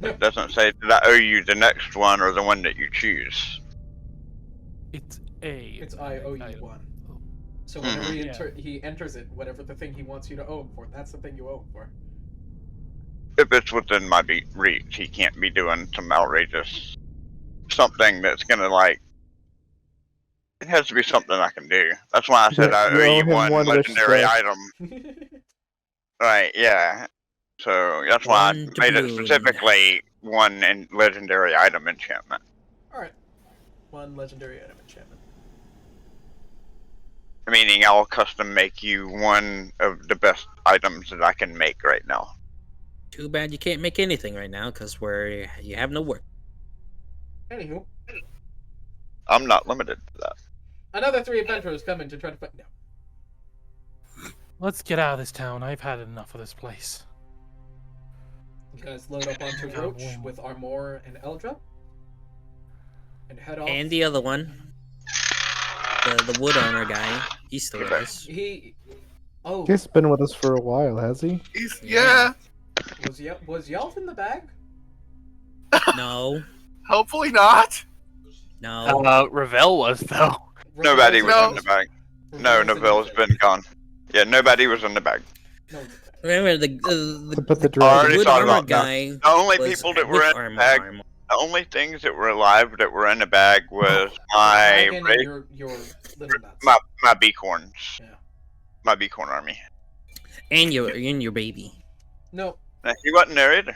It doesn't say that I owe you the next one or the one that you choose. It's It's IOU item. one. So whenever Mhm. he enters it, whatever the thing he wants you to owe him for, that's the thing you owe him for. If it's within my reach, he can't be doing some outrageous something that's gonna like. It has to be something I can do. That's why I said I You owe owe you him one one wish legendary strike. item. Right? Yeah. So that's why One I made it doubloon. specifically one in legendary item enchantment. Alright. One legendary item enchantment. Meaning I'll custom make you one of the best items that I can make right now. Too bad you can't make anything right now, because you have no work. Anywho, I'm not limited to that. another 3 adventurers come in to try to find. No. Let's get out of this town. I've had enough of this place. You guys load up onto Yeah, Roach well. with Armor and Eldra. And head off. And the other one, the wood owner guy, he's still with us. He. Oh, He's been with us for a while, has he? Yeah. was Yelf in the bag? No, Hopefully not. no. Ravel was though. Nobody was No. in the bag. No, Novelle's been gone. Yeah, nobody was in the bag. No. Remember To put the the already wood thought armor about that. guy. The only was people that with were in the armor, bag, armor. the only things that were alive that were in the bag was my Dragon and your little nuts. my beacorns, Yeah. my beacorn army. And your baby. No. He wasn't there either.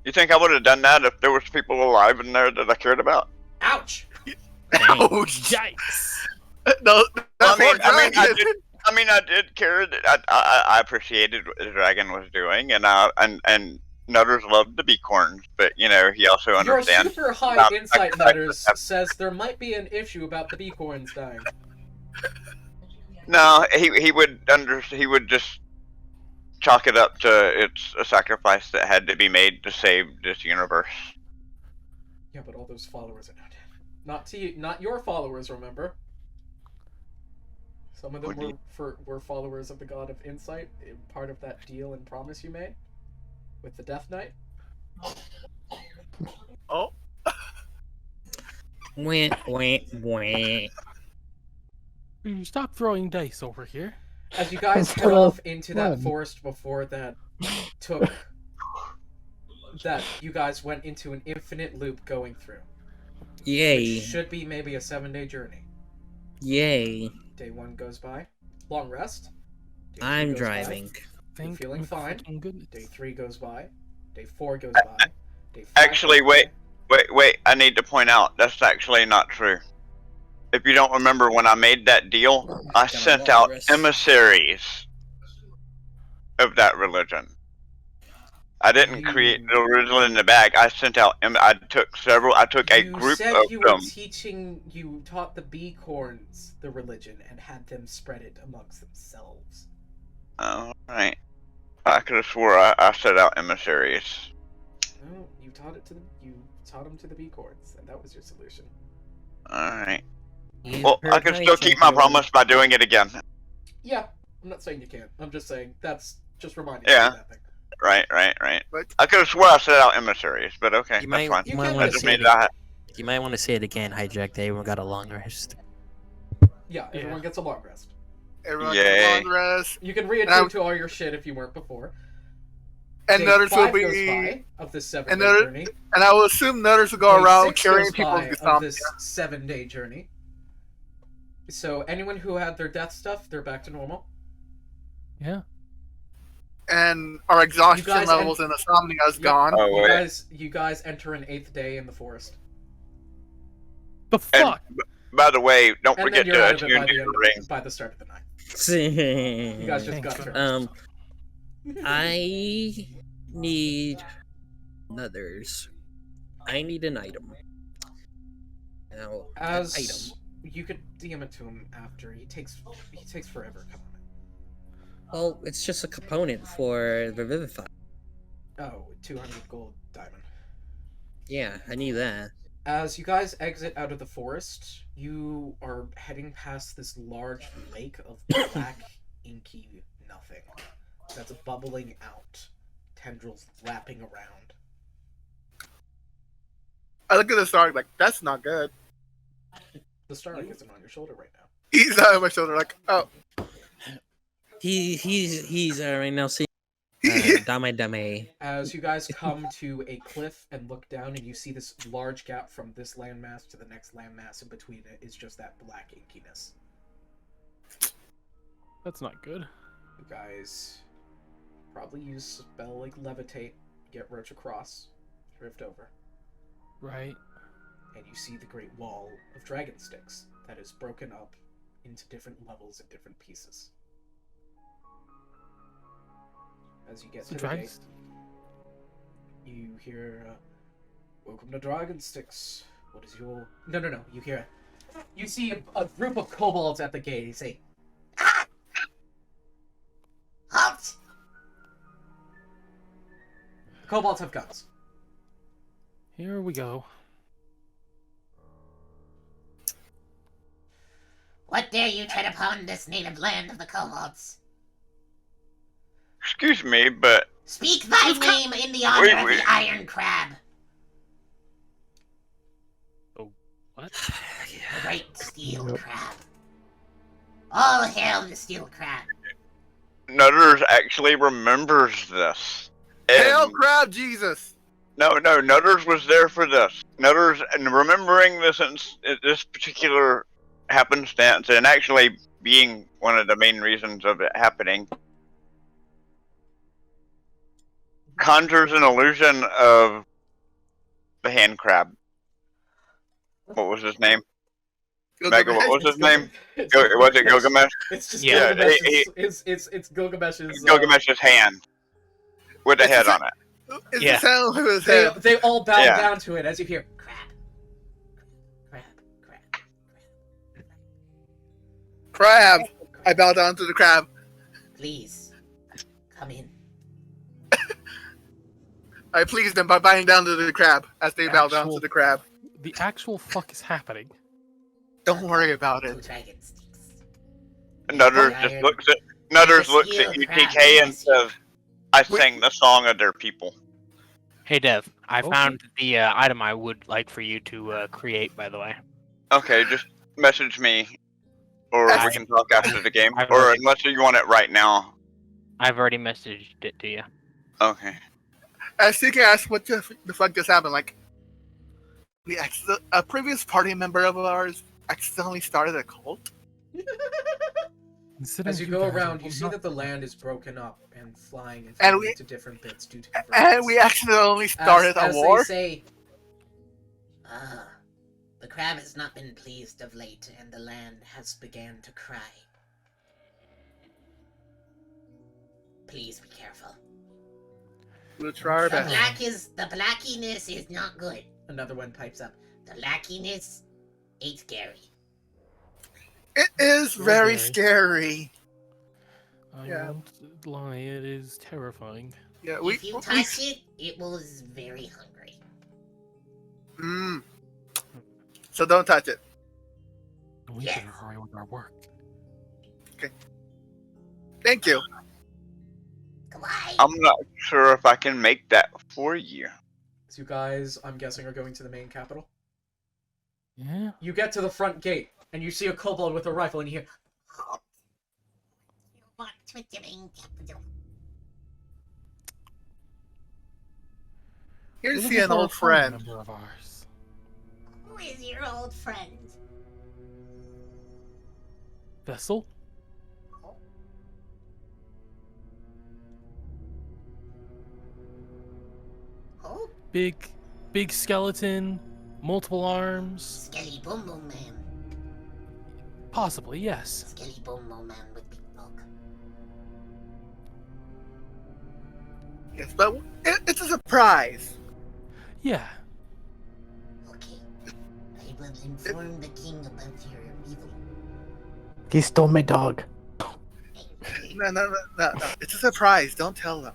You think I would have done that if there was people alive in there that I cared about? Ouch! Ouch. Yikes! No, I that's mean, what dragon. I did care that I appreciated what the dragon was doing, and Nutters loved the beacorns, but you know he also Your understands. super high Not- insight I- Nutters says there might be an issue about the Beacorns dying. No, he would he would just chalk it up to it's a sacrifice that had to be made to save this universe. Yeah, but all those followers are not dead. Not your followers, remember? Some of them What do were followers of the God of Insight, part of that deal and promise you made with the Death Knight. Oh, Wah, wah, wah. You stop throwing dice over here. As you guys That's head not off into that fun. forest before that took that you guys went into an infinite loop going through. Yay. Which should be maybe a 7-day journey. Yay. Day 1 goes by. Long rest. Day 2 I'm goes by. driving. Thank feeling fine? fucking goodness. Day 3 goes by. Day 4 goes by. Day 5 Actually, goes by. wait, I need to point out that's actually not true. If you don't remember when I made that deal, I Got a sent long out rest. emissaries of that religion. I didn't create the religion in the bag. I sent out. I took a You group said of you were them. you taught the Beacorns the religion and had them spread it amongst themselves. All right. I could have swore I set out emissaries. No, you taught them to the Beacorns, and that was your solution. All right. You Well, I heard can right, still keep my champion. promise by doing it again. Yeah, I'm not saying you can't. I'm just saying that's just reminding Yeah. you of that thing. Right. But I could have swore I set out emissaries, but okay, You that's might, fine. you You might can want I to just say made it. that. You might want to say it again. Hijack. They even got a long rest. Yeah, everyone gets a long rest. everyone Yay. come on, rest. You can And reattune to all your shit if you weren't before. And Day Nutters will 5 goes be. by of this 7-day and Nutter- journey. And I will assume Nutters will go Day around 6 carrying goes people's by of insomnia. this 7-day journey. So anyone who had their death stuff, they're back to normal. Yeah. And our exhaustion You guys levels and insomnia is Yeah. gone. Oh You wait. guys enter an 8th day in the forest. The And fuck? by the way, don't And forget then you're to out of it attune by to the the end ring. by the start of the night. you You guys just got Thanks. finished. I need others. I need an item. Now, an As item. you could DM it to him after. He takes forever coming. Well, it's just a component for the Vivify. Oh, 200 gold diamond. Yeah, I need that. As you guys exit out of the forest, you are heading past this large lake of black, inky nothing that's bubbling out, tendrils lapping around. I look at the star like, that's not good. The starlight isn't on your shoulder right now. He's on my shoulder like, oh. He's right now seeing Dame. As you guys come to a cliff and look down, and you see this large gap from this landmass to the next landmass, in between it is just that black inkiness. That's not good. You guys probably use a spell like Levitate, get Roach across, drift over, Right. and you see the great wall of dragon sticks that is broken up into different levels and different pieces. As you get to the gate, Dragons. you hear, "Welcome to Dragon Sticks. What is your..." No. You hear... You see a group of kobolds at the gate. You say, "Ah! Halt!" The kobolds have guns. Here we go. What dare you tread upon this native land of the kobolds? Excuse me, but Speak thy name in the honor of wait. the Iron Crab, What? the great steel crab. All hail the steel crab. Nutters actually remembers this. Hail And- crab Jesus! No, Nutters was there for this. Nutters, and remembering this particular happenstance, and actually being one of the main reasons of it happening, conjures an illusion of the hand crab. What was his name? Mega, what was his name? Was it Gilgamesh? It's just Yeah, Gilgamesh's. It's Gilgamesh's. Gilgamesh's hand with a head on it. It's Yeah. the sound of his They, head. they all bow Yeah. down to it as you hear. Crab. Crab. I bow down to the crab. Please, come in. I pleased them by bowing down to the crab as they bow down to Actual- the crab. The actual fuck is happening? Don't worry about Two it. dragon sticks. Nutters The just iron- looks at Nutters the looks steel at crab UTK and bless you. says, "I sang the song of their people." Hey Dev, I Okay. found the item I would like for you to create. By the way, Okay, just message me, or we That's- can talk after the game, I've or already- unless you want it right now. I've already messaged it to you. Okay. As CK asked, what the fuck just happened? Like, a previous party member of ours accidentally started a cult? Considering As you two go guys are around, you both see not- that the land is broken up and flying and And falling we- into different bits due to And we accidentally started as a war? They say, The crab has not been pleased of late, and the land has began to cry. Please be careful. We'll try our The best. blackiness is not good. another one pipes up. The lackiness ain't scary. It is You're very very- scary. I Yeah. won't lie, it is terrifying. Yeah, If you touch it, it was very hungry. Mm. So don't touch it. We Yes. better hurry with our work. Thank you. Goodbye. I'm not sure if I can make that for you. So you guys, I'm guessing, are going to the main capital. Yeah. You get to the front gate, and you see a kobold with a rifle, and you hear, What with the main capital? Here to We're see looking an for a old family friend. member of ours. Who is your old friend? Vessel? Oh, Big skeleton, multiple arms. Skelly Boom Boom Man. Possibly, yes. Skelly Boom Boom Man with big dog. Yes, but it's a surprise. Yeah. Okay. I will inform the king about your evil. He stole my dog. No. It's a surprise. Don't tell them.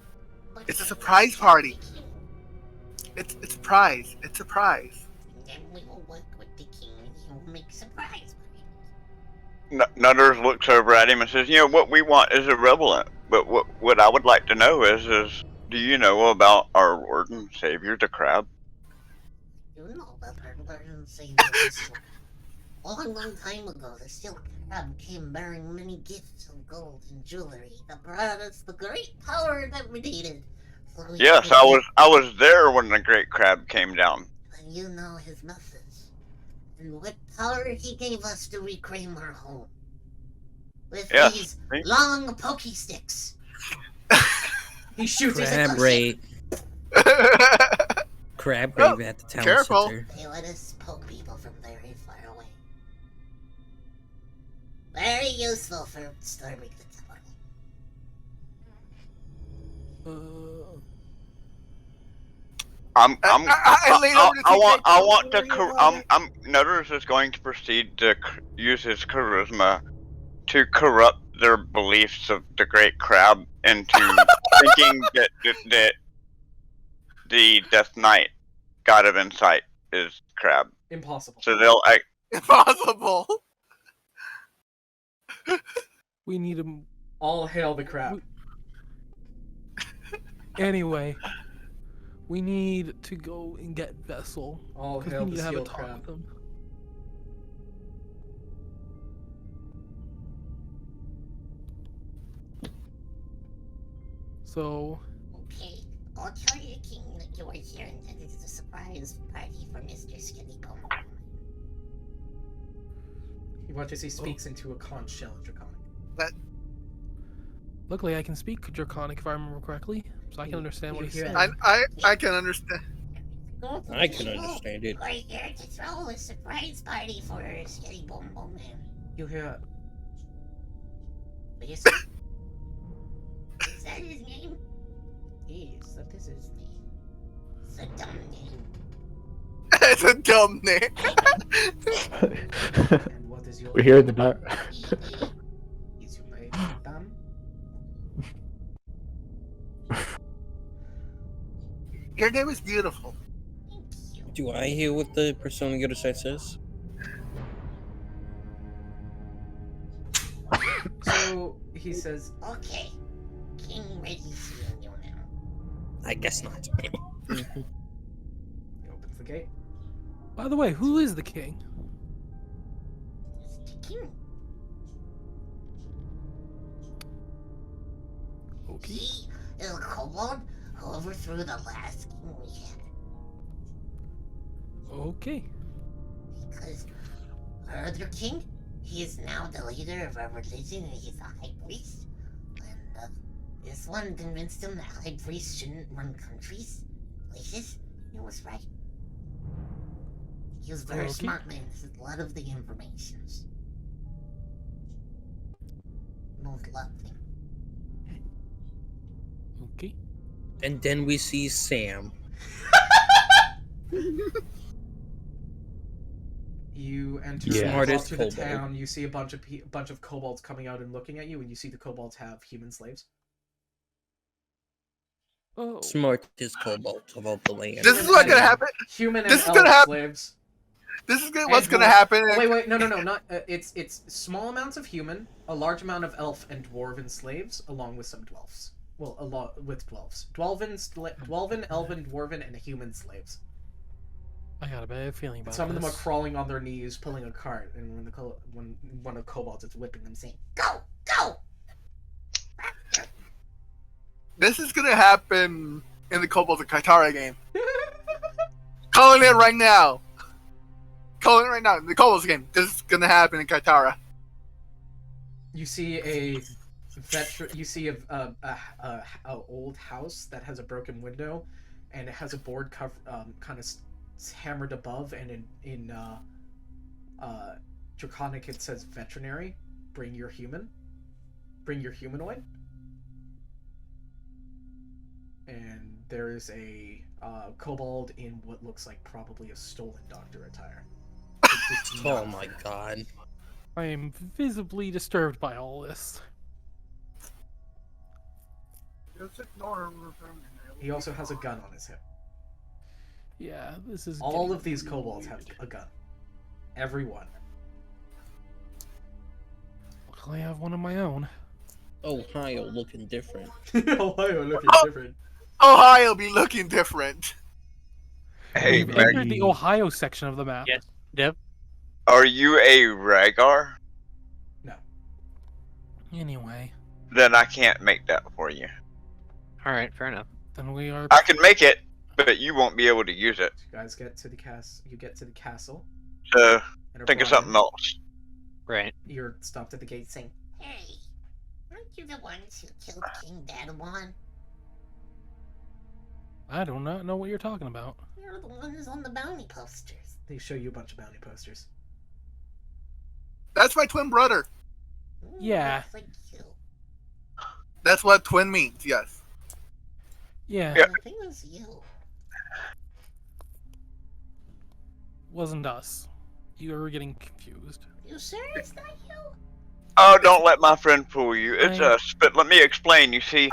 But It's a I surprise will party. tell the king. It's a surprise. It's a surprise. Then we will work with the king and he will make surprise parties. Nutters looks over at him and says, "You know what we want is irrelevant, but what I would like to know is do you know about our Lord and Savior, the crab?" You know about our Lord and Savior. A long time ago, the Steel Crab came bearing many gifts of gold and jewelry that brought us the great power that we needed. So we Yes, could- I was there when the great crab came down. And you know his message. And what power he gave us to reclaim our home. With Yes, these me- long pokey sticks. he shoots his Crab Crab rate. Crab Oh, rave at the town careful. center. They let us poke people from very far away. Very useful for storming the capital. I lean over to I see want Jake to Paul. Nutters is going to proceed to use his charisma to corrupt their beliefs of the great crab into thinking that the Death Knight, God of Insight, is crab. Impossible. So they'll Impossible. We need him. All hail the crab. Anyway, we need to go and get Vessel. All 'cause hail we need the to have a steel talk crab. with him. So, Okay, I'll tell your king that you are here and that it is a surprise party for Mr. Skinny Bum. You watch as he speaks into a conch shell in Draconic. luckily I can speak Draconic if I remember correctly, so I can understand what you he's hear saying. I can understand. I can understand it. We're here to throw a surprise party for Skinny Bum Bum Man. You hear Yes. Is that his name? Yes, that is his name. It's a dumb name. It's a dumb name. and what is your We're here in the dark. Is your name Dan? Your name is beautiful. Thank you. Do I hear what the person on the other side says? So he says, Okay. King ready seeing you now. I guess not. he opens the gate. By the way, who is the king? It's the king. Okay. He is a kobold who overthrew the last king we had. Okay. Because our other king, he is now the leader of our religion and he's a high priest. And this one convinced him that high priests shouldn't run countries, places. He was right. He was a very Okay. smart man. This is a lot of the informations. Most loved him. Okay. And then we see Sam. You enter Yeah. and Smartest walk through the kobold. town. You see a bunch of kobolds coming out and looking at you, and you see the kobolds have human slaves. Oh. Smartest kobold of all the land. This is what's gonna happen. Human and This is elf gonna happen. slaves. This is what's And gonna dwarf. happen. Oh, wait, no, not. It's small amounts of human a large amount of elf and dwarven slaves, along with some dwarfs. Well, a lot with dwarfs. Dwarven, elven, dwarven, and human slaves. I got a bad feeling about Some of them are this. crawling on their knees, pulling a cart, and when one of the kobolds is whipping them, saying, Go! Go! This is gonna happen in the Kobolds of Kaitara game. Calling it right now. Calling it right now. In the Kobolds game. This is gonna happen in Kaitara. You see a old house that has a broken window, and it has a board cover kind of hammered above, and in Draconic it says veterinary. Bring your humanoid. And there is a kobold in what looks like probably a stolen doctor attire. Oh my god. I am visibly disturbed by all this. Just ignore him. He also has a gun on his hip. Yeah, this is. All of these kobolds have a gun. Every one. Luckily, I have one of my own. Ohio looking different. Ohio looking different. Ohio be looking different. Hey, We've Meg, entered the Ohio section of the map. Yes. Yep. are you a Rhaegar? Anyway, Then I can't make that for you. All right. Fair enough. then we are. I can make it, but you won't be able to use it. You guys get to the You get to the castle. So And are think of brought something in. else. Right. You're stopped at the gate saying, Hey, aren't you the ones who killed King Dadawan? I do not know what you're talking about. You're the ones on the bounty posters. they show you a bunch of bounty posters. That's my twin brother. Yeah. Looks like you. That's what twin means, yes. Yeah, Yeah. I think it was you. wasn't us. You were getting confused. You sure it's not you? Oh, don't let my friend fool you. It's I- us. But let me explain. You see,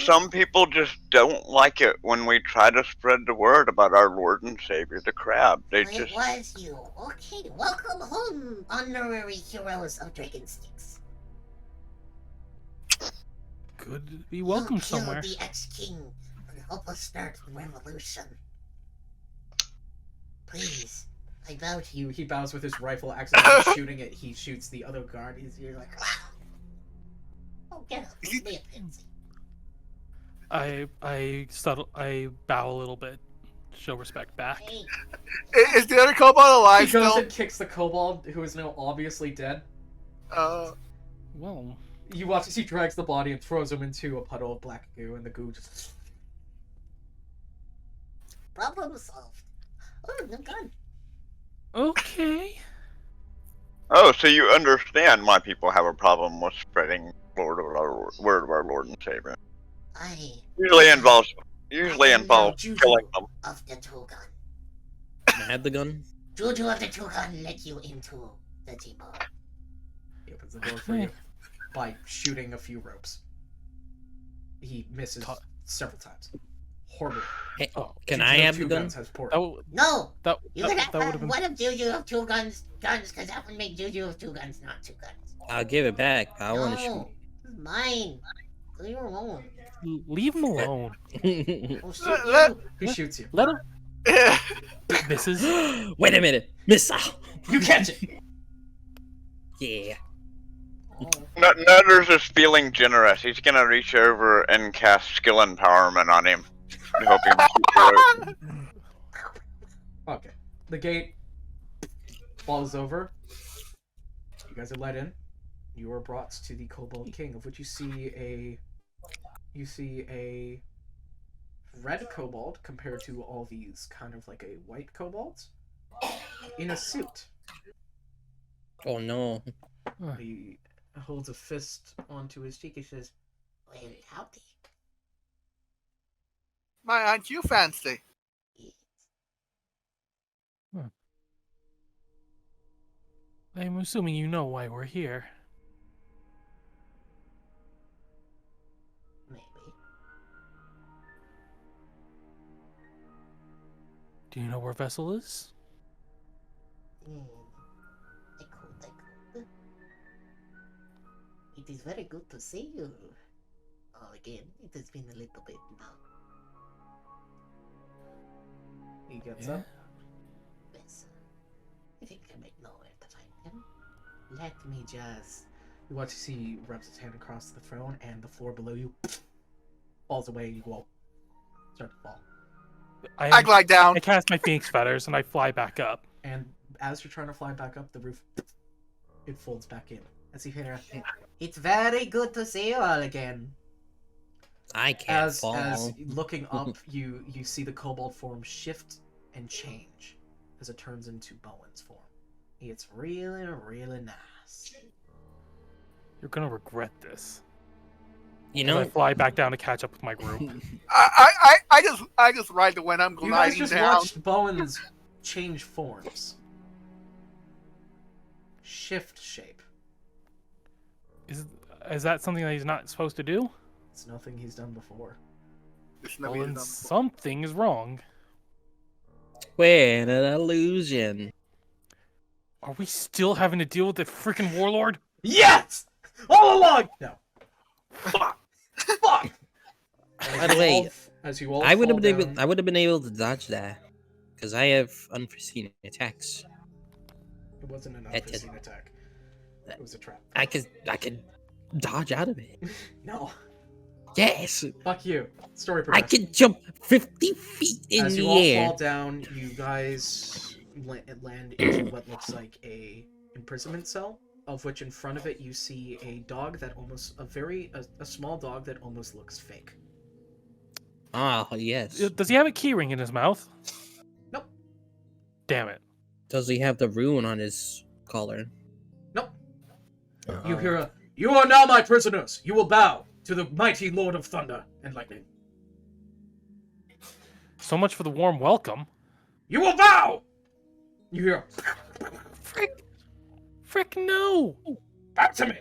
some people just don't like it when we try to spread the word about our Lord and Savior, the crab. They Well, just it was you. Okay, welcome home, honorary heroes of Dragonsticks. Good to be welcome You somewhere. killed the ex-king and help us start the revolution. Please, I vow to you. He bows with his rifle, accidentally shooting it. He shoots the other guard. You're like, Oh, get up. Don't be a pansy. I bow a little bit, show respect back. Hey, Is the other kobold alive he goes still? and kicks the kobold, who is now obviously dead. Well, You watch as he drags the body and throws him into a puddle of black goo, and the goo just... problem solved. Oh, new gun. okay. Oh, so you understand why people have a problem with spreading word of our Lord and Savior. I Usually involves Juju killing them. of the two gun. Can I have the gun? Juju of the two gun let you into the T-ball. He opens the door for you by shooting a few ropes. He misses several times. Horribly. Hey, Oh, can Juju I of have two the gun? guns has port. Oh, No! that You that, could that have would have been. one of Juju of two guns, because that would make Juju of two guns not two guns. I'll give it back. I want to No, this is mine. Leave her alone. Leave him alone. shoot. I'll shoot Let- you. He shoots you. Let him. This is. Wait a minute, missile. You catch it! Yeah. Oh, Nutters is feeling generous. He's gonna reach over and cast skill empowerment on him to help him shoot the rope. Okay. The gate falls over. You guys are let in. You are brought to the Kobold King, of which you see a red kobold compared to all these kind of like a white kobolds in a suit. Oh no. He holds a fist onto his cheek. He says, well, howdy. My, aren't you fancy? I'm assuming you know why we're here. Maybe. Do you know where Vessel is? They cool. it is very good to see you. Oh, again, it has been a little bit now. He gets Yeah. up. Yes. I think I might know where to find him. Let me just... You watch as he rubs his hand across the throne, and the floor below you falls away, and you go start to fall. I glide down. I cast my Phoenix Feathers and I fly back up. And as you're trying to fly back up, the roof it folds back in. As you hear, It's very good to see you all again. I can't as fall. looking up, you see the kobold form shift and change as it turns into Bowen's form. It's really, really nice. You're gonna regret this. You As I know, fly back down to catch up with my group. I just ride the when I'm You guys gliding just down. watched Bowen's change forms. Shift shape. Is that something that he's not supposed to do? It's nothing he's done before. It's Well, never then done. something is wrong. we're an illusion. Are we still having to deal with the freaking warlord? Yes! All along! No. Fuck! Fuck! By the way, as you all I would fall have been able. down- I would have been able to dodge that because I have unforeseen attacks. It wasn't an It unforeseen attack. It was a trap. I could dodge out of it. No. Yes, Fuck you. Story I progression. could jump 50 feet in As you the all air. fall down, you guys land into what looks like a imprisonment cell, of which in front of it you see a dog that almost a small dog that almost looks fake. Ah, yes. Does he have a keyring in his mouth? Nope. Damn it. Does he have the rune on his collar? Nope. You hear a, "You are now my prisoners. You will bow to the mighty Lord of Thunder and Lightning. So much for the warm welcome. You will bow!" You hear, Frick no! "Back to me!"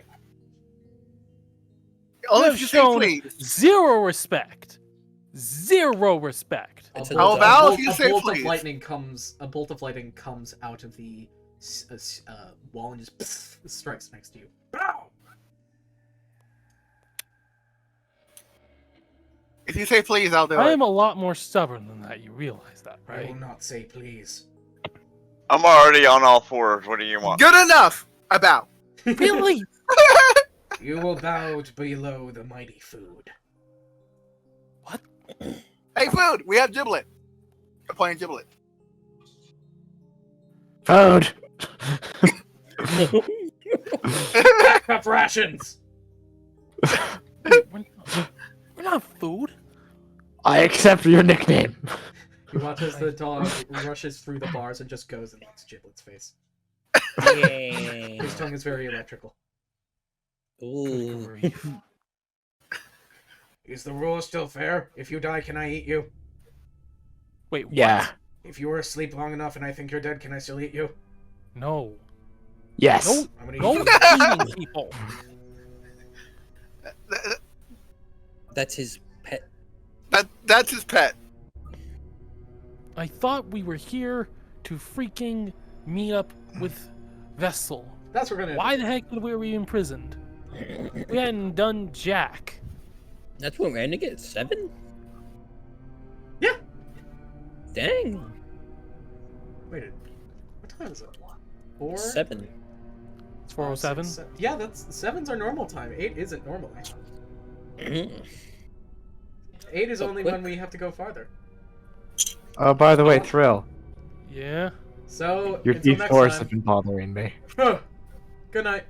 Only You if have you say shown please. zero respect. Zero respect. A It's a bolt, How about a bolt, if you a say bolt of please? lightning comes. A bolt of lightning comes out of the wall and just strikes next to you. Bow! If you say please, I'll do I it. am a lot more stubborn than that. You realize that, I will right? not say please. I'm already on all fours. What do you want? Good enough. I bow. Really? You will bow below the mighty food. What? Hey, food. We have giblet. I'm playing giblet. Food. Backup rations. We're not food. I accept your nickname. You watch as the dog rushes through the bars and just goes and licks Giblet's face. Yeah. His tongue is very electrical. Ooh. Is the rule still fair? If you die, can I eat you? Wait, what? Yeah. If you were asleep long enough and I think you're dead, can I still eat you? No. Yes. No, I'm gonna no eat you. eating people. That's his pet. That's his pet. I thought we were here to freaking meet up with Vessel. That's what we're gonna Why the heck were we imprisoned? We hadn't done jack. That's what we're gonna get 7. Yeah. Dang. Wait, what time is it? 4? 7. It's 4:07. Yeah, that's 7's our normal time. 8 isn't normally. 8 is So only quick. when we have to go farther. Oh, by the way, Thrill, Yeah. So your until next D4s time. have been bothering me. Good night.